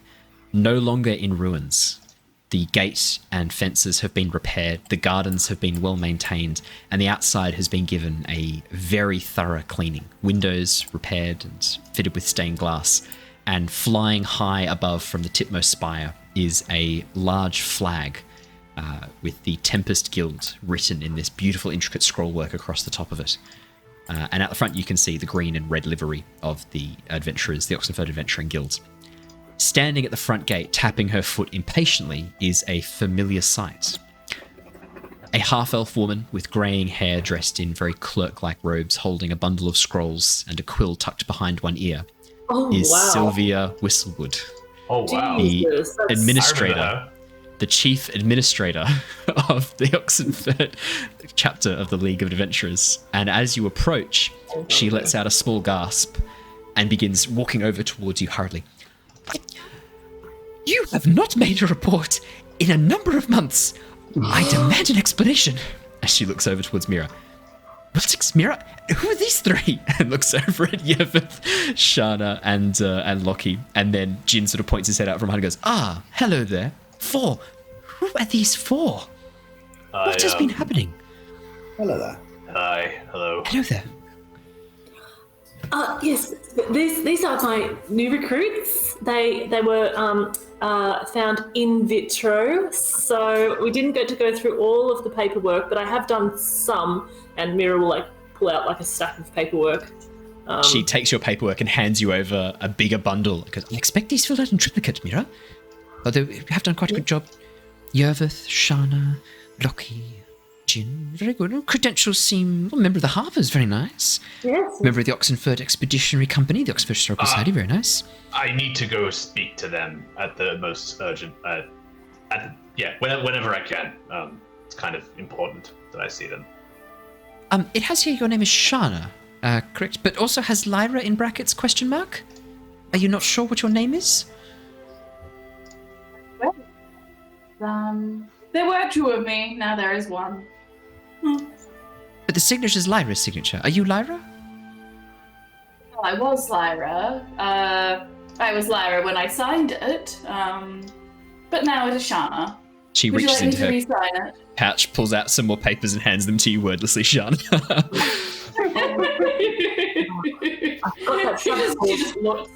No longer in ruins. The gate and fences have been repaired, the gardens have been well maintained, and the outside has been given a very thorough cleaning. Windows repaired and fitted with stained glass, and flying high above from the tipmost spire is a large flag with the Tempest Guild written in this beautiful intricate scrollwork across the top of it. And at the front you can see the green and red livery of the adventurers, the Oxenfurt Adventuring Guild. Standing at the front gate, tapping her foot impatiently, is a familiar sight. A half-elf woman with greying hair dressed in very clerk-like robes, holding a bundle of scrolls and a quill tucked behind one ear, is Sylvia Whistlewood. Oh, wow. The administrator, the chief administrator of the Oxenfurt chapter of the League of Adventurers. And as you approach, she lets out a small gasp and begins walking over towards you hurriedly. You have not made a report in a number of months. I demand an explanation. As she looks over towards Mira. Wiltix, Mira, who are these three? And looks over at Yervith, Shana, and Lockie. And then Jin sort of points his head out from behind and goes, hello there. 4. Who are these 4? What has been happening? Hello there. Hi, hello. Hello there. Yes, these are my new recruits. They were found in vitro, so we didn't get to go through all of the paperwork, but I have done some, and Mira will pull out a stack of paperwork. She takes your paperwork and hands you over a bigger bundle. Because I expect these filled out in triplicate, Mira. Although you have done quite a good job. Yervith, Shana, Lockie, Jin, very good. Credentials seem... Well, member of the Harbour's very nice. Yes. Member of the Oxenfurt Expeditionary Company, the Oxford Historical Society, very nice. I need to go speak to them at the most urgent... whenever I can. It's kind of important that I see them. It has here your name is Shana, correct? But also has Lyra in brackets, question mark? Are you not sure what your name is? There were 2 of me, now there is 1. But the signature is Lyra's signature. Are you Lyra? Well, I was Lyra. I was Lyra when I signed it, but now it is Shana. She Would reaches you like into me her to re-sign it? pouch, pulls out some more papers and hands them to you wordlessly, Shana. She just looks.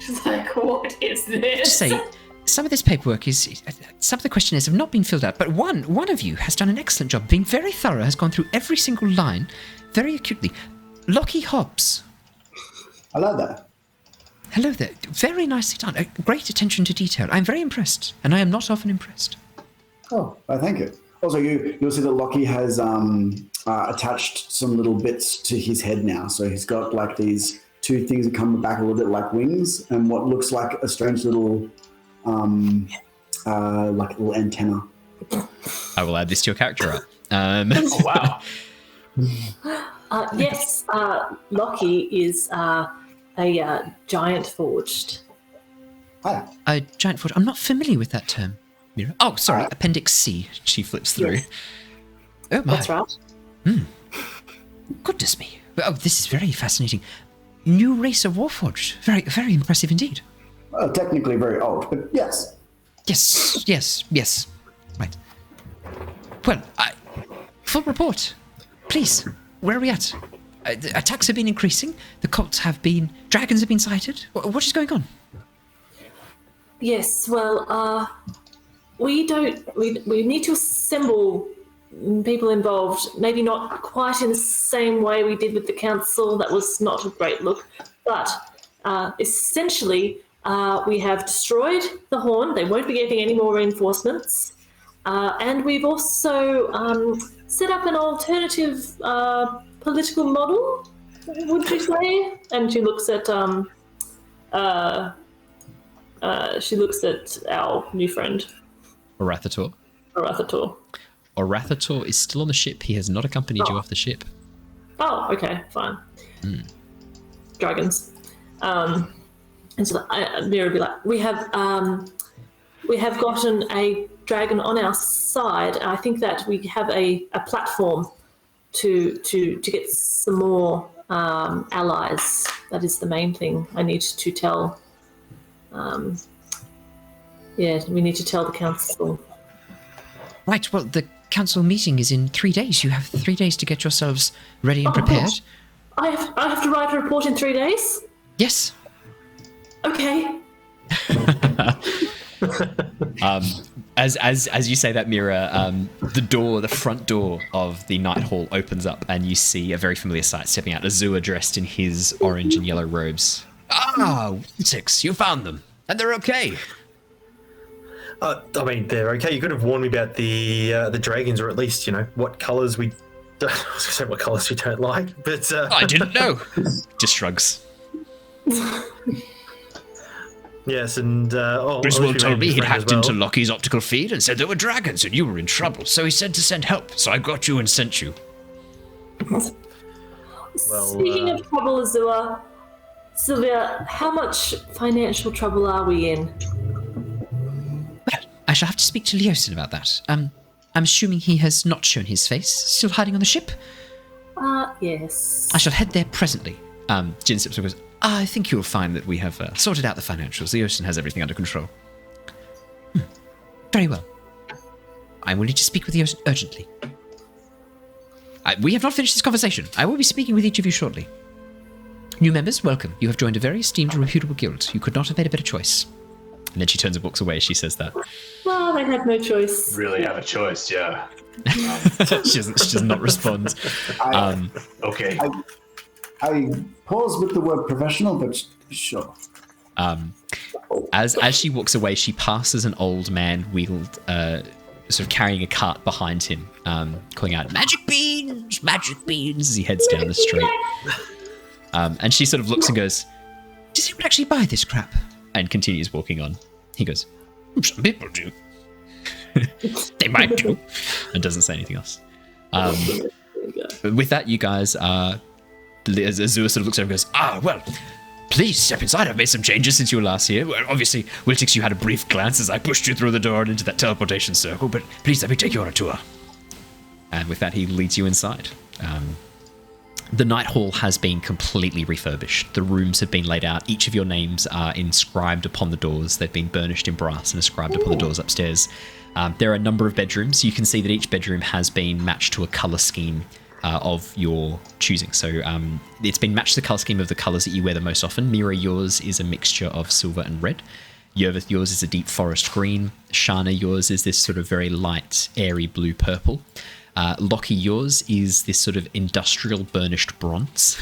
She's like, what is this? Just say, some of this paperwork is... Some of the questionnaires have not been filled out, but one of you has done an excellent job, being very thorough, has gone through every single line very acutely. Lockie Hobbs. Hello there. Hello there. Very nicely done. Great attention to detail. I'm very impressed, and I am not often impressed. Oh, thank you. Also, you'll see that Lockie has attached some little bits to his head now. So he's got like these two things that come back a little bit like wings, and what looks like a strange little, like a little antenna. I will add this to your character art. Oh, wow. Yes, Lockie is a giant forged. Hi. A giant forge. I'm not familiar with that term, Mira. Oh, sorry. Appendix C. She flips through. Yes. Oh, my. That's right. Goodness me. Oh, this is very fascinating. New race of Warforged. Very, very impressive indeed. Technically very old, but yes. Yes. Right. Well, full report. Please, where are we at? The attacks have been increasing. The cults have been... Dragons have been sighted. What is going on? Yes, well, we need to assemble people involved. Maybe not quite in the same way we did with the council. That was not a great look. But essentially, we have destroyed the Horn. They won't be getting any more reinforcements. And we've also set up an alternative political model, would you say? And she looks at our new friend. Orathator. Orathator is still on the ship. He has not accompanied you off the ship. Oh, okay, fine. Dragons. And so Mira would be like, we have gotten a dragon on our side. I think that we have a platform to get some more allies. That is the main thing I need to tell. We need to tell the council. Right, well, the council meeting is in 3 days. You have 3 days to get yourselves ready and prepared. I have to write a report in 3 days? Yes. Okay. As you say that, Mira, the front door of the Night Hall opens up, and you see a very familiar sight stepping out. Azure dressed in his orange and yellow robes. Ah, Wiltix, you found them, and they're okay. I mean, they're okay. You could have warned me about the dragons, or at least, what colours we. I was going to say what colours we don't like, but I didn't know. Just shrugs. Yes, and Griswold told me he'd hacked into Lockie's optical feed and said there were dragons and you were in trouble. So he said to send help. So I got you and sent you. Well, speaking of trouble, Azure, Sylvia, how much financial trouble are we in? Well, I shall have to speak to Leosin about that. I'm assuming he has not shown his face. Still hiding on the ship? Yes. I shall head there presently. Jin Sipson goes, I think you'll find that we have sorted out the financials. Leosin has everything under control. Very well. I will need to speak with Leosin urgently. We have not finished this conversation. I will be speaking with each of you shortly. New members, welcome. You have joined a very esteemed and reputable guild. You could not have made a better choice. And then she turns and walks away as she says that. Well, I had no choice. Really have a choice, yeah. She does not respond. Okay. I pause with the word professional, but sure. As she walks away, she passes an old man wheeled, sort of carrying a cart behind him, calling out, magic beans, as he heads down the street. And she sort of looks and goes, does anyone actually buy this crap? And continues walking on. He goes, some people do. They might do. And doesn't say anything else. With that, you guys Azure sort of looks over and goes, well, please step inside. I've made some changes since you were last here. Well, obviously, Wiltix, you had a brief glance as I pushed you through the door and into that teleportation circle, but please let me take you on a tour. And with that, he leads you inside. The Night Hall has been completely refurbished. The rooms have been laid out. Each of your names are inscribed upon the doors. They've been burnished in brass and inscribed upon the doors upstairs. There are a number of bedrooms. You can see that each bedroom has been matched to a colour scheme of your choosing. So it's been matched to the colour scheme of the colours that you wear the most often. Mira, yours is a mixture of silver and red. Yervith, yours is a deep forest green. Shana, yours is this sort of very light, airy blue-purple. Lockie, yours is this sort of industrial burnished bronze.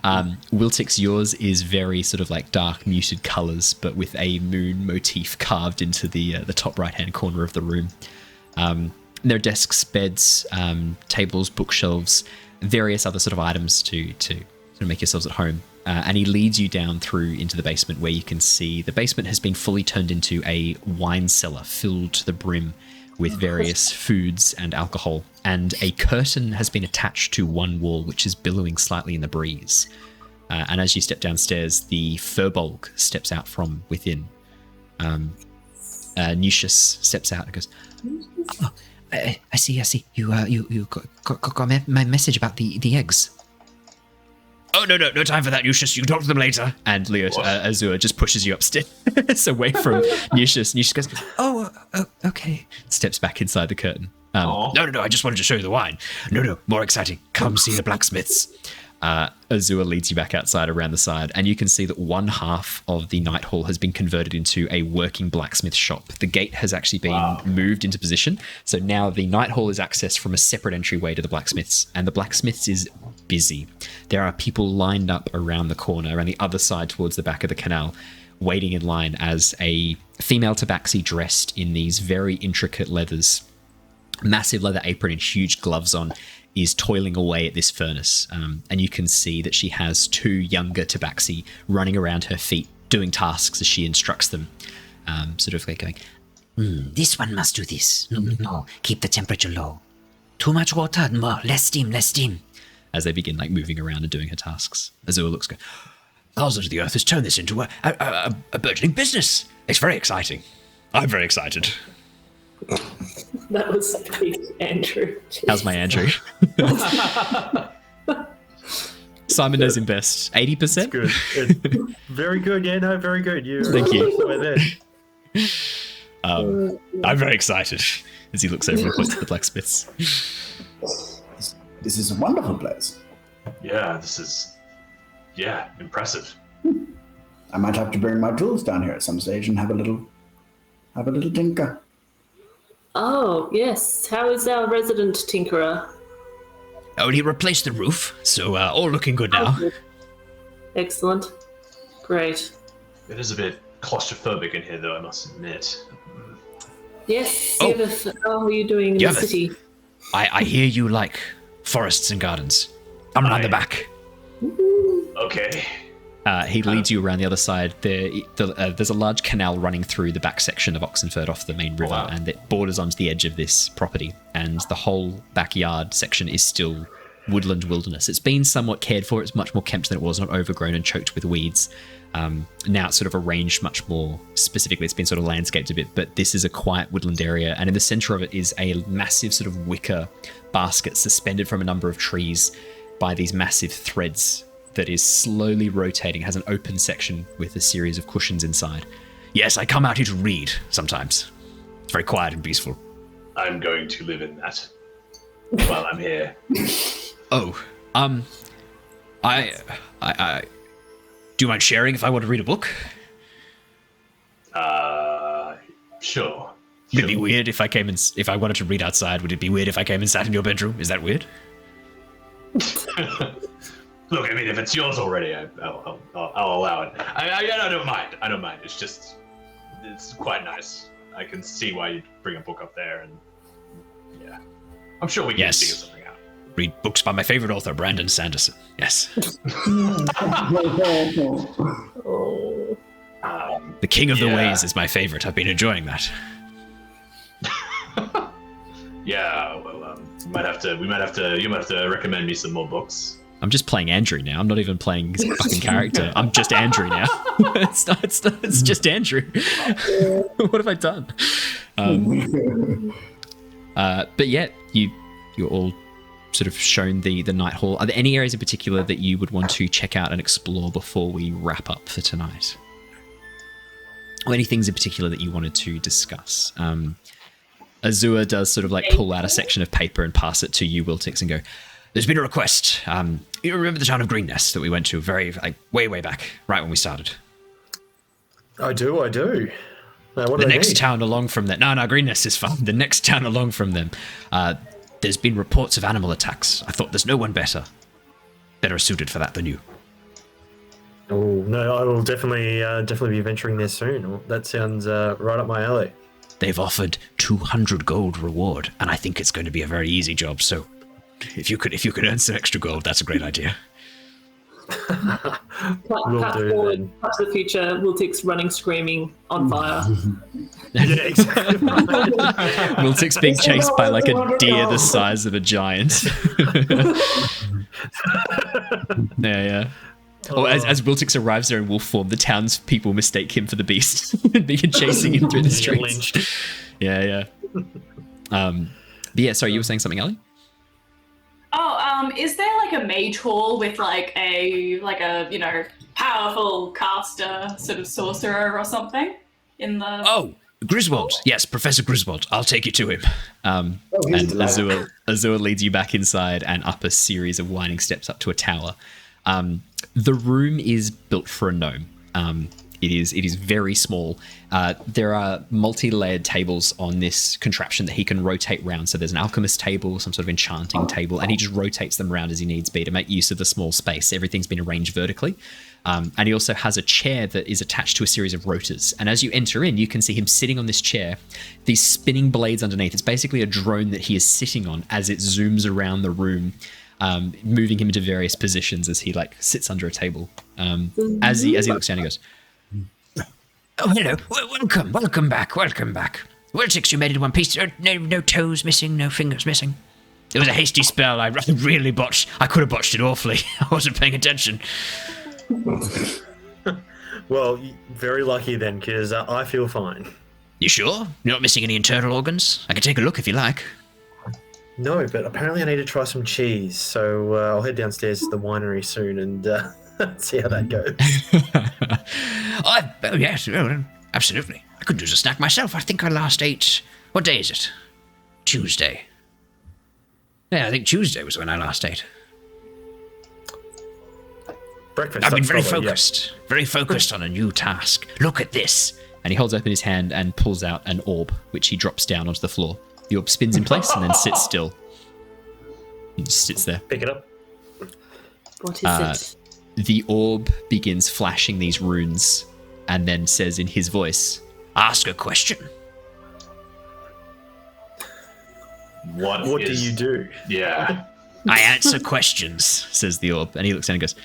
Wiltix, yours is very sort of like dark muted colours, but with a moon motif carved into the top right-hand corner of the room. There are desks, beds, tables, bookshelves, various other sort of items to make yourselves at home. And he leads you down through into the basement, where you can see the basement has been fully turned into a wine cellar filled to the brim with various foods and alcohol. And a curtain has been attached to one wall, which is billowing slightly in the breeze. And as you step downstairs, the Furbolg steps out from within. Nucius steps out and goes, "Oh, I see. You got my message about the eggs." "Oh, no time for that, Nucius. You can talk to them later." And Azure just pushes you upstairs away from Nucius. Nucius goes, oh, okay. Steps back inside the curtain. No, I just wanted to show you the wine. No, more exciting. Come see the blacksmiths. Azure leads you back outside around the side, and you can see that one half of the Night Hall has been converted into a working blacksmith shop. The gate has actually been moved into position, so now the Night Hall is accessed from a separate entryway to the blacksmiths, and the blacksmiths is busy. There are people lined up around the corner, around the other side towards the back of the canal, waiting in line as a female tabaxi dressed in these very intricate leathers, massive leather apron and huge gloves on, is toiling away at this furnace. And you can see that she has two younger tabaxi running around her feet, doing tasks as she instructs them, sort of like going, this one must do this. No, keep the temperature low. Too much water, more, less steam. as they begin like moving around and doing her tasks. Azure looks good. Father of the Earth has turned this into a burgeoning business. It's very exciting. I'm very excited. That was big, Andrew. How's my Andrew? Simon knows him best. 80%? Good. Very good. Yeah, no, very good. Thank you. There. I'm very excited as he looks over and points to the blacksmiths. This is a wonderful place. Yeah, this is, impressive. I might have to bring my tools down here at some stage and have a little tinker. Oh, yes. How is our resident tinkerer? Oh, he replaced the roof, so all looking good now. Oh, excellent. Great. It is a bit claustrophobic in here, though, I must admit. Yes, Yervith, how are you doing in the city? I hear you like forests and gardens. I'm around the back. Okay. He leads you around the other side. There's a large canal running through the back section of Oxenford off the main river, and it borders onto the edge of this property. And the whole backyard section is still woodland wilderness. It's been somewhat cared for. It's much more kempt than it was, not overgrown and choked with weeds. Now it's sort of arranged much more specifically. It's been sort of landscaped a bit, but this is a quiet woodland area. And in the center of it is a massive sort of wicker basket suspended from a number of trees by these massive threads that is slowly rotating, has an open section with a series of cushions inside. Yes, I come out here to read sometimes. It's very quiet and peaceful. I'm going to live in that while I'm here. I do you mind sharing if I want to read a book? Sure. Would it be weird if I wanted to read outside? Would it be weird if I came and sat in your bedroom? Is that weird? Look, I mean, if it's yours already, I'll allow it. I don't mind. I don't mind. It's quite nice. I can see why you'd bring a book up there, and I'm sure we can figure something out. Read books by my favorite author, Brandon Sanderson. Yes. The King of the Ways is my favorite. I've been enjoying that. You might have to recommend me some more books. I'm just playing Andrew now. I'm not even playing his fucking character. I'm just Andrew now. It's just Andrew. What have I done? But yeah, you're all sort of shown the Night Hall. Are there any areas in particular that you would want to check out and explore before we wrap up for tonight? Or any things in particular that you wanted to discuss? Azure does sort of like pull out a section of paper and pass it to you, Wiltix, and go, "There's been a request. You remember the town of Greenness that we went to way back, right when we started?" I do. What the next town along from them. No, Greenness is fine. The next town along from them. There's been reports of animal attacks. I thought there's no one better suited for that than you. Oh no, I will definitely be venturing there soon. Oh, that sounds right up my alley. They've offered 200 gold reward, and I think it's going to be a very easy job. So, if you could earn some extra gold, that's a great idea. Cut forward to the future, Wiltix running, screaming, on fire. Yeah, exactly. Wiltix being chased by like a deer the size of a giant. Yeah. Or as Wiltix arrives there in wolf form, the townspeople mistake him for the beast and begin chasing him through the streets. Yeah. But yeah, sorry, you were saying something, Ellie? Is there like a mage hall with like a powerful caster sort of sorcerer or something in the? Oh, Griswold. Yes, Professor Griswold. I'll take you to him. And Azure leads you back inside and up a series of winding steps up to a tower. The room is built for a gnome. It is very small. There are multi-layered tables on this contraption that he can rotate round. So there's an alchemist table, some sort of enchanting table, and he just rotates them around as he needs be to make use of the small space. Everything's been arranged vertically. And he also has a chair that is attached to a series of rotors. And as you enter in, you can see him sitting on this chair, these spinning blades underneath. It's basically a drone that he is sitting on as it zooms around the room, moving him into various positions as he like sits under a table. As he looks down, he goes, Oh, hello. Welcome back. Wiltix, you made it in one piece. No toes missing, no fingers missing. It was a hasty spell. I really botched. I could have botched it awfully. I wasn't paying attention. Well, very lucky then, because I feel fine. You sure? You're not missing any internal organs? I can take a look if you like. No, but apparently I need to try some cheese, so I'll head downstairs to the winery soon and see how that goes. Oh, yes, absolutely. I could use a snack myself. I think I last ate... What day is it? Tuesday. Yeah, I think Tuesday was when I last ate. Breakfast. I've been very focused on a new task. Look at this. And he holds open his hand and pulls out an orb, which he drops down onto the floor. The orb spins in place and then sits still. He just sits there. Pick it up. What is it? The orb begins flashing these runes and then says in his voice, Ask a question. What do you do? Yeah. I answer questions. says the orb. And he looks down and goes,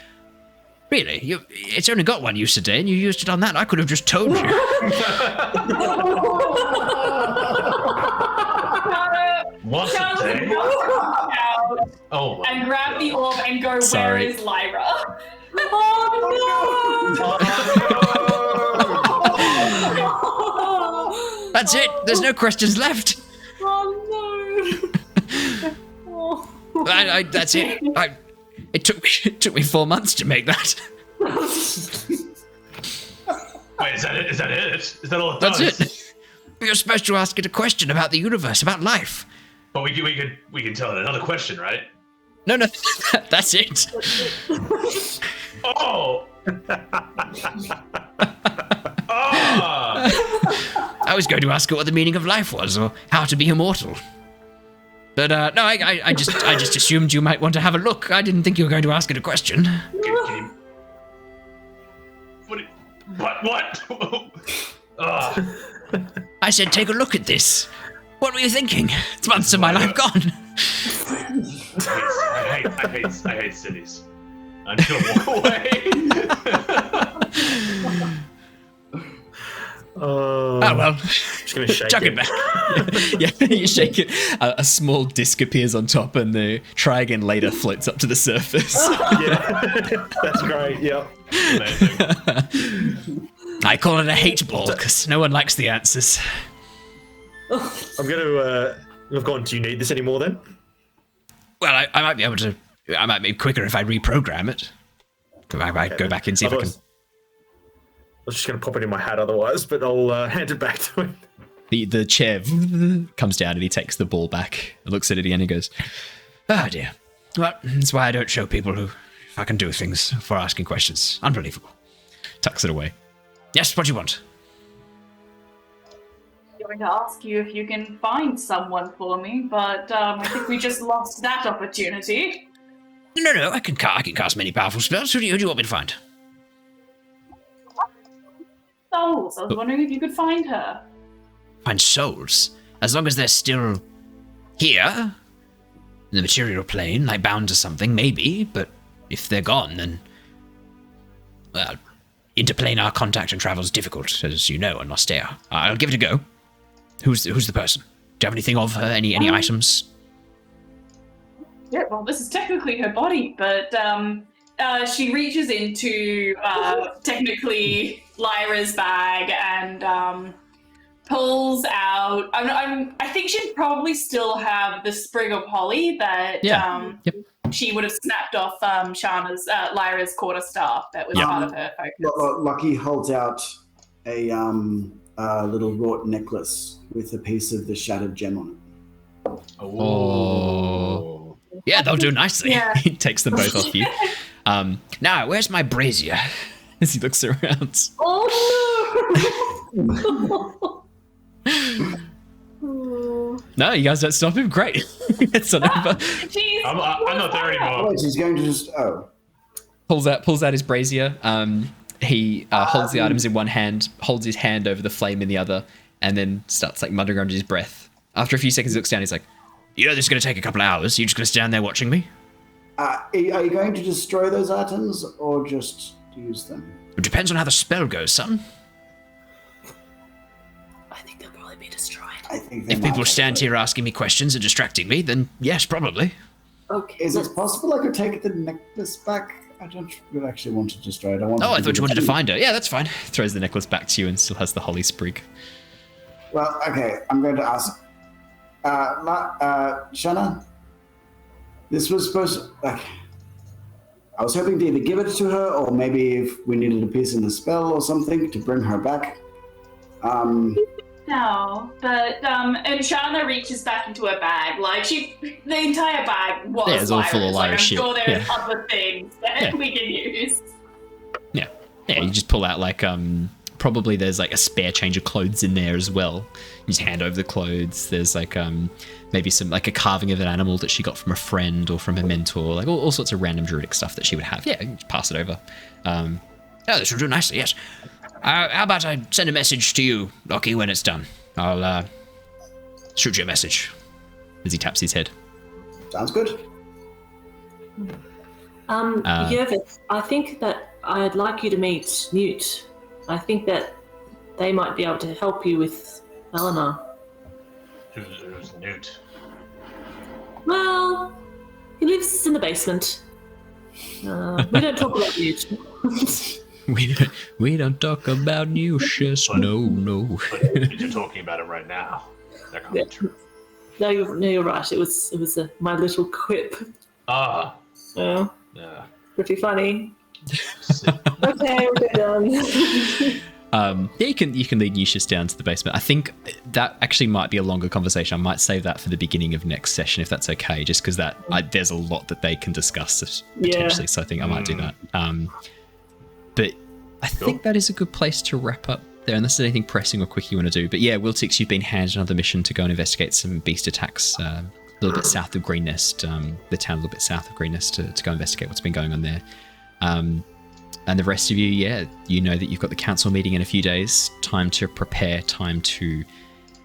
Really? It's only got one use a day and you used it on that? I could have just told you. Once a day? Oh, and grab the orb and go, Sorry. Where is Lyra? Oh That's it. There's no questions left. no! That's it. It took me 4 months to make that. Wait, is that it? Is that all it That's does? it. You're supposed to ask it a question about the universe, about life. But we can tell it another question, right? No, that's it. Oh! Ah! I was going to ask it what the meaning of life was, or how to be immortal. But no, I just assumed you might want to have a look. I didn't think you were going to ask it a question. What? I said, take a look at this. What were you thinking? It's months of my life gone. I hate cities. I'm just gonna walk away. Oh well. Just gonna shake Chuck it back. yeah, you shake it. A small disc appears on top and the try again later floats up to the surface. Yeah, that's great. Yep. Amazing. I call it a hate ball because no one likes the answers. I'm gonna. I've gone. Do you need this anymore then? Well, I might be able to. I might be quicker if I reprogram it. I might go back and see if I can. I was just going to pop it in my hat otherwise, but I'll hand it back to him. The chair comes down and he takes the ball back and looks at it again and goes, Oh dear. Well, that's why I don't show people who I can do things for asking questions. Unbelievable. tucks it away. Yes, what do you want? going to ask you if you can find someone for me, but I think we just lost that opportunity. No, I can cast many powerful spells. Who do you want me to find? Souls. I was wondering if you could find her. Find souls? As long as they're still here, in the material plane, like bound to something, maybe, but if they're gone, then, well, interplanar contact and travel is difficult, as you know, on Nostea. I'll give it a go. Who's the person? Do you have anything of her? Any items? Yeah, well, this is technically her body, but she reaches into technically Lyra's bag and pulls out. I think she'd probably still have the sprig of holly that she would have snapped off Shana's Lyra's quarterstaff that was part of her focus. Lockie holds out a little wrought necklace with a piece of the shattered gem on it. Oh. Yeah, they'll do nicely. Yeah. He takes them both off you. Now, where's my brazier? As he looks around. Oh no! No, you guys don't stop him. Great. It's not over. I'm not there anymore. Oh, he's going to just Pulls out his brazier. He holds the items in one hand, holds his hand over the flame in the other, and then starts like muttering under his breath. After a few seconds, he looks down. He's like, You know this is going to take a couple of hours. You just going to stand there watching me? are you going to destroy those items or just use them? It depends on how the spell goes, son. I think they'll probably be destroyed. I think If people stand here asking me questions and distracting me, then yes, probably. Okay. Is it possible I could take the necklace back? I don't really actually want to destroy it. I I thought you wanted to find her. Yeah, that's fine. throws the necklace back to you and still has the holly sprig. Well, okay, I'm going to ask. Shana, this was supposed to, I was hoping to either give it to her or maybe if we needed a piece in the spell or something to bring her back. No, but and Shana reaches back into her bag. Like the entire bag was Yeah, it's all full of Lyra I'm shit. sure there's Yeah. other things that we can use. Yeah, you just pull out like probably there's like a spare change of clothes in there as well. You just hand over the clothes. There's like maybe some like a carving of an animal that she got from a friend or from a mentor, like all sorts of random druidic stuff that she would have. Yeah, you just pass it over. This will do nicely, yes. How about I send a message to you, Lockie, when it's done? I'll shoot you a message. As he taps his head. Sounds good. Yervith, I think that I'd like you to meet Newt. I think that they might be able to help you with Eleanor. Who's Newt? Well, he lives in the basement. We don't talk about Newt. We don't talk about new shit. No. But you're talking about him right now. That can't be true. No, you're right. It was my little quip. Ah. Yeah. Pretty funny. Okay, we're done. Yeah, you can lead Lucius down to the basement. I think that actually might be a longer conversation. I might save that for the beginning of next session if that's okay, just because there's a lot that they can discuss potentially. Yeah. So I think I might do that. But I think that is a good place to wrap up there, unless there's anything pressing or quick you want to do. But yeah, Wiltix, you've been handed another mission to go and investigate some beast attacks a little bit south of Green Nest, the town a little bit south of Green Nest, to go investigate what's been going on there. And the rest of you, you know that you've got the council meeting in a few days. Time to prepare, time to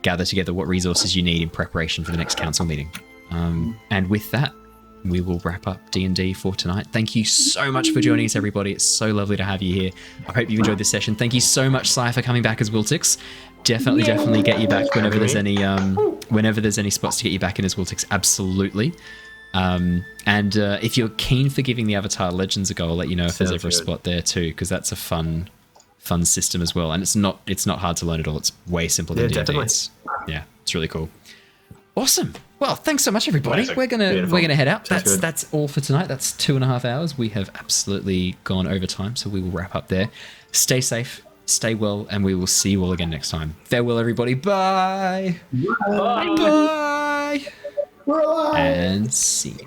gather together what resources you need in preparation for the next council meeting. And with that, we will wrap up D&D for tonight. Thank you so much for joining us, everybody. It's so lovely to have you here. I hope you've enjoyed this session. Thank you so much, Sai, for coming back as Wiltix. Definitely get you back whenever there's any spots to get you back in as Wiltix. Absolutely. And if you're keen for giving the Avatar Legends a go, I'll let you know if there's ever a spot there too, because that's a fun system as well. And it's not hard to learn at all. It's way simpler than D&D. It's really cool. Awesome. Well, thanks so much, everybody. We're gonna head out. That's all for tonight. That's 2.5 hours. We have absolutely gone over time, so we will wrap up there. Stay safe, stay well, and we will see you all again next time. Farewell, everybody. Bye. Bye. Bye. And see you.